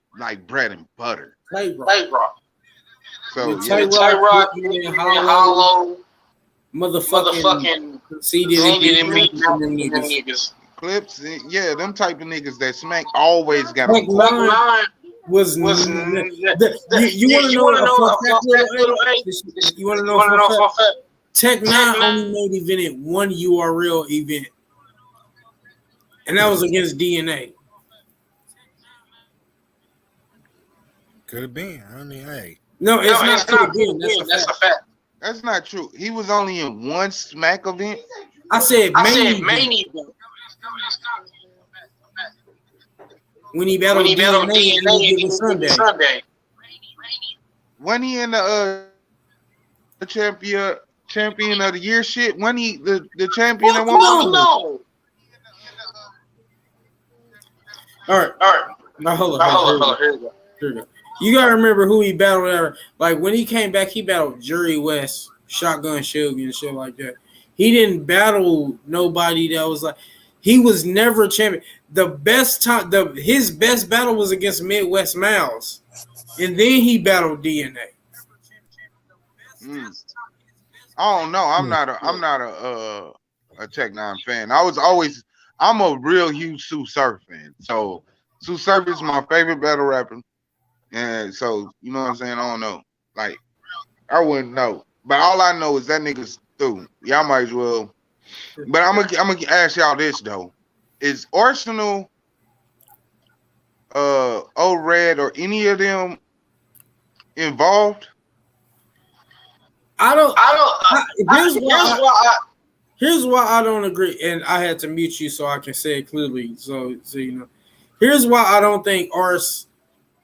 butter. Tay Rock. So Tay Rock, Hollow, motherfucking seated and meat niggas. Clips, yeah, them type of niggas that Smack always got. You want to know? Tech 9 only made event one URL event, and that was against DNA. Could have been. I mean, hey. No, it's not. That's a fact. That's not true. He was only in one Smack event. I said main event. When he battled DNA Sunday. When he in the champion of the year shit, when he the champion at one point. No. All right. Now hold on. Here we go. You gotta remember who he battled at. Like when he came back, he battled Jerry West, Shotgun Suge, and shit like that. He didn't battle nobody that was like. He was never champion. His best battle was against Midwest Miles, and then he battled DNA. I don't know. I'm not a Tech 9 fan. I'm a real huge Tsu Surf fan. So Tsu Surf is my favorite battle rapper, and so you know what I'm saying. I don't know. Like I wouldn't know, but all I know is that nigga's through. Y'all might as well. But I'm gonna ask y'all this though: is Arsenal, O-Red, or any of them involved? Here's why I don't agree, and I had to mute you so I can say it clearly. So you know, here's why I don't think Ars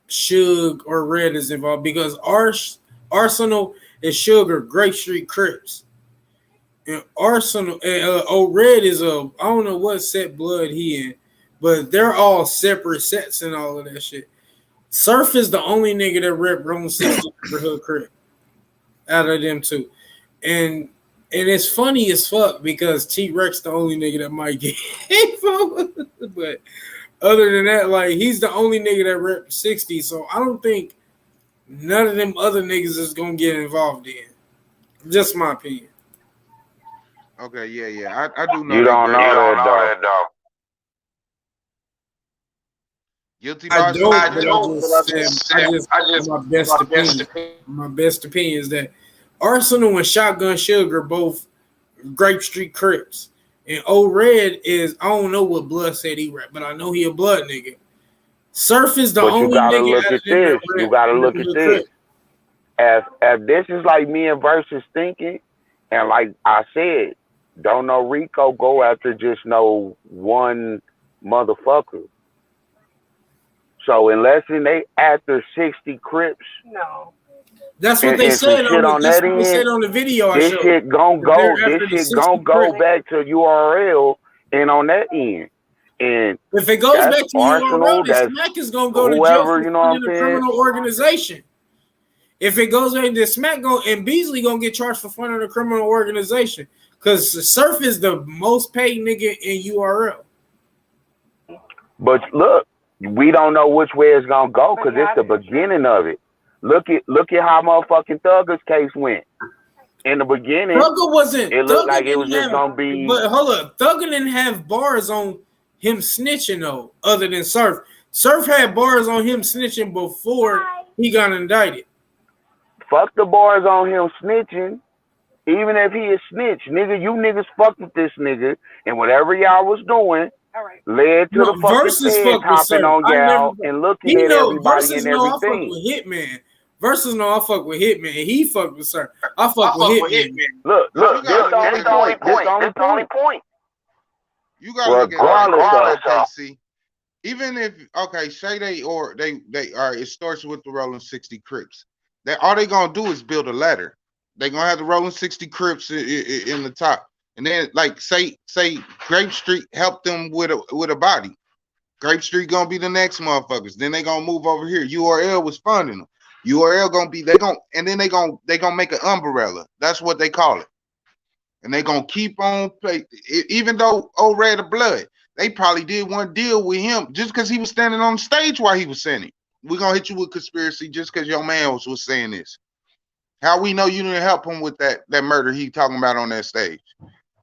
Suge or Red is involved because Arsenal and Suge are Grape Street Crips. And Arsenal and Red is I don't know what set blood he in, but they're all separate sets and all of that shit. Surf is the only nigga that rep Rolling 60 neighborhood crip out of them two. And it's funny as fuck because T-Rex the only nigga that might get hit. But other than that, like he's the only nigga that rep 60. So I don't think none of them other niggas is gonna get involved in. Just my opinion. Okay, yeah. I do know You that. don't know that though. Guilty I by don't, association. I just my best opinion is that Arsenal and Shotgun Sugar are both Grape Street Crips. And Old Red is, I don't know what Blood said he rap, but I know he a blood nigga. Surf is the But you only gotta nigga look out of at them that this. You rap gotta look at neighborhood this. Crip. If this is like me and Versus thinking, and like I said, don't know Rico go after just no one motherfucker. So unless they after 60 Crips, No. That's what they and some said shit on that's that what they said end, on the video I this showed. shit gon' That they're go. This after the shit 60 gon' go Crips. back to URL and on that end. And If it goes that's back to Arsenal. URL, then That's Smack is gonna go to jail whoever. for You know what I'm funding a saying? criminal organization. If it goes back, then Smack and Beasley gonna get charged for funding a criminal organization because Surf is the most paid nigga in URL. But look, we don't know which way it's gonna go because it's the beginning of it. Look at how motherfucking Thugger's case went. In the beginning, it looked like it was just gonna be. But hold up, Thugger didn't have bars on him snitching though, other than Surf. Surf had bars on him snitching before he got indicted. Fuck the bars on him snitching. Even if he is snitch, nigga, you niggas fucked with this nigga, and whatever y'all was doing led to the fucking Versus feds fuck with hopping Surf. on I y'all never. and looking He at know everybody Versus and know I fuck everything. with Hitman. Versus know I fuck with Hitman. And he fuck with Surf. I fuck with Hitman. Look, this the only point. This the only point. You gotta look at Regardless of. KC. Even if say they all right, it starts with the Rolling 60 Crips. All they gonna do is build a ladder. They gonna have the Rolling 60 Crips in the top, and then like say Grape Street helped them with a body. Grape Street gonna be the next motherfuckers. Then they gonna move over here. URL was funding them. URL gonna be they gonna make an umbrella. That's what they call it. And they gonna keep on play, even though Red of Blood, they probably did one deal with him just because he was standing on the stage while he was saying it. We're gonna hit you with conspiracy just because your man was saying this. How we know you didn't help him with that murder he talking about on that stage?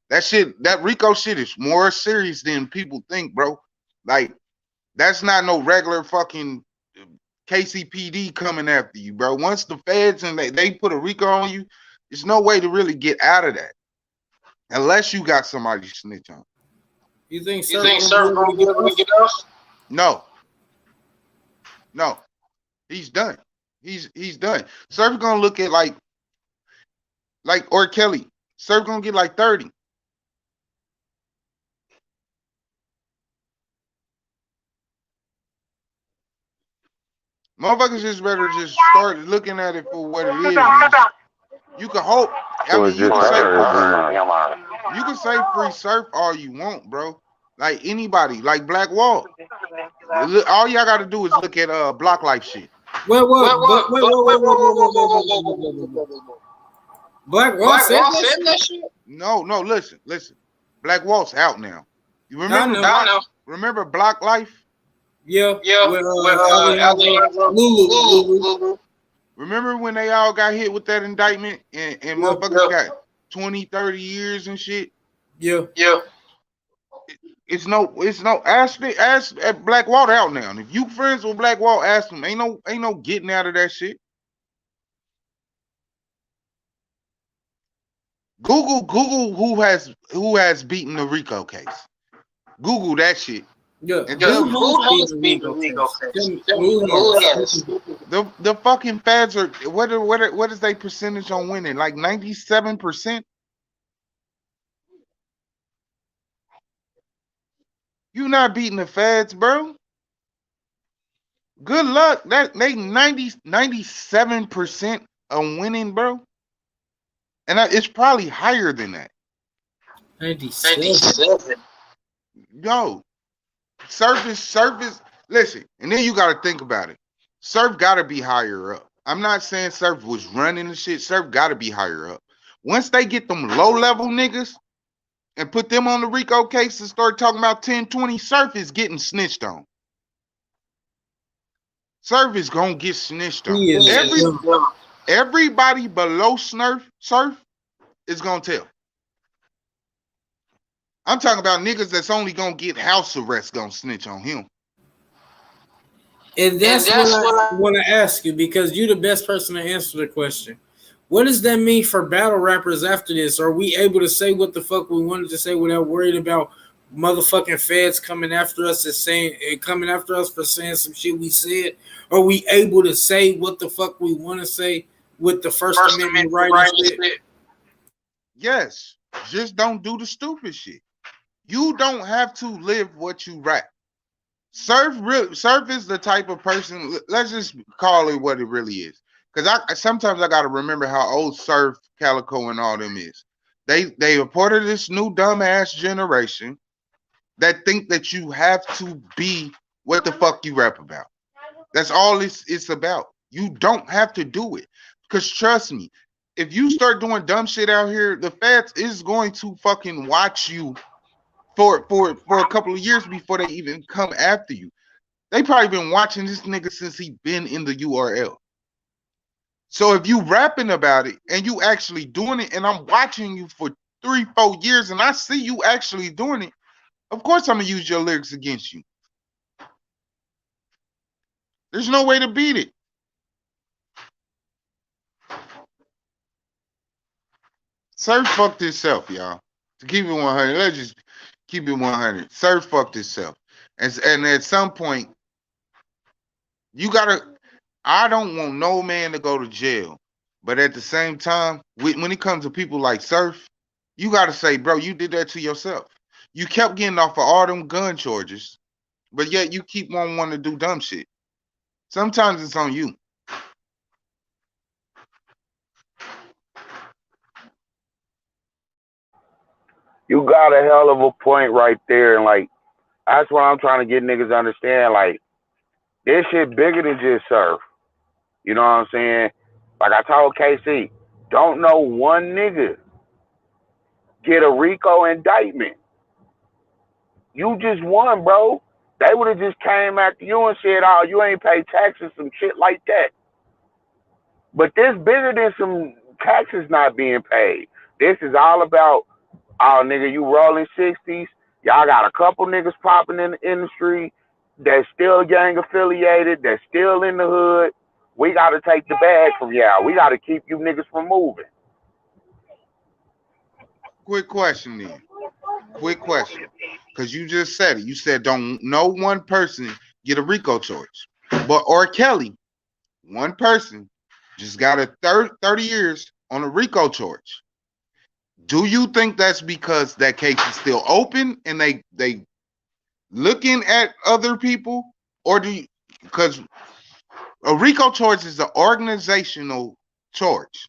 That shit, that Rico shit is more serious than people think, bro. Like, that's not no regular fucking KCPD coming after you, bro. Once the feds and they put a Rico on you, there's no way to really get out of that. Unless you got somebody to snitch on. You think Surf gonna be able to get us? No. He's done. He's done. Surf gonna look at like or Kelly. Surf gonna get like 30. Motherfuckers just better just start looking at it for what it is. You can hope. I mean, you can say free Surf all you want, bro. Like anybody, like Black Wall. All y'all got to do is look at Block Life shit. Wait. Black Wall said that shit? No, listen. Black Wall's out now. You remember Block Life? Yeah. With Lulu. Remember when they all got hit with that indictment and motherfuckers got 20, 30 years and shit? Yeah. It's no ask Black Wall out now. And if you friends with Black Wall, ask him. Ain't no getting out of that shit. Google who has beaten the Rico case. Google that shit. Yeah, and who has beaten the Rico case? The fucking feds are what is their percentage on winning? Like 97%. You not beating the feds, bro. Good luck. That they 97% on winning, bro. And it's probably higher than that. 97. Yo, Surf is listen, and then you gotta think about it. Surf gotta be higher up. I'm not saying Surf was running the shit. Surf gotta be higher up. Once they get them low level niggas and put them on the RICO case and start talking about 10-20, Surf is getting snitched on. Surf is gonna get snitched on. Everybody below Surf is gonna tell. I'm talking about niggas that's only gonna get house arrest gonna snitch on him. And that's what I want to ask you, because you're the best person to answer the question. What does that mean for battle rappers after this? Are we able to say what the fuck we wanted to say without worried about motherfucking feds coming after us for saying some shit we said? Are we able to say what the fuck we want to say with the First Amendment right? Yes, just don't do the stupid shit. You don't have to live what you rap. Surf is the type of person. Let's just call it what it really is. Because sometimes I gotta remember how old Surf, Calico, and all them is. They are part of this new dumbass generation that think that you have to be what the fuck you rap about. That's all it's about. You don't have to do it. Because trust me, if you start doing dumb shit out here, the feds is going to fucking watch you for a couple of years before they even come after you. They probably been watching this nigga since he been in the URL. So if you rapping about it and you actually doing it, and I'm watching you for 3-4 years and I see you actually doing it, of course I'm gonna use your lyrics against you. There's no way to beat it. Surf fucked itself, y'all. To keep it 100, let's just keep it 100. Surf fucked itself. And at some point, I don't want no man to go to jail. But at the same time, when it comes to people like Surf, you got to say, bro, you did that to yourself. You kept getting off of all them gun charges, but yet you keep wanting to do dumb shit. Sometimes it's on you. You got a hell of a point right there. And like, that's what I'm trying to get niggas to understand. Like, this shit bigger than just Surf. You know what I'm saying? Like I told KC, don't know one nigga get a RICO indictment. You just won, bro. They would have just came after you and said, oh, you ain't paid taxes, some shit like that. But this bigger than some taxes not being paid. This is all about, oh, nigga, you rolling 60s. Y'all got a couple niggas popping in the industry that's still gang affiliated, that's still in the hood. We got to take the bag from y'all. We got to keep you niggas from moving. Quick question then. Quick question. Because you just said it. You said don't no one person get a RICO charge. But R. Kelly, one person, just got a 30 years on a RICO charge. Do you think that's because that case is still open and they looking at other people? Or do you, because a RICO charge is an organizational charge.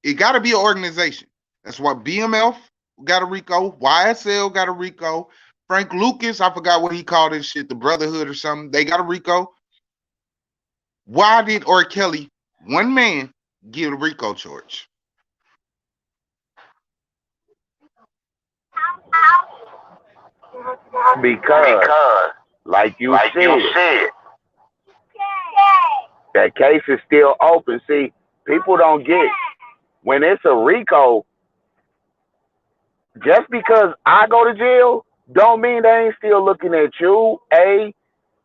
It got to be an organization. That's why BMF got a RICO, YSL got a RICO, Frank Lucas, I forgot what he called his shit, the Brotherhood or something, they got a RICO. Why did R. Kelly, one man, get a RICO charge? Because like you said, that case is still open. See, people don't get, when it's a RICO, just because I go to jail, don't mean they ain't still looking at you, A,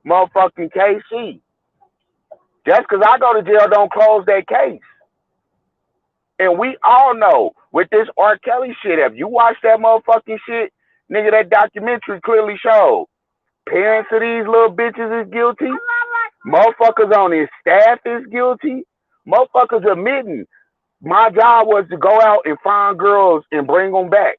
motherfucking KC. Just because I go to jail don't close that case. And we all know with this R. Kelly shit, if you watch that motherfucking shit, nigga, that documentary clearly showed parents of these little bitches is guilty. Motherfuckers on his staff is guilty. Motherfuckers admitting my job was to go out and find girls and bring them back.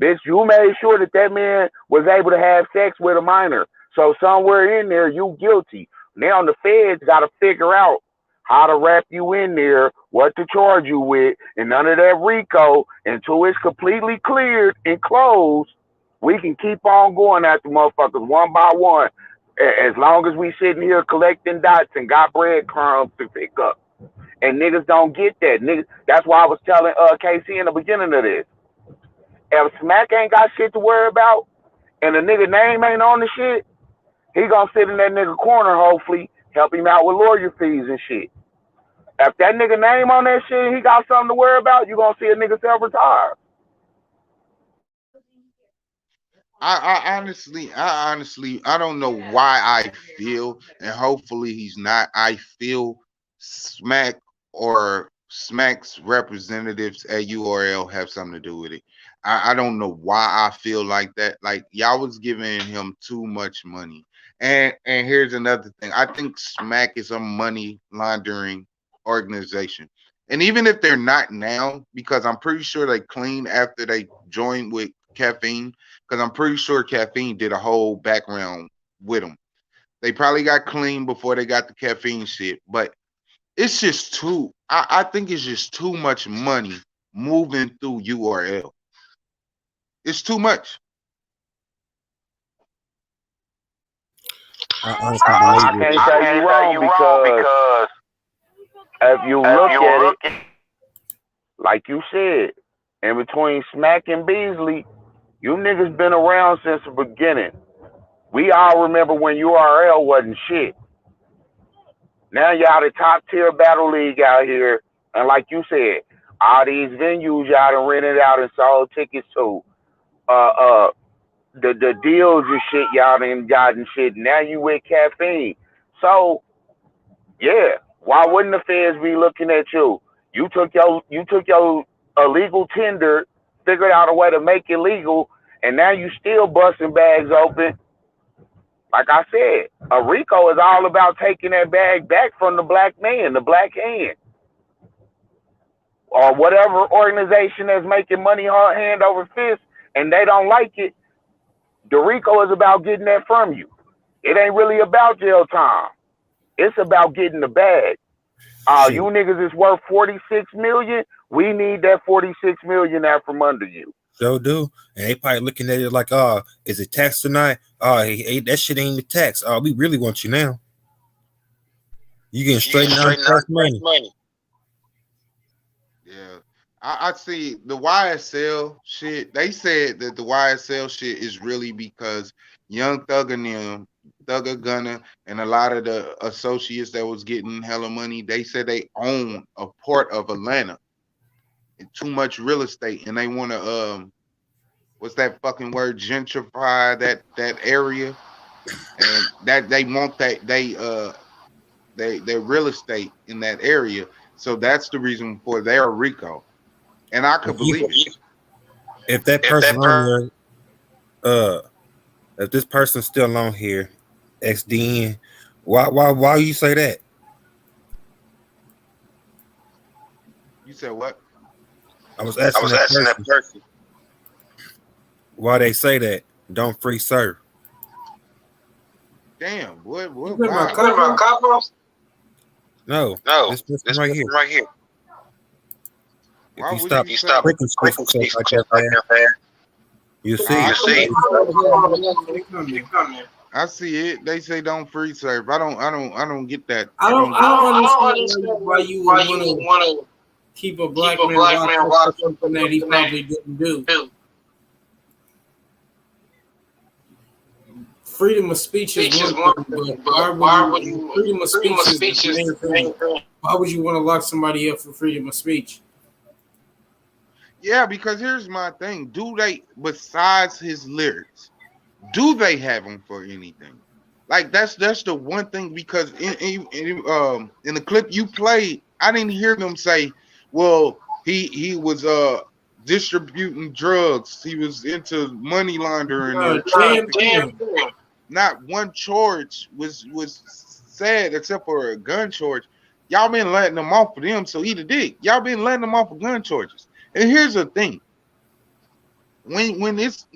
Bitch, you made sure that that man was able to have sex with a minor. So somewhere in there, you guilty. Now the feds got to figure out how to wrap you in there, what to charge you with, and none of that RICO until it's completely cleared and closed. We can keep on going after motherfuckers one by one, as long as we sitting here collecting dots and got breadcrumbs to pick up. And niggas don't get that. Niggas, that's why I was telling KC in the beginning of this. If Smack ain't got shit to worry about, and the nigga name ain't on the shit, he gonna sit in that nigga corner, hopefully, help him out with lawyer fees and shit. If that nigga name on that shit, he got something to worry about, you gonna see a nigga self-retire. I honestly, I don't know why I feel, and hopefully he's not. I feel Smack or Smack's representatives at URL have something to do with it. I don't know why I feel like that. Like y'all was giving him too much money. And here's another thing. I think Smack is a money laundering organization. And even if they're not now, because I'm pretty sure they clean after they joined with Caffeine, because I'm pretty sure Caffeine did a whole background with them. They probably got clean before they got the Caffeine shit, but it's just too, I think it's just too much money moving through URL. It's too much. I can't say you wrong because if you look at it, like you said, in between Smack and Beasley, you niggas been around since the beginning. We all remember when URL wasn't shit. Now y'all the top tier battle league out here, and like you said, all these venues y'all done rented out and sold tickets to. The deals and shit y'all done gotten shit. Now you with Caffeine. So yeah, why wouldn't the feds be looking at you? You took your illegal tender, figured out a way to make it legal, and now you still busting bags open. Like I said, a RICO is all about taking that bag back from the black man, the black hand, or whatever organization that's making money hand over fist, and they don't like it. The RICO is about getting that from you. It ain't really about jail time. It's about getting the bag. You niggas is worth 46 million. We need that 46 million out from under you. So do, and they probably looking at it like, is it taxed or not? Hey, that shit ain't the tax. We really want you now. You getting straightened out money. Yeah, I see the YSL shit. They said that the YSL shit is really because Young Thug and them, Thugger Gunner, and a lot of the associates that was getting hella money, they said they own a part of Atlanta and too much real estate, and they want to what's that fucking word, gentrify that area, and that they want that their real estate in that area. So that's the reason for their RICO, and I could believe it. If that person on there, if this person's still on here, XDN, why you say that? You said what? I was asking that person why they say that. Don't free serve. Damn, what? No, this person right here. Why If would you stop clicking stuff like that, man, you see. I see it. They say don't free serve. I don't get that. I don't understand why you would want to keep a black man locked for something that he probably didn't do. Freedom of speech is one thing, but why would you? Freedom of speech is the main thing. Why would you want to lock somebody up for freedom of speech? Yeah, because here's my thing. Do they, besides his lyrics, do they have him for anything? Like that's the one thing, because in the clip you played, I didn't hear them say, well, he was distributing drugs, he was into money laundering. Not one charge was said except for a gun charge. Y'all been letting them off for them, so eat a dick. Y'all been letting them off for gun charges. And here's the thing: when it's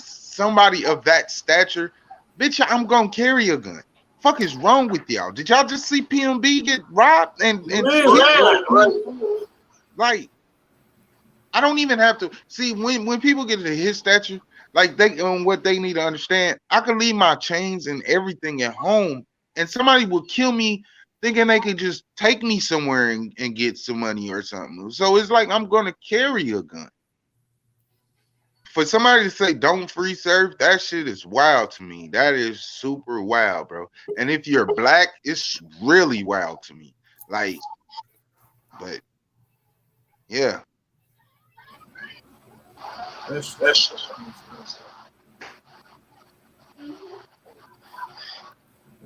somebody of that stature, bitch, I'm gonna carry a gun fuck is wrong with y'all? Did y'all just see PMB get robbed and like? I don't even have to see when people get to his stature, like they what they need to understand. I can leave my chains and everything at home, and somebody will kill me thinking they could just take me somewhere and get some money or something. So it's like I'm gonna carry a gun. For somebody to say don't free surf, that shit is wild to me. That is super wild, bro. And if you're black, it's really wild to me. Like, but yeah.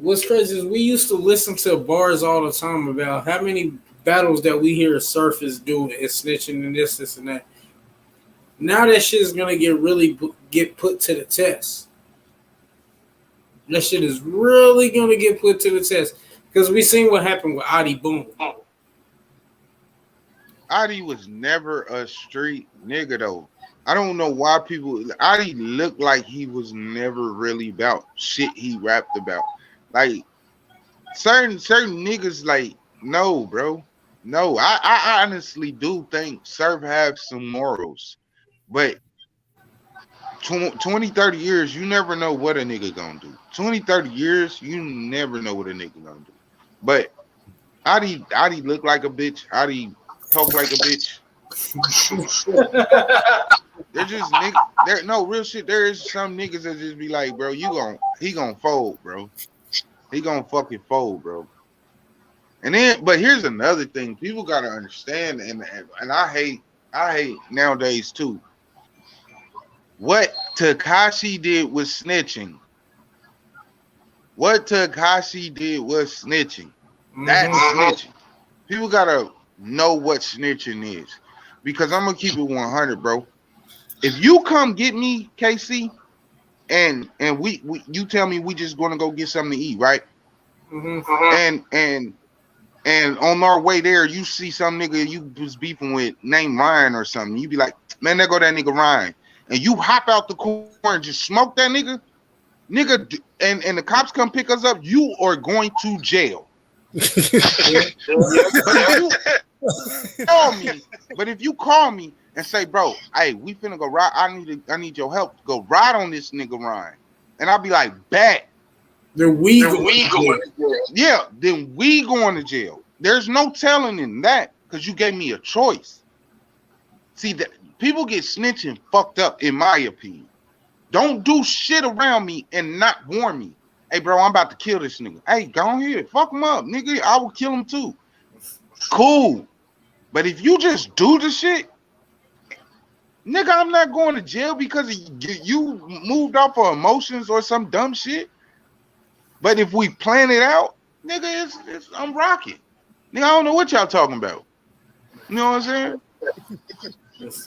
What's crazy is we used to listen to bars all the time about how many battles that we hear surfers do and snitching and this and that. Now that shit is gonna get put to the test. That shit is really gonna get put to the test because we seen what happened with Adi Boom. Adi was never a street nigga though. I don't know why people. Adi looked like he was never really about shit he rapped about. Like certain niggas, like no, bro, no. I honestly do think Surf have some morals, but 20, 30 years, you never know what a nigga gonna do. 20, 30 years, you never know what a nigga gonna do. But Adi look like a bitch. Adi talk like a bitch. They're just niggas. There, no real shit. There is some niggas that just be like, bro, he gonna fold, bro. He gonna fucking fold, bro. And then, but here's another thing people gotta understand, and I hate nowadays too. What Tekashi did was snitching. What Tekashi did was snitching. That's snitching. People gotta know what snitching is, because I'm gonna keep it 100, bro. If you come get me, KC, and we you tell me we just gonna go get something to eat, right? And on our way there, you see some nigga you was beefing with named Ryan or something. You be like, man, there go that nigga Ryan, and you hop out the corner and just smoke that nigga, and the cops come pick us up. You are going to jail. But if you call me and say, bro, hey, we finna go ride. I need your help to go ride on this nigga Ryan. And I'll be like, bet. Then we going to jail. Yeah, then we going to jail. There's no telling in that, because you gave me a choice. See, that people get snitching fucked up, in my opinion. Don't do shit around me and not warn me. Hey, bro, I'm about to kill this nigga. Hey, go on here. Fuck him up, nigga. I will kill him too. Cool. But if you just do the shit, nigga, I'm not going to jail because you moved off of emotions or some dumb shit. But if we plan it out, nigga, I'm rocking. Nigga, I don't know what y'all talking about. You know what I'm saying?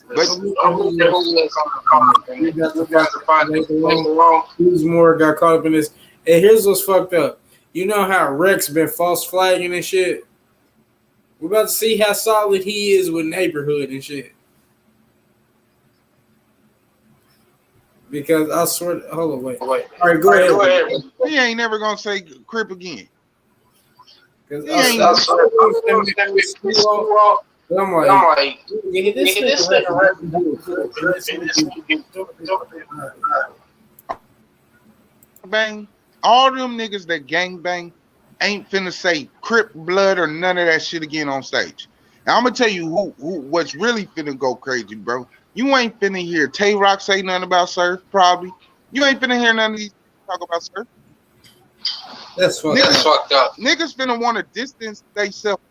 But who's more got caught up in this? And here's what's fucked up. You know how Rex been false flagging and shit? We're about to see how solid he is with neighborhood and shit. Because I swear, hold on, wait. All right, go ahead. He ain't never gonna say Crip again. I'm like, this bang. All them niggas that gang bang ain't finna say Crip blood or none of that shit again on stage. Now I'm gonna tell you who what's really finna go crazy, bro. You ain't finna hear Tay Rock say nothing about Surf, probably. You ain't finna hear none of these talk about Surf. That's fucked up. Niggas finna want to distance themselves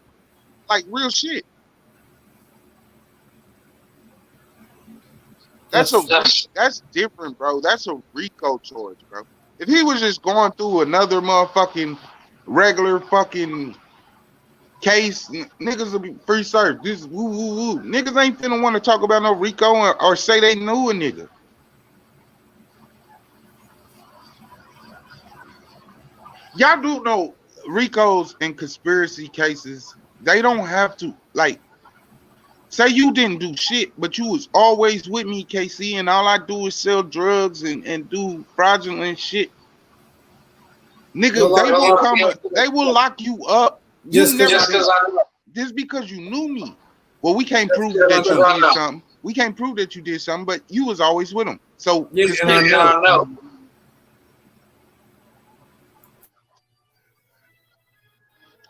like real shit. That's different, bro. That's a RICO charge, bro. If he was just going through another motherfucking regular fucking case, niggas will be free surf. This woo woo woo. Niggas ain't finna want to talk about no RICO or say they knew a nigga. Y'all do know RICOs and conspiracy cases, they don't have to, like, say you didn't do shit, but you was always with me, KC, and all I do is sell drugs and do fraudulent shit. Nigga, they will lock you up. Just because you knew me. Well, we can't prove that you did something. We can't prove that you did something, but you was always with them. So I know.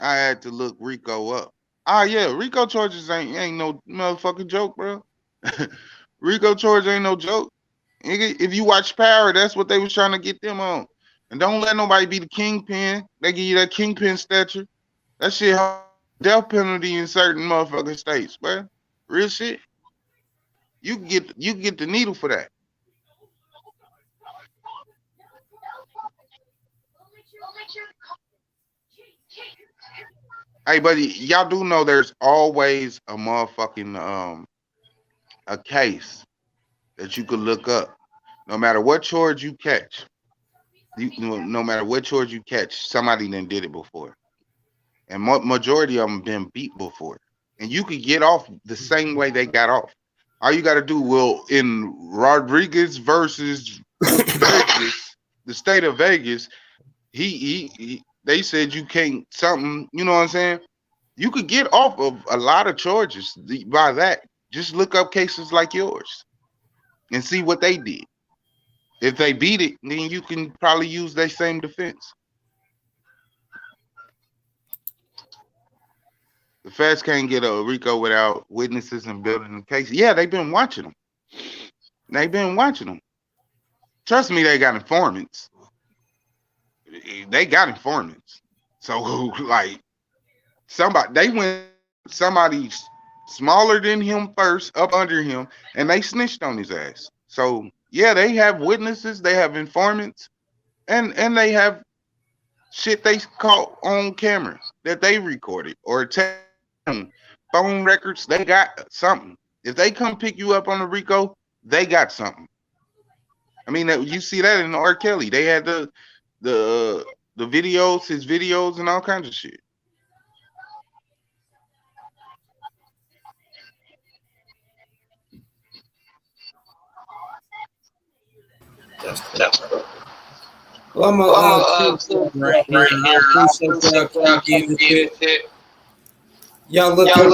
I had to look Rico up. Ah, yeah, Rico charges ain't no motherfucking joke, bro. Rico charge ain't no joke. If you watch Power, that's what they was trying to get them on. And don't let nobody be the kingpin. They give you that kingpin stature. That shit have death penalty in certain motherfucking states, bro. Real shit. You can get the needle for that. Hey, buddy, y'all do know there's always a motherfucking a case that you could look up. No matter what charge you catch, no matter what charge you catch, somebody done did it before. And majority of them been beat before. And you could get off the same way they got off. All you got to do, in Rodriguez versus Vegas, the state of Vegas, they said you can't something, you know what I'm saying? You could get off of a lot of charges by that. Just look up cases like yours and see what they did. If they beat it, then you can probably use their same defense. The feds can't get a RICO without witnesses and building the case. Yeah, they've been watching them. They've been watching them. Trust me, they got informants. They got informants. So, like, somebody smaller than him first, up under him, and they snitched on his ass. So, yeah, they have witnesses, they have informants, and they have shit they caught on camera that they recorded or phone records. They got something. If they come pick you up on the RICO, they got something. I mean, you see that in R. Kelly. They had the videos, his videos, and all kinds of shit. Well, I'm right here. I appreciate y'all keep getting it. Y'all look up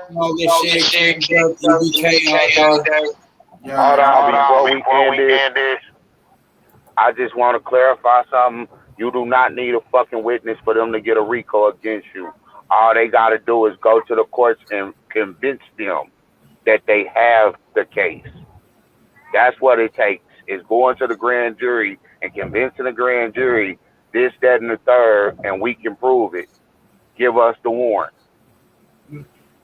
all this shit. Hold on, before we end this, I just want to clarify something. You do not need a fucking witness for them to get a RICO against you. All they got to do is go to the courts and convince them that they have the case. That's what it takes, is going to the grand jury and convincing the grand jury this, that, and the third, and we can prove it. Give us the warrant.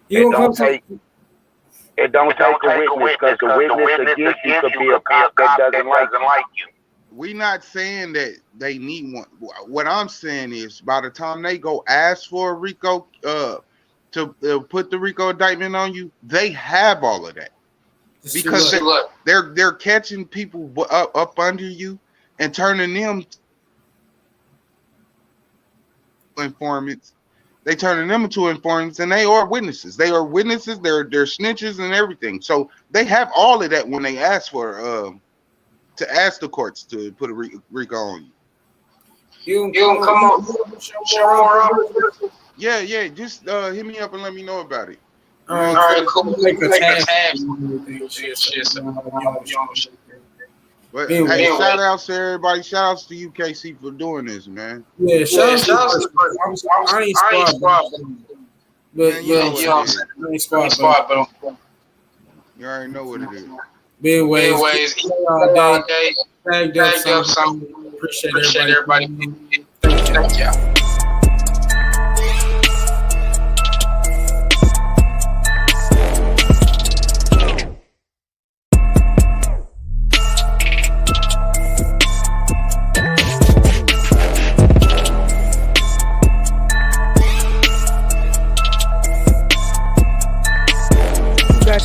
It don't take a witness, because the witness against you could be a cop that doesn't like you. We not saying that they need one. What I'm saying is, by the time they go ask for a RICO to put the RICO indictment on you, they have all of that, because they're catching people up under you and turning them informants. They turning them into informants, and they are witnesses. They are witnesses. They're snitches and everything. So they have all of that when they ask for to ask the courts to put a RICO on you. You don't come on. Yeah. Just hit me up and let me know about it. All right, cool. But hey, shout outs to everybody. Shout outs to UKC for doing this, man. Yeah, shout outs. I ain't squad, but I ain't squad, but you already know what it is. Anyways, tagged up something. Appreciate everybody. Thank you.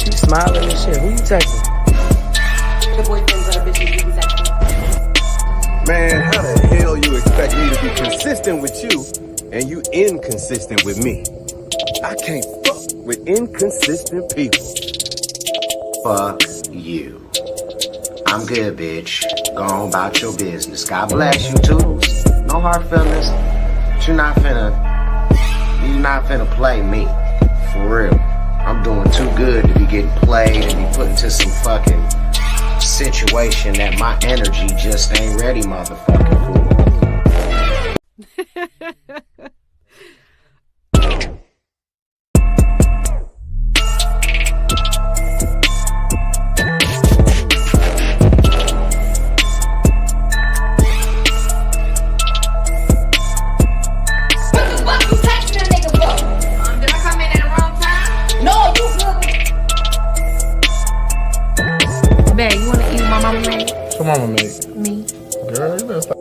You smiling and shit. Who you texting? The boyfriends of the bitches you be texting. Man, how the hell you expect me to be consistent with you and you inconsistent with me? I can't fuck with inconsistent people. Fuck you. I'm good, bitch. Go on about your business. God bless you too. No hard feelings. But you're not finna play me. For real. I'm doing too good to be getting played and be put into some fucking situation that my energy just ain't ready, motherfucker. Babe, you want to eat what my mama made? What mama made? Me. Girl, you better stop.